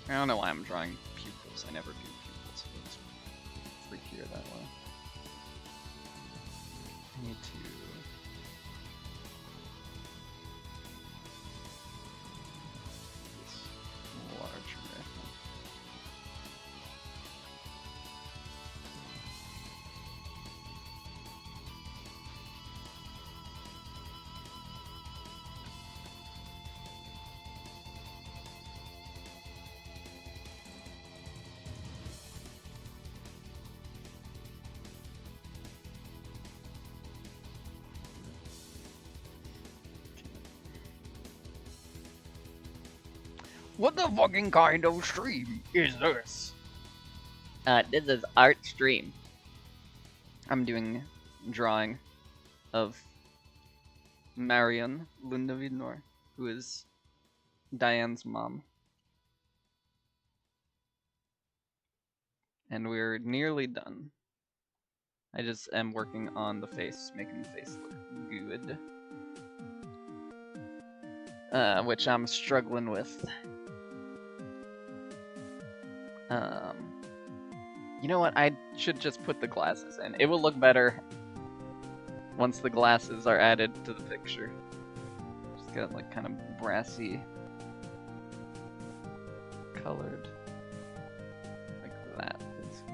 I don't know why I'm drawing pupils. I never do pupils. It's freakier that way. I need to... this larger, I think. What the fucking kind of stream is this? This is art stream. I'm doing drawing of Marion Lundavidnor, who is Diane's mom. And we're nearly done. I just am working on the face, making the face look good. Which I'm struggling with. You know what? I should just put the glasses in. It will look better once the glasses are added to the picture. Just got like kind of brassy colored. Like that is good.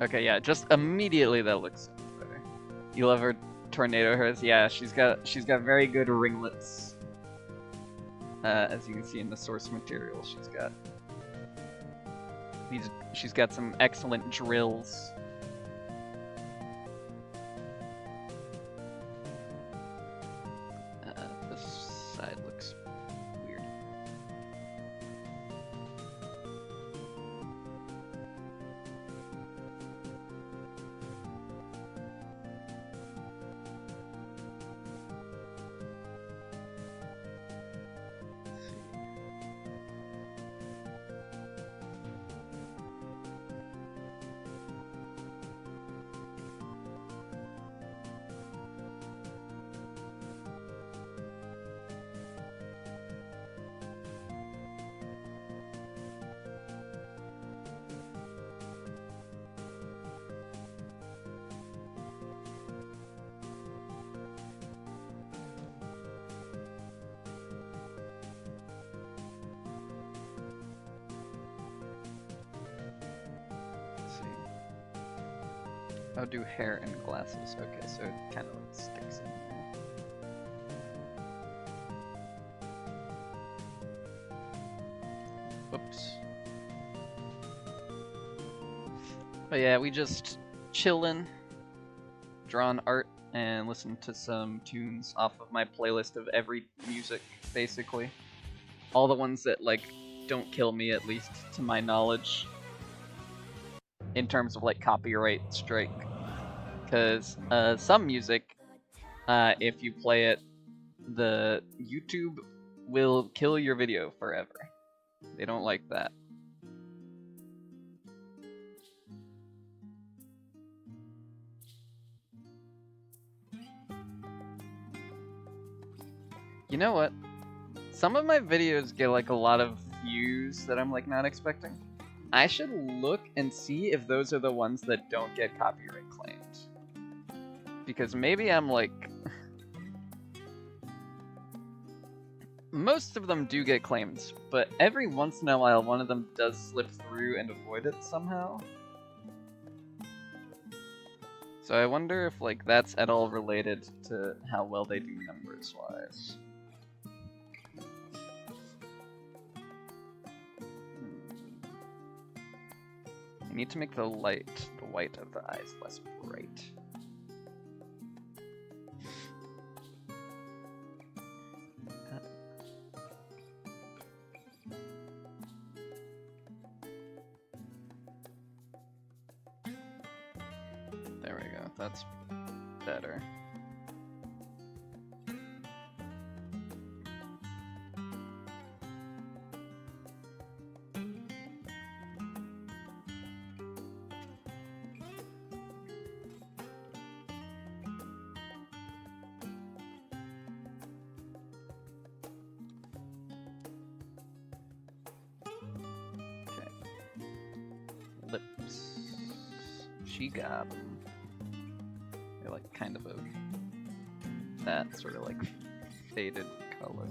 Okay, yeah, just immediately that looks better. You love her tornado hers? Yeah, she's got very good ringlets. As you can see in the source material, she's got some excellent drills. This side looks weird. I'll do hair and glasses. Okay, so it kind of like sticks in. Whoops. But yeah, we just chillin', drawing art, and listen to some tunes off of my playlist of every music, basically. All the ones that, like, don't kill me, at least to my knowledge. In terms of, like, copyright strike. Because some music, if you play it, the YouTube will kill your video forever. They don't like that. You know what? Some of my videos get like a lot of views that I'm like not expecting. I should look and see if those are the ones that don't get copyright claimed. Because maybe I'm like... Most of them do get claimed, but every once in a while one of them does slip through and avoid it somehow. So I wonder if like that's at all related to how well they do numbers-wise. I need to make the white of the eyes less bright. There we go, that's better. lips. She got them. They're like kind of a that sort of like faded color.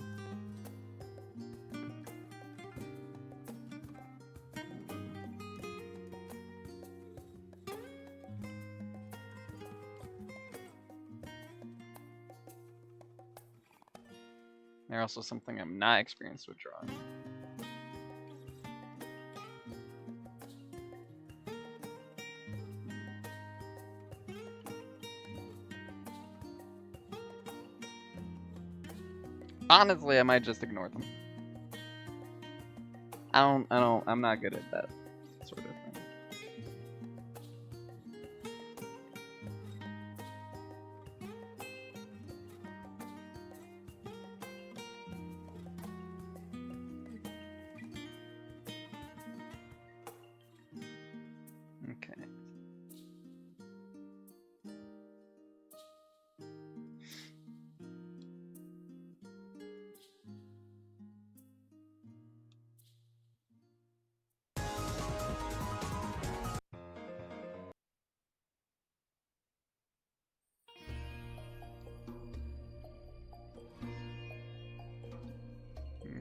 They're also something I'm not experienced with drawing. Honestly, I might just ignore them. I'm not good at that sort of thing. Okay.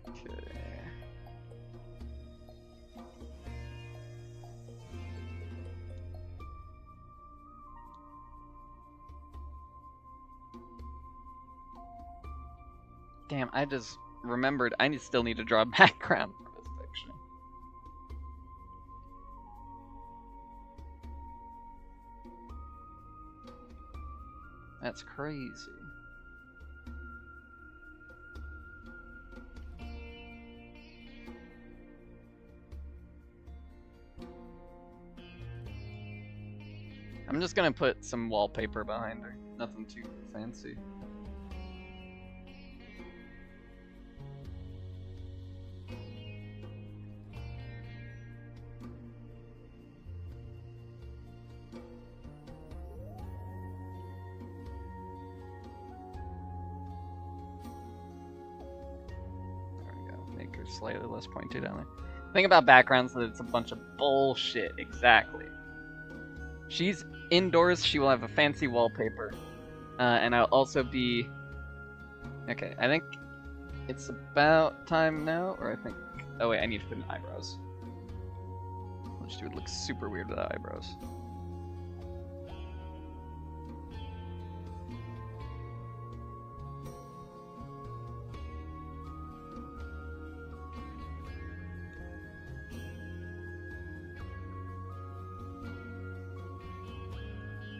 Okay. Damn, I just remembered I still need to draw a background for this picture. That's crazy. I'm just gonna put some wallpaper behind her. Nothing too fancy. There we go. Make her slightly less pointed on there. The thing about backgrounds is that it's a bunch of bullshit. Exactly. She's indoors, she will have a fancy wallpaper. And I'll also be... Okay, I think it's about time now, or I think... Oh wait, I need to put in eyebrows. Which would look super weird without eyebrows.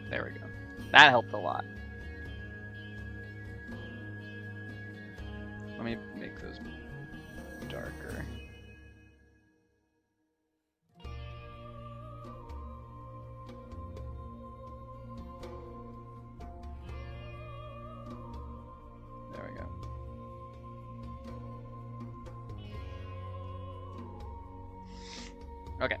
There we go. That helped a lot. Let me make those darker. There we go. Okay.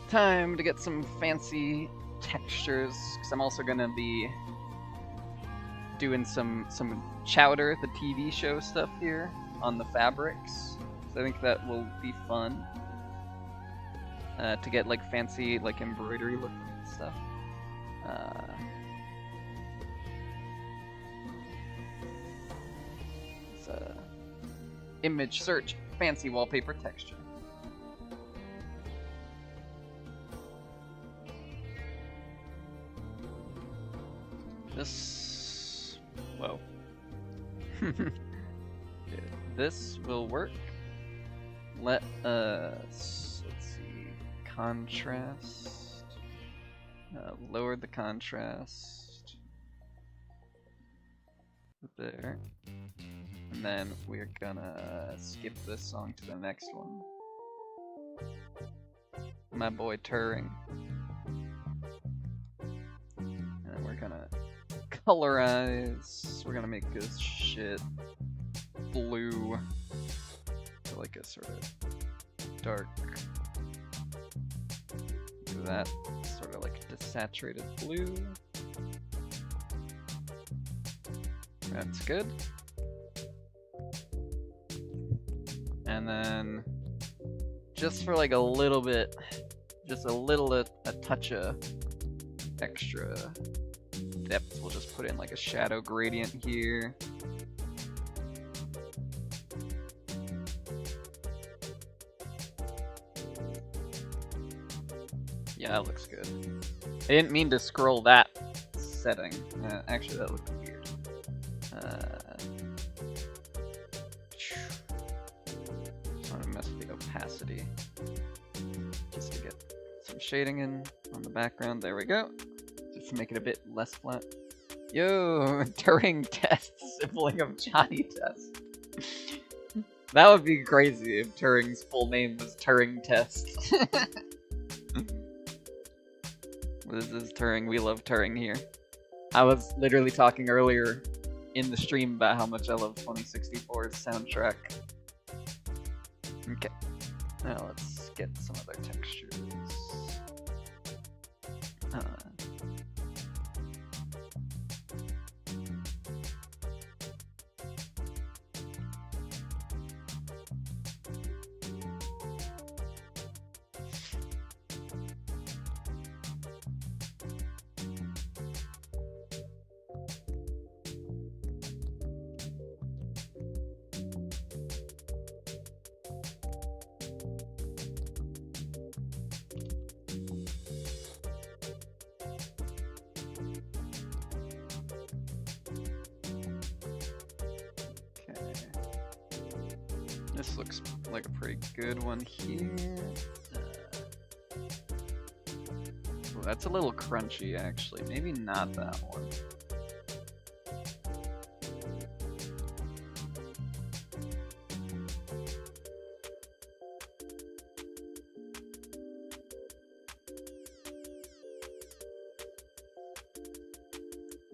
Time to get some fancy textures, because I'm also gonna be doing some Chowder, the TV show stuff here on the fabrics. So I think that will be fun to get like fancy like embroidery looking stuff. It's a image search, fancy wallpaper texture. This, whoa. This will work. Let us, let's see, contrast. Lower the contrast. There. And then we're gonna skip this song to the next one. My boy Turing. And then we're gonna colorize. We're gonna make this shit blue. So like a sort of dark. Do that sort of like desaturated blue. That's good. And then, just for like a little bit, just a touch of extra depth, we'll just put in like a shadow gradient here. Yeah, that looks good. I didn't mean to scroll that setting. Actually, that looked weird. Just want to mess with the opacity. Just to get some shading in on the background. There we go. Just to make it a bit less flat. Yo, Turing test, sibling of Johnny Test. That would be crazy if Turing's full name was Turing Test. This is Turing. We love Turing here. I was literally talking earlier in the stream about how much I love 2064's soundtrack. Okay. Now let's get some other textures. This looks like a pretty good one here. Ooh, that's a little crunchy, actually. Maybe not that one.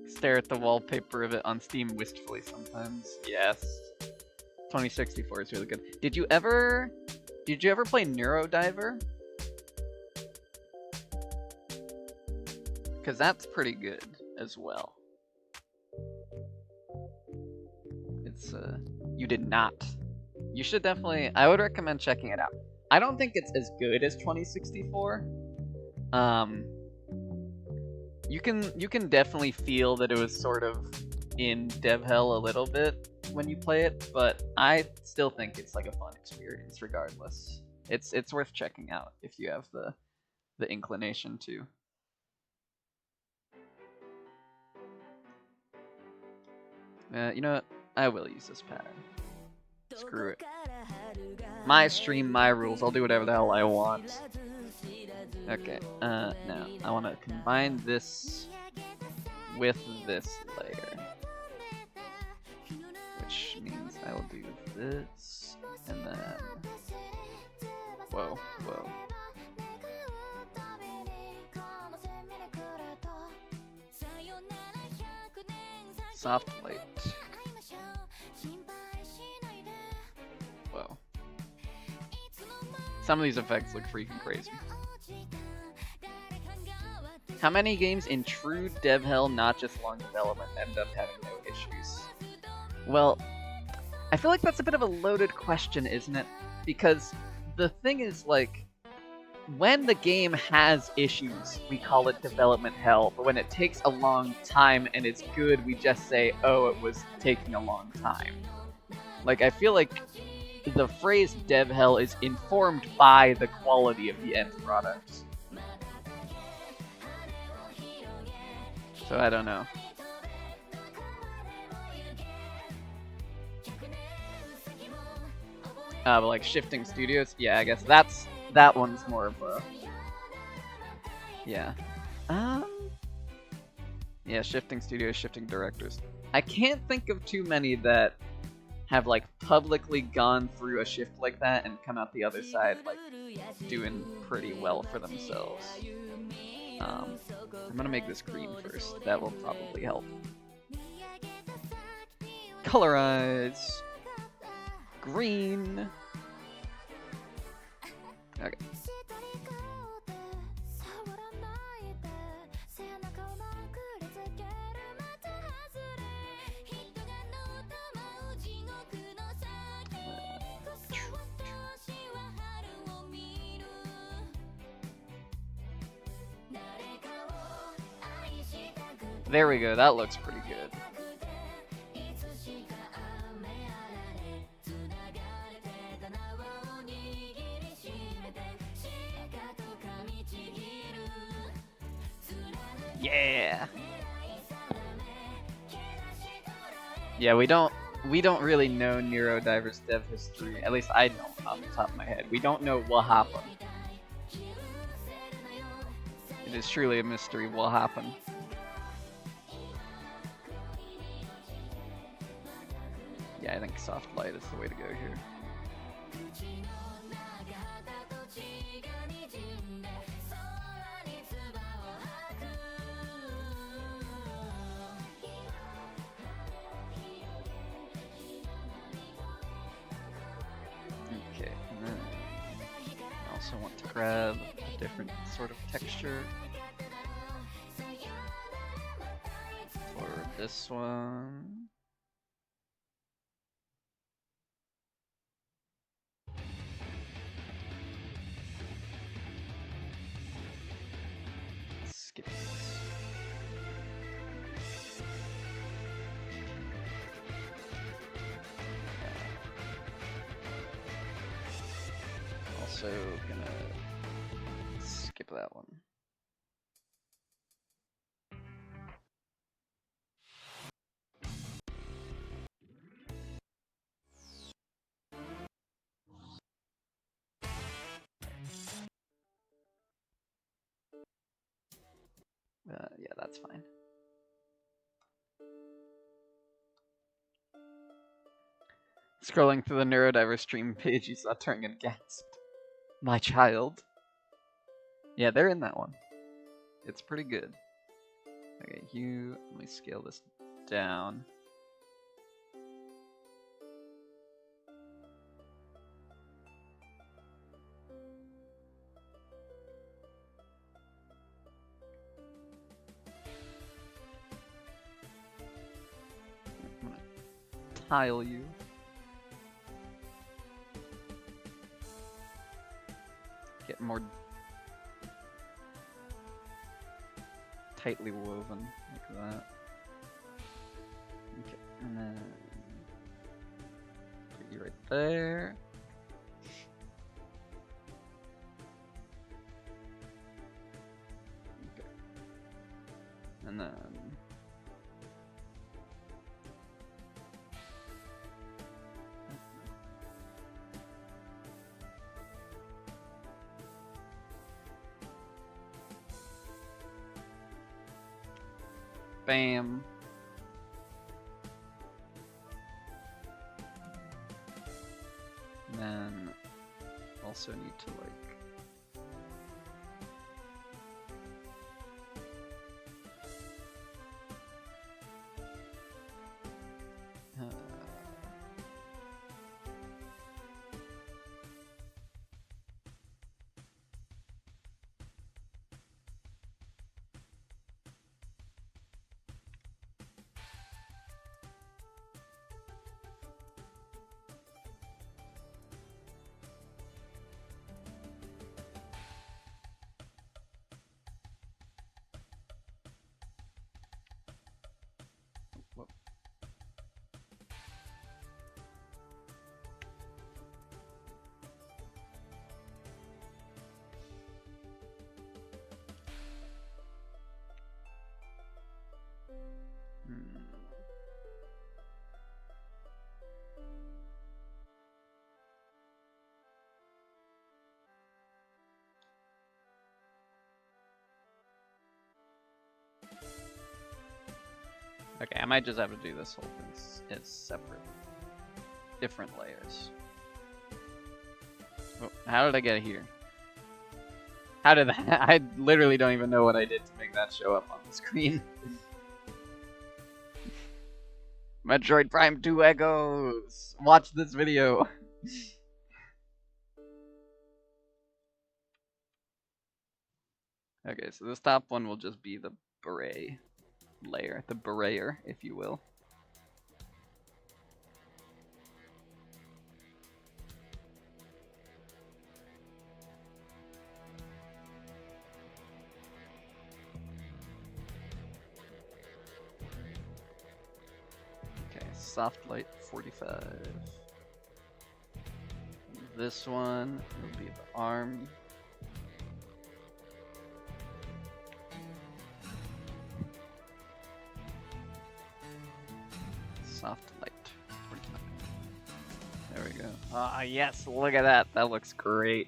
Stare at the wallpaper of it on Steam wistfully sometimes. Yes. 2064 is really good. Did you ever play Neurodiver? Because that's pretty good as well. It's you did not. You should definitely. I would recommend checking it out. I don't think it's as good as 2064. You can definitely feel that it was sort of in dev hell a little bit when you play it, but I still think it's like a fun experience regardless. It's worth checking out if you have the inclination to. You know what? I will use this pattern. Screw it. My stream, my rules. I'll do whatever the hell I want. Okay, now I want to combine this with this layer. Which means I will do this, and then... Whoa, whoa. Soft light. Whoa. Some of these effects look freaking crazy. How many games in true dev hell, not just long development, end up having no issues? Well, I feel like that's a bit of a loaded question, isn't it? Because the thing is, like, when the game has issues, we call it development hell, but when it takes a long time and it's good, we just say, oh, it was taking a long time. Like, I feel like the phrase dev hell is informed by the quality of the end product. So I don't know. But like shifting studios, yeah, I guess that one's more of a, yeah. Yeah, shifting studios, shifting directors. I can't think of too many that have like publicly gone through a shift like that and come out the other side like doing pretty well for themselves. I'm gonna make this green first. That will probably help. Colorize. Green. Okay. There we go, that looks pretty good. Yeah. Yeah, we don't really know Neurodiver's dev history. At least I don't off the top of my head. We don't know what happened. It is truly a mystery what happened. Yeah, I think soft light is the way to go here. Okay, and then I also want to grab a different sort of texture for this one. Skip this. Also gonna skip that one. Yeah, that's fine. Scrolling through the Neurodiver stream page, you saw Turing and gasped. My child. Yeah, they're in that one. It's pretty good. Okay, let me scale this down. I'm gonna tile you. Get more tightly woven like that. Okay, and then put you right there. Okay. And then bam. And then also need to like whoop. Okay, I might just have to do this whole thing as separate, different layers. Oh, how did I get here? How did that? I literally don't even know what I did to make that show up on the screen. Metroid Prime 2 Echoes! Watch this video! Okay, so this top one will just be the beret layer, the berayer, if you will. soft light 45. This one will be the arm. Soft light 45. There we go. Ah, yes, look at that. That looks great.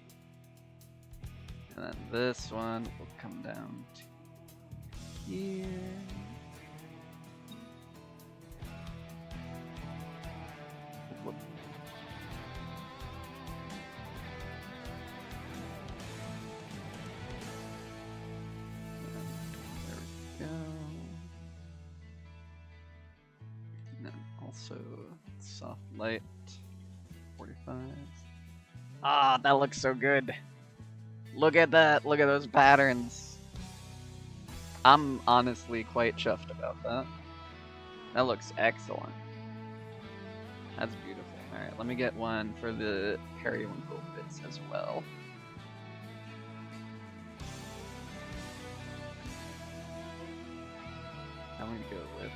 And then this one will come down to here. Whoop. There we go. And then also soft light 45. Ah, that looks so good. Look at that. Look at those patterns. I'm honestly quite chuffed about that. That looks excellent. That's beautiful. Alright, let me get one for the periwinkle bits as well. I'm gonna go with...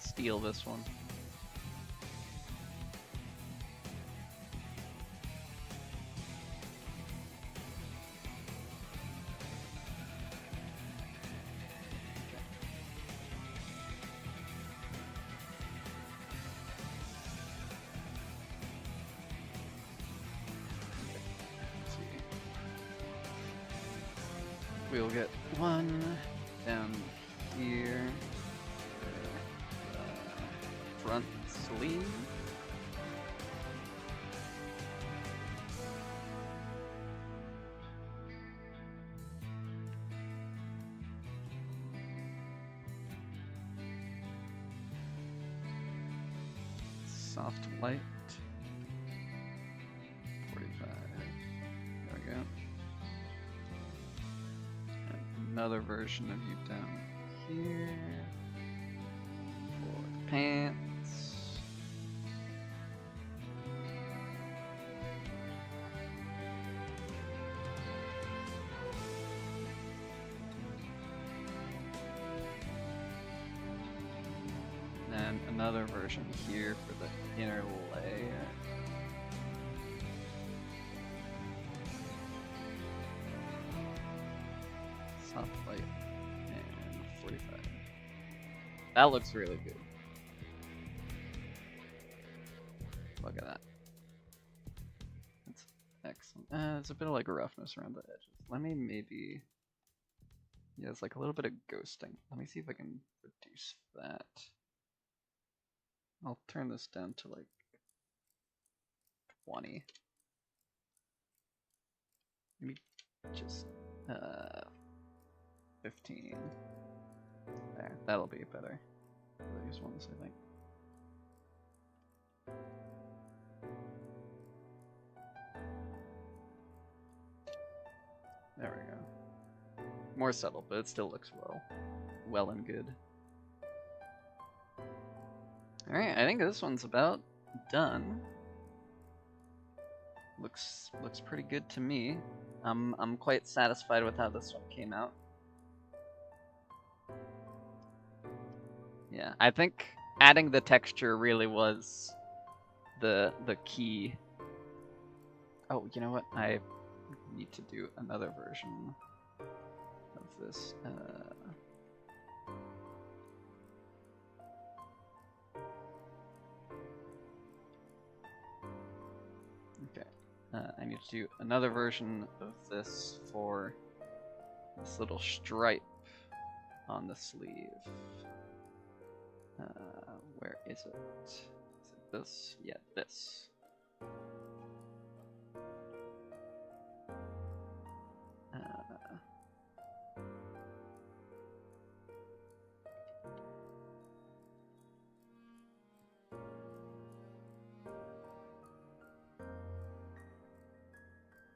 steal this one. We'll get one down here. Front sleeve. Soft light. 45. There we go. And another version of you down here. For the pants. And another version here for the inner layer. Soft light and 45. That looks really good. Look at that. That's excellent. There's a bit of like roughness around the edges. Let me maybe... Yeah, it's like a little bit of ghosting. Let me see if I can reduce that. I'll turn this down to like 20. Maybe just 15. There, that'll be better for these ones, I think. There we go. More subtle, but it still looks well and good. Alright, I think this one's about done. Looks pretty good to me. I'm quite satisfied with how this one came out. Yeah, I think adding the texture really was the key. Oh, you know what? I need to do another version of this. Okay. I need to do another version of this for this little stripe on the sleeve. Where is it? Is it this? Yeah, this.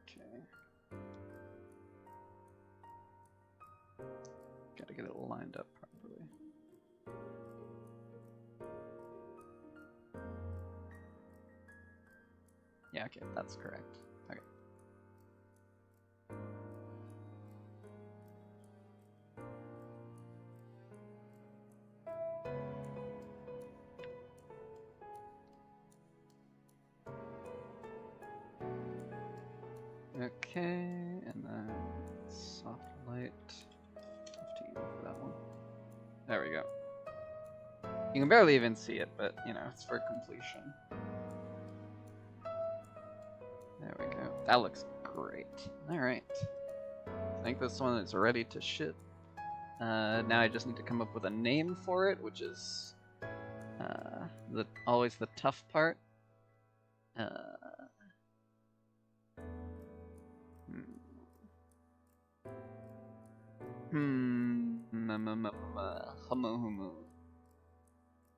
Okay. Gotta get it lined up properly. Yeah, okay, that's correct. Okay. Okay, and then soft light. Have to use that one. There we go. You can barely even see it, but you know, it's for completion. There we go. That looks great. Alright. I think this one is ready to ship. Now I just need to come up with a name for it, which is always the tough part.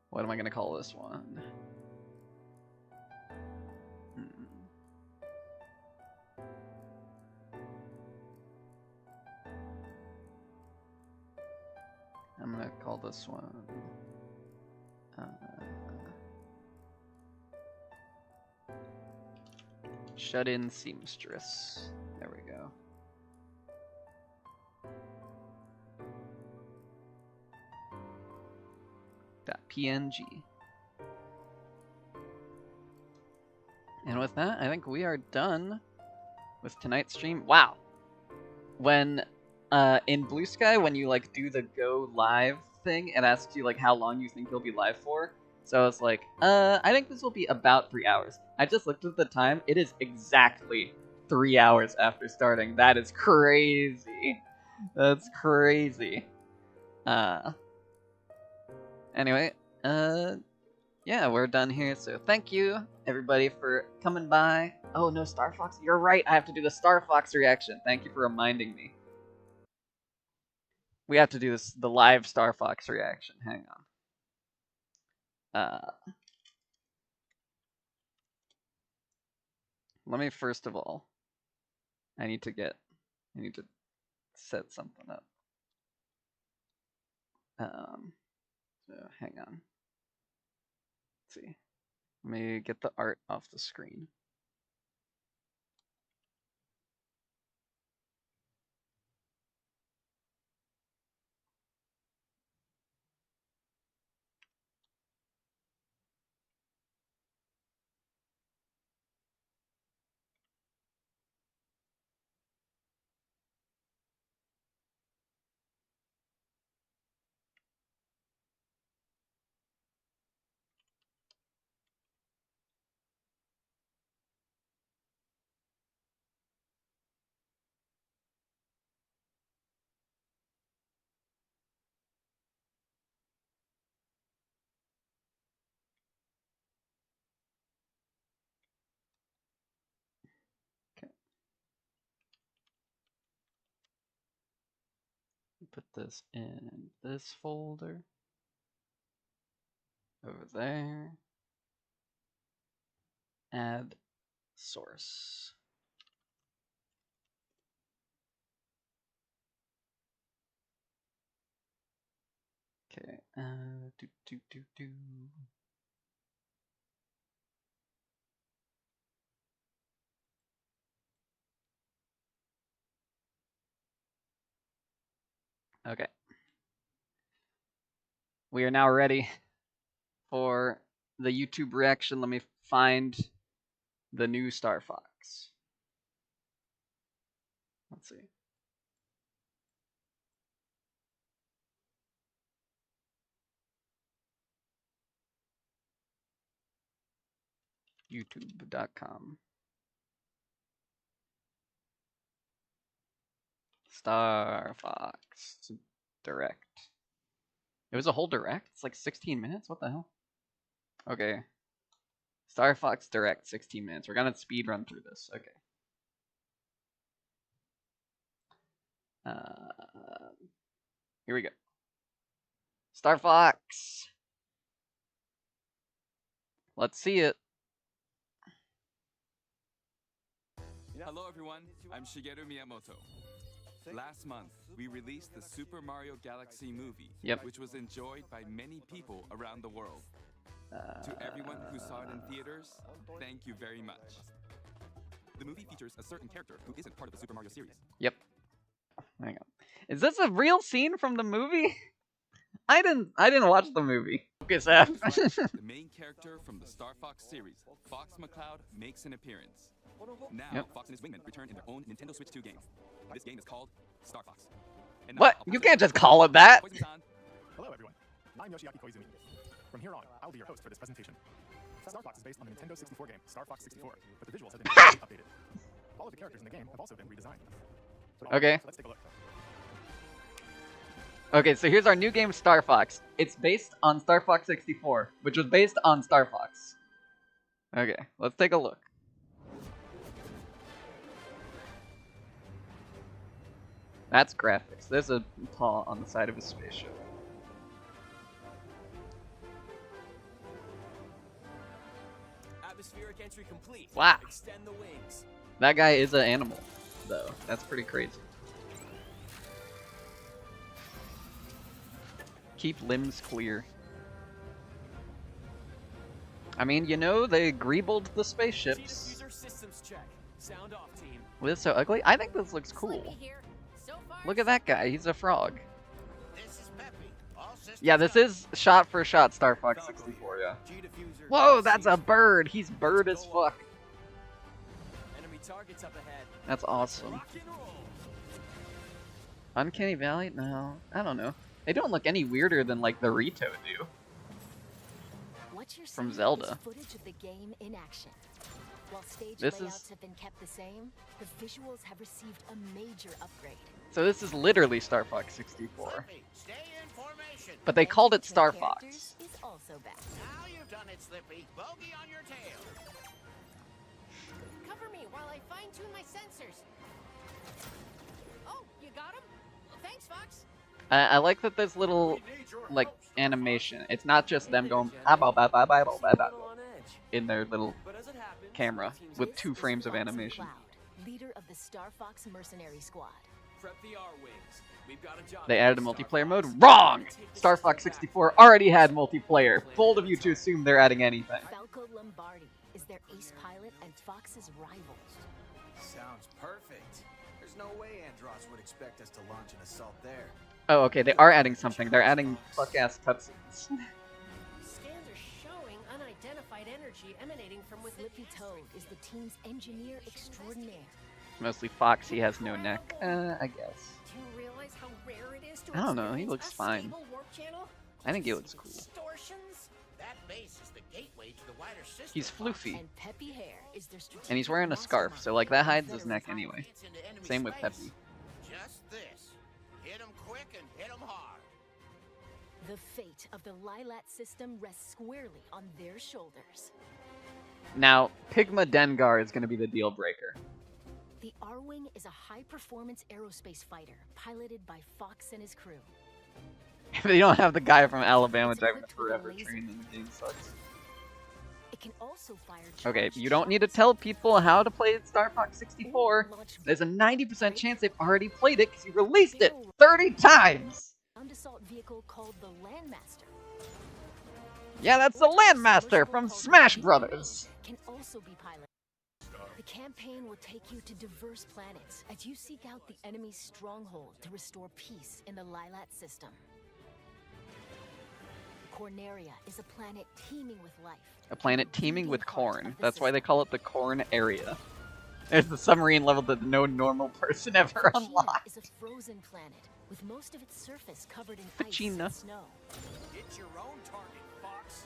What am I gonna call this one? I'm gonna call this one Shut-in Seamstress. There we go. .png. And with that, I think we are done with tonight's stream. Wow. When in Blue Sky, when you like do the go live thing, it asks you like how long you think you'll be live for. So I was like, I think this will be about 3 hours. I just looked at the time. It is exactly 3 hours after starting. That is crazy. That's crazy. Anyway, yeah, we're done here. So thank you everybody for coming by. Oh no, Star Fox. You're right. I have to do the Star Fox reaction. Thank you for reminding me. We have to do this, the live Star Fox reaction. Hang on. Let me first of all, I need to set something up. So hang on. Let's see. Let me get the art off the screen. Okay. Put this in this folder. Over there. Add source. Okay. Do. Okay. We are now ready for the YouTube reaction. Let me find the new Star Fox. Let's see. YouTube.com. Star Fox. direct. It was a whole direct? It's like 16 minutes? What the hell? Okay. Star Fox Direct, 16 minutes. We're gonna speed run through this. Okay. Here we go. Star Fox. Let's see it. Hello everyone, I'm Shigeru Miyamoto. Last month, we released the Super Mario Galaxy movie, which was enjoyed by many people around the world. To everyone who saw it in theaters, thank you very much. The movie features a certain character who isn't part of the Super Mario series. Yep. Hang on. Is this a real scene from the movie? I didn't watch the movie. Focus F. The main character from the Star Fox series, Fox McCloud, makes an appearance. Now, Fox and his wingmen return in their own Nintendo Switch 2 game. This game is called Star Fox. What? You can't just call it that! Hello everyone, I'm Yoshiaki Koizumi. From here on, I'll be your host for this presentation. Star Fox is based on the Nintendo 64 game, Star Fox 64, but the visuals have been updated. All of the characters in the game have also been redesigned. Okay. Let's take a look. Okay, so here's our new game, Star Fox. It's based on Star Fox 64, which was based on Star Fox. Okay, let's take a look. That's graphics. There's a paw on the side of a spaceship. Atmospheric entry complete. Wow. Extend the wings. That guy is an animal, though. That's pretty crazy. Keep limbs clear. I mean, you know, they greebled the spaceships. Systems check. Sound off, team. Was it so ugly? I think this looks cool. Look at that guy. He's a frog. Yeah, this is shot for shot Star Fox 64, yeah. Whoa, that's a bird! He's bird as fuck. Enemy targets up ahead. That's awesome. Uncanny Valley? No, I don't know. They don't look any weirder than like the Rito do. From Zelda. Footage of the game in action. While stage This layouts is have been kept the same, the visuals have received a major upgrade. so this is literally Star Fox 64. But they called it Star Fox. Characters is also back. Now you've done it, Slippy. Bogey on your tail. Cover me while I fine-tune my sensors. Oh, you got him? Thanks, Fox. I like that there's little like animation. It's not just them going in their little camera with 2 frames of animation. McCloud, leader of the Star Fox mercenary squad. Prep the R-wings. We've got a job. They added a multiplayer mode? Wrong! Star Fox 64 already had multiplayer. Bold of you to assume they're adding anything. Falco Lombardi is their ace pilot and Fox's rival. Sounds perfect. There's no way Andros would expect us to launch an assault there. Oh, okay, they are adding something. They're adding fuck-ass cutscenes. Scans are showing unidentified energy emanating from within. Flippy Toad is the team's engineer extraordinaire. Mostly Foxy has no neck. I guess. Do you realize how rare it is to I don't know, he experience looks a fine. stable warp channel? I think he looks cool. Distortions? That base is the gateway to the wider system. He's floofy. And Peppy Hair is their strategic And he's wearing a scarf, so like that hides his neck anyway. Gets into enemy Same with space. Peppy. Just this. Hit 'em quick and hit 'em hard. The fate of the Lilat system rests squarely on their shoulders. Now, Pigma Dengar is going to be the deal breaker. The R-Wing is a high-performance aerospace fighter piloted by Fox and his crew. They don't have the guy from Alabama driving the forever train in the game sucks. It can also fire Okay, charged you don't need to shots. tell people how to play Star Fox 64. There's a 90% chance they've already played it because you released it 30 times! Ground assault vehicle called the Landmaster. Yeah, that's the Landmaster from Smash Brothers! Can also be piloted. The campaign will take you to diverse planets as you seek out the enemy's stronghold to restore peace in the Lilat system. Corneria is a planet teeming with life. A planet teeming with corn. That's why they call it the corn area. There's the submarine level that no normal person ever Pachina unlocks. is a frozen planet with most of its surface covered in ice Pachina. and snow. Get your own target, Fox.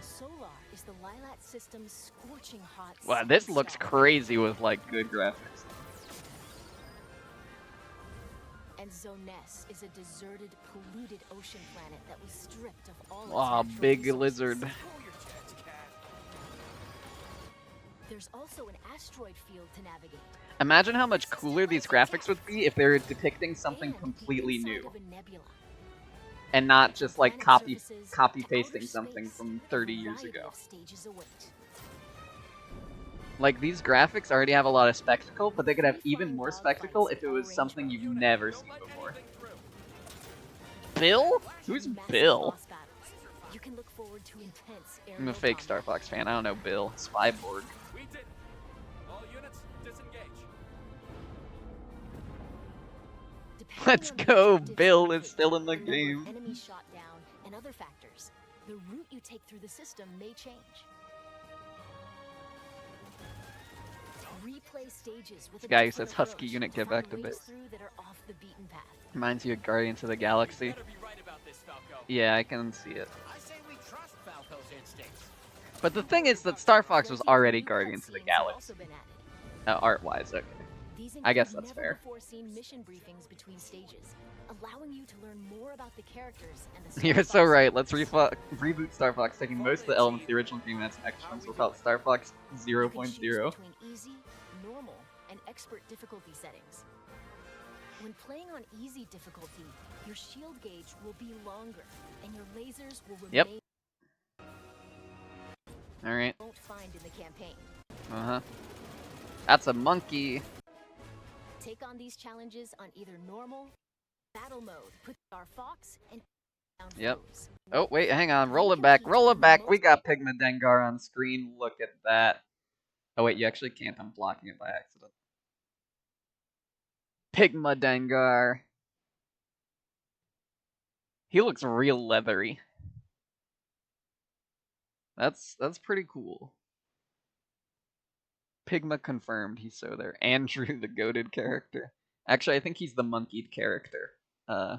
Solar is the Lilat system's scorching hot. Wow, this sun looks star. crazy with like good graphics. And Zoness is a deserted, polluted ocean planet that was stripped of all its Aw, natural big resources. lizard. Pull your jets, cat. There's also an asteroid field to navigate. Imagine how much cooler these graphics would be if they were depicting something And the completely inside new. of a nebula. And not just like Planet copy surfaces pasting to outer something space, from a 30 years variety ago. of stages await. Like, these graphics already have a lot of spectacle, but they could have even more spectacle if it was something you've never seen before. Bill? Who's Massive Bill? boss battles. You can look forward to intense I'm a aerial fake combat. Starfox fan. I don't know Bill. Spyborg. We did it. All units, disengage. Depending Let's on the go, objectives Bill you is complete, still in the number of game. enemies shot down, and other factors, the route you take through the system may change. Replay stages with a Guy who different says Husky approach, unit, get find back to ways base. through that are off the beaten path. Reminds you of Guardians of the Galaxy. You better be right about this, Falco. Yeah, I can see it. I say we trust Falco's instincts. But the thing is that Star Fox was Plenty of already new Guardians of the cutscenes have Galaxy. also been added. Art-wise, okay. These I guess include that's fair. never-before-seen mission briefings between stages, allowing you to learn more about the characters and the You're Star so Fox right. Let's universe. reboot Star Fox, taking most of the elements of the original game and add some extra ones. We'll call it Star Fox You can choose 0.0. between easy, normal, and expert difficulty settings. When playing on easy difficulty, your shield gauge will be longer, and your lasers will Yep. remain Alright. won't find in the campaign. Uh-huh. That's a monkey. Take on these challenges on either normal, battle mode. Put Star Fox and down Yep. foes. Oh, wait, hang on. Roll it back. Roll it back. We got Pigma Dengar on screen. Look at that. Oh, wait, you actually can't. I'm blocking it by accident. Pigma Dengar. He looks real leathery. That's pretty cool. Pigma confirmed. He's so there. Andrew, the goated character. Actually, I think he's the monkeyed character. I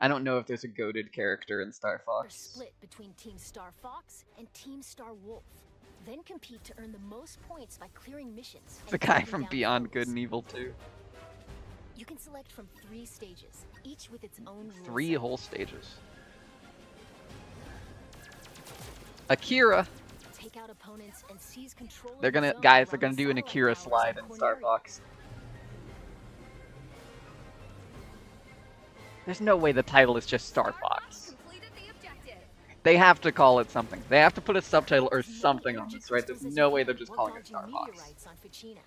don't know if there's a goated character in Star Are Fox. split between Team Star Fox and Team Star Wolf. Then compete to earn the most points by clearing missions. The and guy taking from down Beyond foes. Good and Evil 2. You can select from 3 stages, each with its own rule 3 set. whole stages. Akira. Take out opponents and seize control of They're the gonna, zone guys, they're around gonna do an satellite Akira towers slide on in Star Corneria. Fox. There's no way the title is just Star Fox. Completed the objective. They have to call it something. They have to put a subtitle or something on this, right? There's no way they're just calling it Star Fox. Meteorites on Ficina.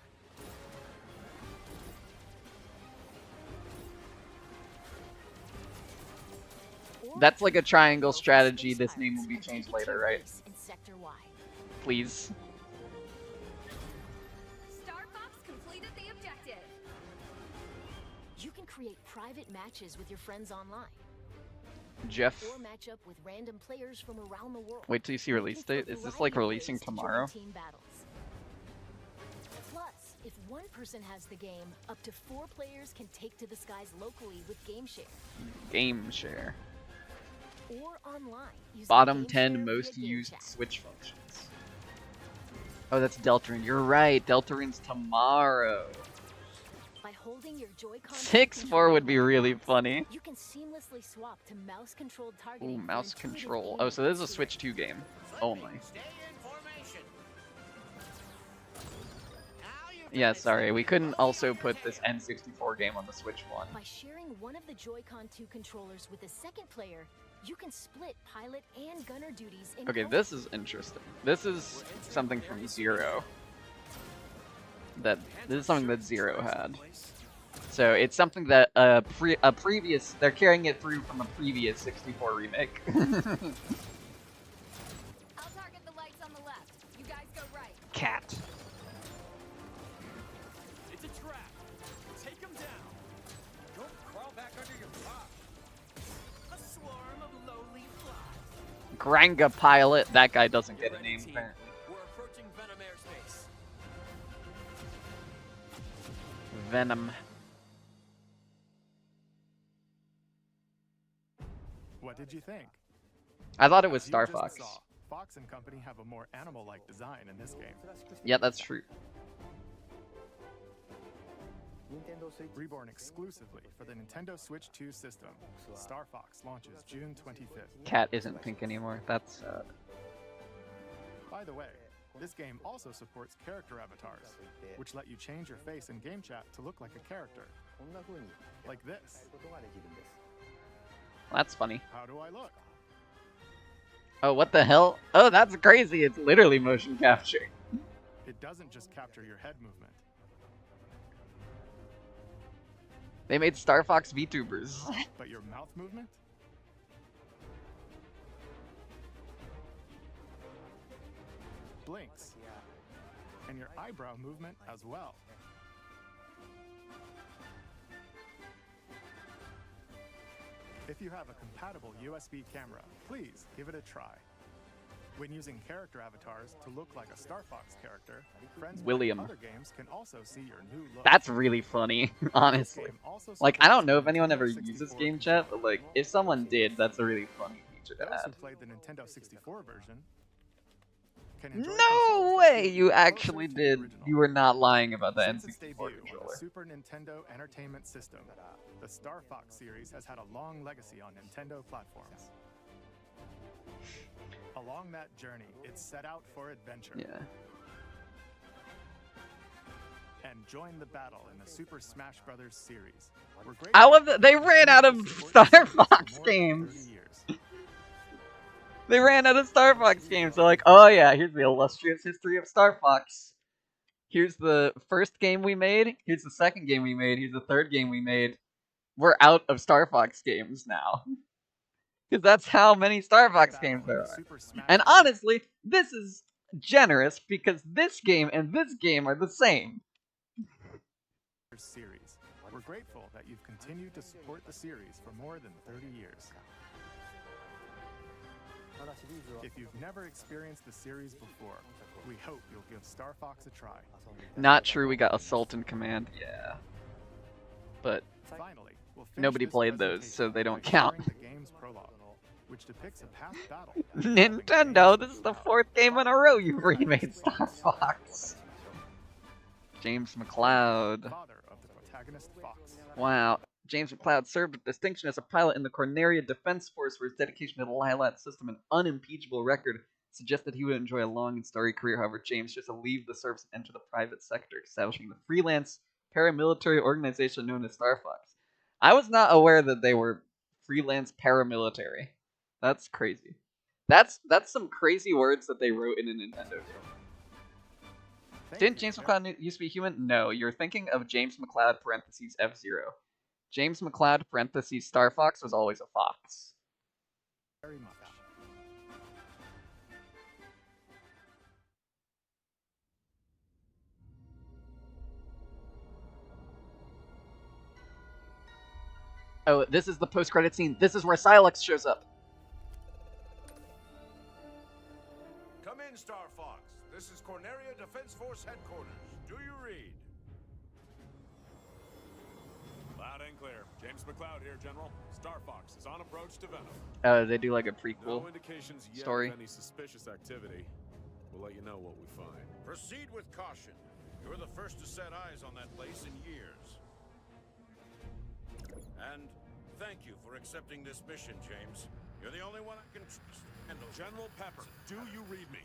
Or That's like a triangle Over strategy. space This name will pirates be and changed take a later, right? base in Sector Y. Please. Star Fox completed the objective. You can create private matches with your friends online, Jeff. or match up with random players from around the world. Wait till you see release date. Is this like releasing tomorrow? Team battles. Plus, if one person has the game, up to 4 players can take to the skies locally with Game Share Game share. or online. Using Bottom Game 10 Share most via Game used Chat. Switch functions. Oh, that's Deltarune. You're right. Deltarune's tomorrow. By holding your Joy-Con 6-4 would be controller, really funny. you can seamlessly swap to mouse-controlled targeting. Ooh, for mouse intuitive control. aim Oh, so this is a and Switch 2 game only. Stay in formation. Now you've Yeah, got it. sorry. We couldn't also put this N64 game on the Switch 1. By sharing one of the Joy-Con 2 controllers with a second player, you can split pilot and gunner duties in Okay, co-op. this is interesting. This is something from Zero. This is something that Zero had. So it's something that a previous, they're carrying it through from a previous 64 remake. I'll target the lights on the left. You guys go right. Cat. It's a trap. Take him down. Don't crawl back under your top. A swarm of lowly flies. Granga pilot. That guy doesn't get a name Team, apparently. we're approaching Venom airspace. Venom. What did you think? I thought it was As you Star just Fox. saw, Fox and Company have a more animal-like design in this game. Yeah, that's true. Reborn exclusively for the Nintendo Switch 2 system. Star Fox launches June 25th. Cat isn't pink anymore. That's sad. By the way, this game also supports character avatars, which let you change your face in game chat to look like a character. Like this. That's funny. How do I look? Oh, what the hell? Oh, that's crazy. It's literally motion capture. It doesn't just capture your head movement. They made Star Fox VTubers. But your mouth movement? Blinks. And your eyebrow movement as well. If you have a compatible USB camera, please give it a try. When using character avatars to look like a Star Fox character, friends William. with other games can also see your new look. That's really funny, honestly. Like, I don't know if anyone ever uses game chat, but like, if someone did, that's a really funny feature to Those add. who played the Nintendo 64 version can enjoy No controls that way! feel You closer actually to the did. original. You were not lying about the Since its N64 debut on the controller. Super Nintendo Entertainment System, the Star Fox series has had a long legacy on Nintendo platforms. Along that journey, it set out for adventure. Yeah. And join the battle in the Super Smash Bros. Series. We're I grateful love that they ran out of to support Star the series for Fox more than 30 games. years. They ran out of Star Fox games. They're like, oh yeah, here's the illustrious history of Star Fox. Here's the first game we made. Here's the second game we made. Here's the third game we made. We're out of Star Fox games now. Because that's how many Star Fox games there are. Super Smash And Bros. honestly, this is generous because this game and this game are the same. Series. We're grateful that you've continued to support the series for more than 30 years. If you've never experienced the series before, we hope you'll give Star Fox a try. Not true, we got Assault and Command, yeah. But Finally, we'll finish nobody this played those, presentation so they don't by count. sharing the game's prologue, which depicts a past battle. Nintendo, this is the 4th game in a row you've remade Star Fox. James McCloud. Father of the protagonist Fox. Wow. James McCloud served with distinction as a pilot in the Corneria Defense Force, where his dedication to the Lilat system and unimpeachable record suggested he would enjoy a long and storied career. However, James chose to leave the service and enter the private sector, establishing the freelance paramilitary organization known as Star Fox. I was not aware that they were freelance paramilitary. That's crazy. That's some crazy words that they wrote in a Nintendo game. Didn't James McCloud used to be human? No, you're thinking of James McCloud parentheses F-Zero. James McCloud parentheses Star Fox was always a fox. Very much. Oh, this is the post-credit scene. This is where Silex shows up. Come in, Star Fox. This is Corneria Defense Force headquarters. Do you read? Loud and clear. James McCloud here, General. Star Fox is on approach to Venom. They do like a prequel No indications yet story. of any suspicious activity. We'll let you know what we find. Proceed with caution. You're the first to set eyes on that place in years. And thank you for accepting this mission, James. You're the only one I can trust. And General Pepper, do you read me?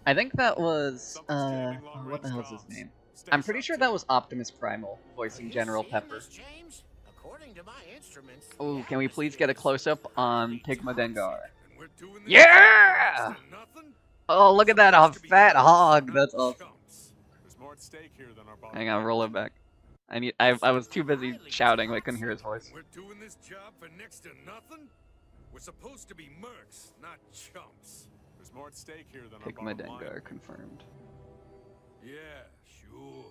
I think that was, Something's jamming what long-range the hell's his comms. name? Stay I'm pretty sharp, sure that team. was Optimus Primal voicing General Pepper. James? According to my instruments, Oh, can we please get a close-up on Pigma Dengar? And we're doing this Yeah! for nothing? Oh, look at that, a fat hog! That's awesome. There's more at stake here than our body. Hang on, roll it back. I was too busy shouting, I couldn't hear his voice. We're doing this job for next to nothing? We're supposed to be mercs, not chumps. There's more at stake here than Pigma our bottom line. Dengar confirmed. Yeah, sure.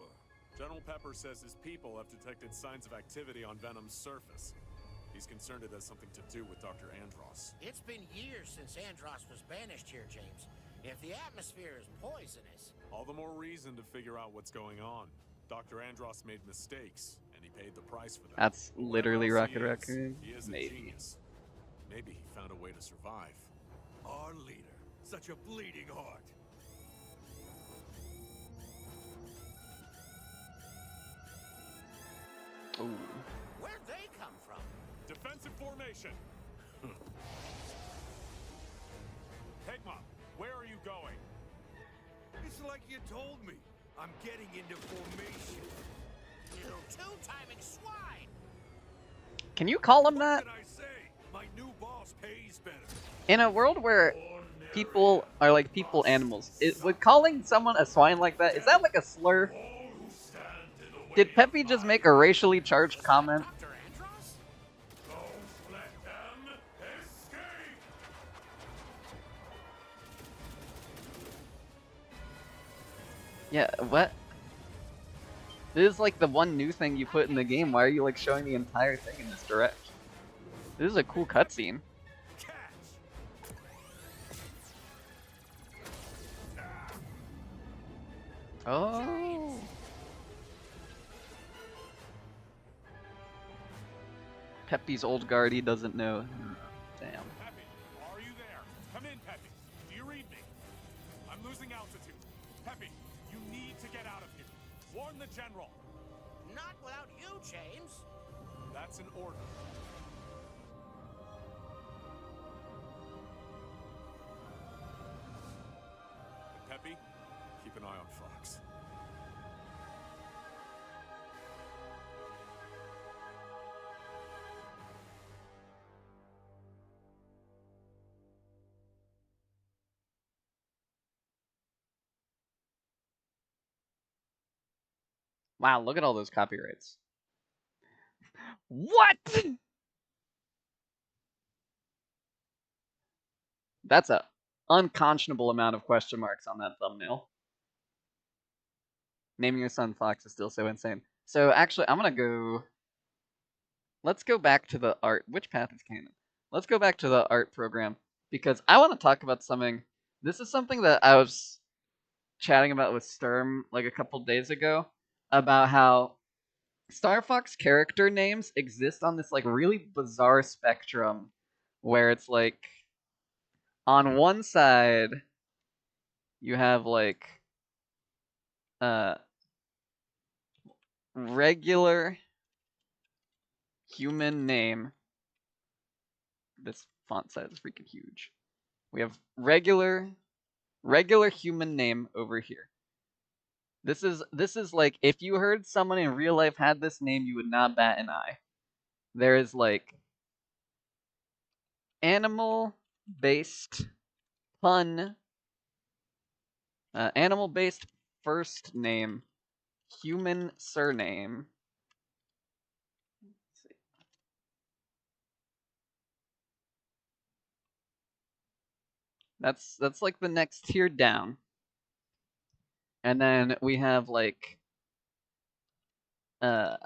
General Pepper says his people have detected signs of activity on Venom's surface. He's concerned it has something to do with Dr. Andross. it's been years since Andross was banished here, James. If the atmosphere is poisonous, All the more reason to figure out what's going on. Dr. Andross made mistakes, and he paid the price for them. That's But literally whatever Rocket else he is, Raccoon? He is a Maybe. genius. Maybe he found a way to survive. Our leader, such a bleeding heart. Ooh. Where'd they come from? Defensive formation. Pegma, where are you going? It's like you told me. I'm getting into formation. You two-timing swine! Can you call him that? What can I say? My new boss pays better. In a world where people are like people animals, would calling someone a swine like that, is that like a slur? Did Peppy just make a racially charged comment? Dr. Andros? Don't let them escape! Yeah, what? This is like the one new thing you put in the game. Why are you like showing the entire thing in this direct? This is a cool cutscene. Oh. Peppy's old guard, he doesn't know. Damn. Peppy, are you there? Come in, Peppy. Do you read me? I'm losing altitude. Peppy, you need to get out of here. Warn the general. Not without you, James. That's an order. And Peppy, keep an eye on Fox. Wow, look at all those copyrights. What? That's a unconscionable amount of question marks on that thumbnail. Naming your son Fox is still so insane. So actually, I'm gonna go... Let's go back to the art. Which path is canon? Let's go back to the art program, because I want to talk about something. This is something that I was chatting about with Sturm like a couple days ago, about how Star Fox character names exist on this like really bizarre spectrum where it's like on one side you have like regular human name. This font size is freaking huge. We have regular human name over here. This is like if you heard someone in real life had this name, you would not bat an eye. There is like animal-based pun, animal-based first name, human surname. Let's see. That's like the next tier down. And then we have like cutesy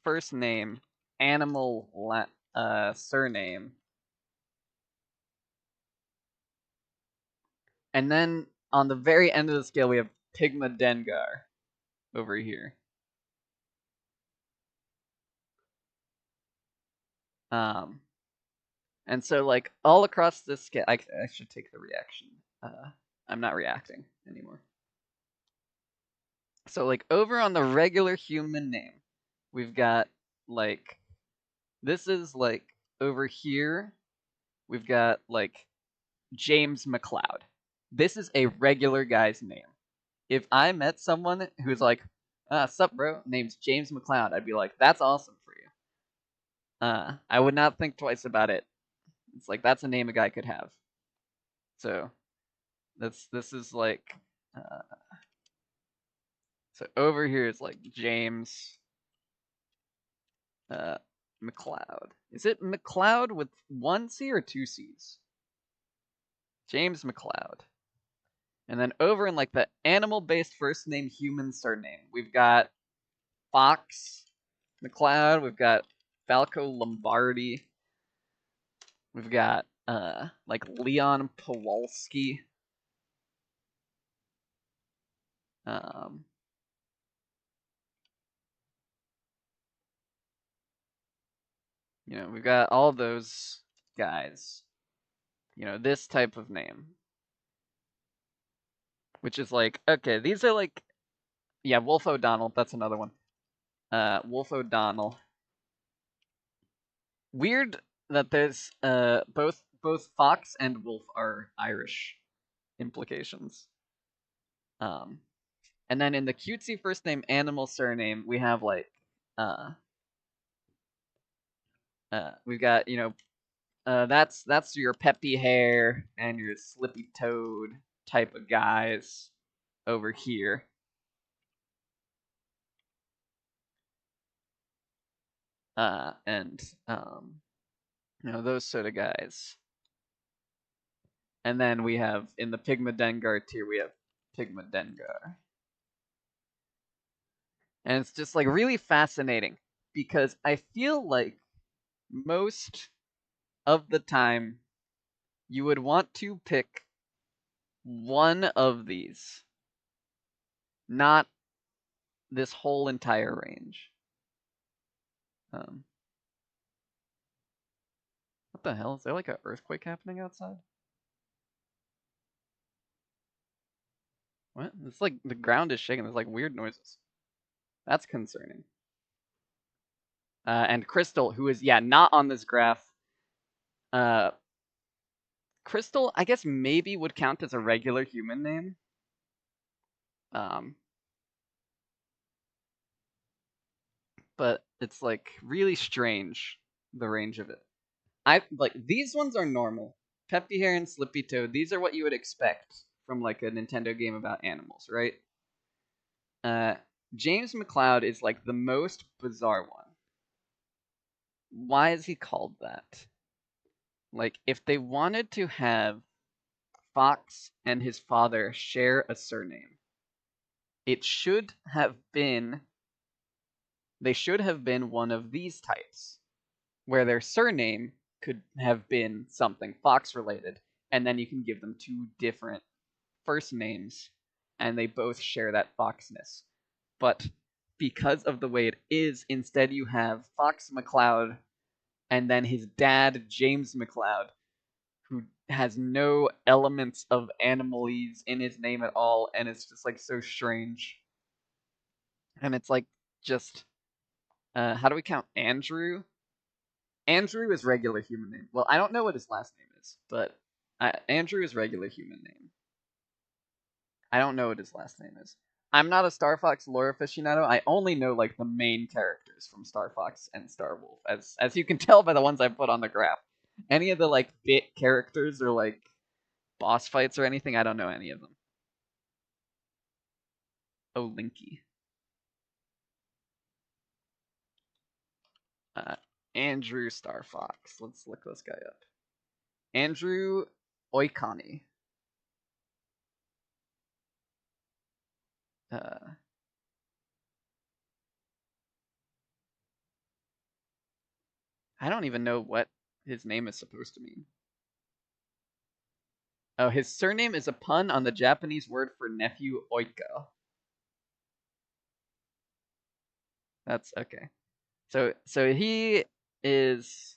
first name, animal surname. And then on the very end of the scale we have Pigma Dengar over here. And so like all across this scale, I should take the reaction. I'm not reacting anymore. So like over on the regular human name, we've got like, this is like over here, we've got like James McLeod. This is a regular guy's name. If I met someone who's like, sup bro, name's James McLeod, I'd be like, that's awesome for you. I would not think twice about it. It's like, that's a name a guy could have. So this is like, so over here is like James McLeod. Is it McLeod with one C or two C's? James McLeod. And then over in like the animal-based first name, human surname, we've got Fox McLeod, we've got Falco Lombardi, we've got like Leon Pawalski. You know, we've got all those guys. You know, this type of name. Which is like, okay, these are like Yeah, Wolf O'Donnell. That's another one. Wolf O'Donnell. Weird that there's both Fox and Wolf are Irish implications. And then in the cutesy first name, animal surname, we have like we've got that's your peppy hair and your slippy toed type of guys over here. And those sort of guys. And then we have in the Pigma Dengar tier, we have Pigma Dengar. And it's just like really fascinating because I feel like most of the time you would want to pick one of these, not this whole entire range. What the hell? Is there like an earthquake happening outside? What? It's like the ground is shaking. There's like weird noises. That's concerning. And Crystal, who is not on this graph. Crystal, I guess maybe would count as a regular human name. But it's like really strange, the range of it. I like these ones are normal. Peppy Hair and Slippy Toad, these are what you would expect from like a Nintendo game about animals, right? James McCloud is like the most bizarre one. Why is he called that? Like, if they wanted to have Fox and his father share a surname, it should have been. They should have been one of these types, where their surname could have been something Fox related, and then you can give them two different first names, and they both share that Foxness. But because of the way it is, instead you have Fox McCloud and then his dad, James McCloud, who has no elements of animalese in his name at all, and it's just like so strange. And it's like just how do we count Andrew? Andrew is regular human name. Well, I don't know what his last name is, but Andrew is regular human name. I don't know what his last name is. I'm not a Star Fox lore aficionado. I only know like the main characters from Star Fox and Star Wolf, as you can tell by the ones I put on the graph. Any of the like bit characters or like boss fights or anything, I don't know any of them. Oh, Linky. Andrew Star Fox. Let's look this guy up. Andrew Oikani. I don't even know what his name is supposed to mean. Oh, his surname is a pun on the Japanese word for nephew, oika. That's okay. So he is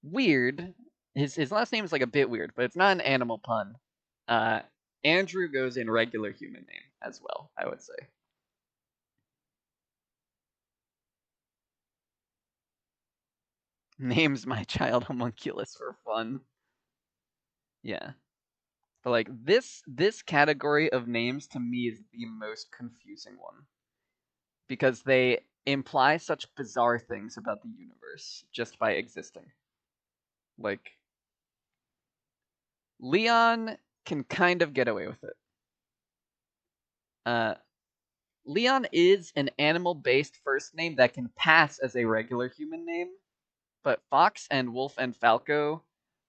weird. His last name is like a bit weird, but it's not an animal pun. Andrew goes in regular human name as well, I would say. Names my child homunculus for fun. Yeah. But like this category of names to me is the most confusing one. Because they imply such bizarre things about the universe just by existing. Like Leon can kind of get away with it. Leon is an animal-based first name that can pass as a regular human name, but Fox and Wolf and Falco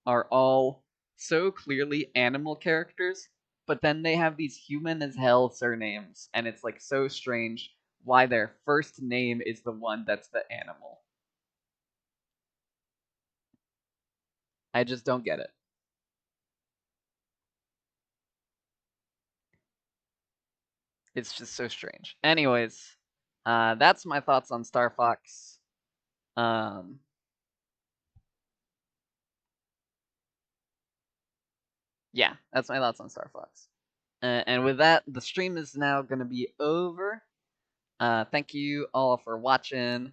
are all so clearly animal characters, but then they have these human as hell surnames, and it's like so strange why their first name is the one that's the animal. I just don't get it. It's just so strange. Anyways, that's my thoughts on Star Fox. Yeah, that's my thoughts on Star Fox. And with that, the stream is now going to be over. Thank you all for watching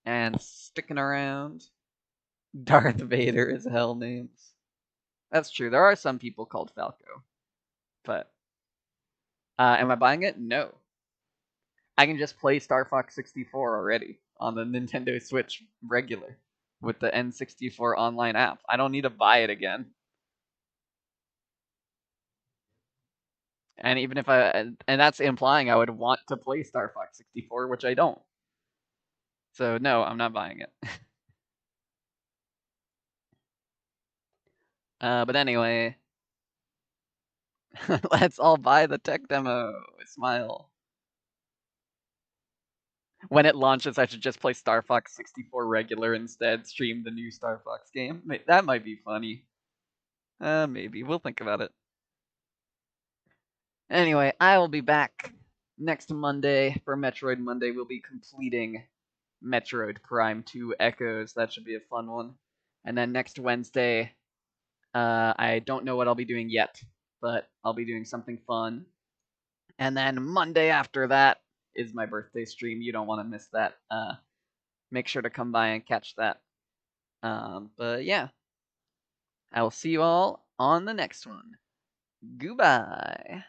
and sticking around. Darth Vader is hell names. That's true. There are some people called Falco. But am I buying it? No. I can just play Star Fox 64 already on the Nintendo Switch regular with the N64 online app. I don't need to buy it again. And even if and that's implying I would want to play Star Fox 64, which I don't. So no, I'm not buying it. But anyway, let's all buy the tech demo. Smile. When it launches, I should just play Star Fox 64 regular instead, stream the new Star Fox game. That might be funny. Maybe. We'll think about it. Anyway, I will be back next Monday for Metroid Monday. We'll be completing Metroid Prime 2 Echoes. That should be a fun one. And then next Wednesday, I don't know what I'll be doing yet, but I'll be doing something fun. And then Monday after that is my birthday stream. You don't want to miss that. Make sure to come by and catch that. But yeah, I will see you all on the next one. Goodbye.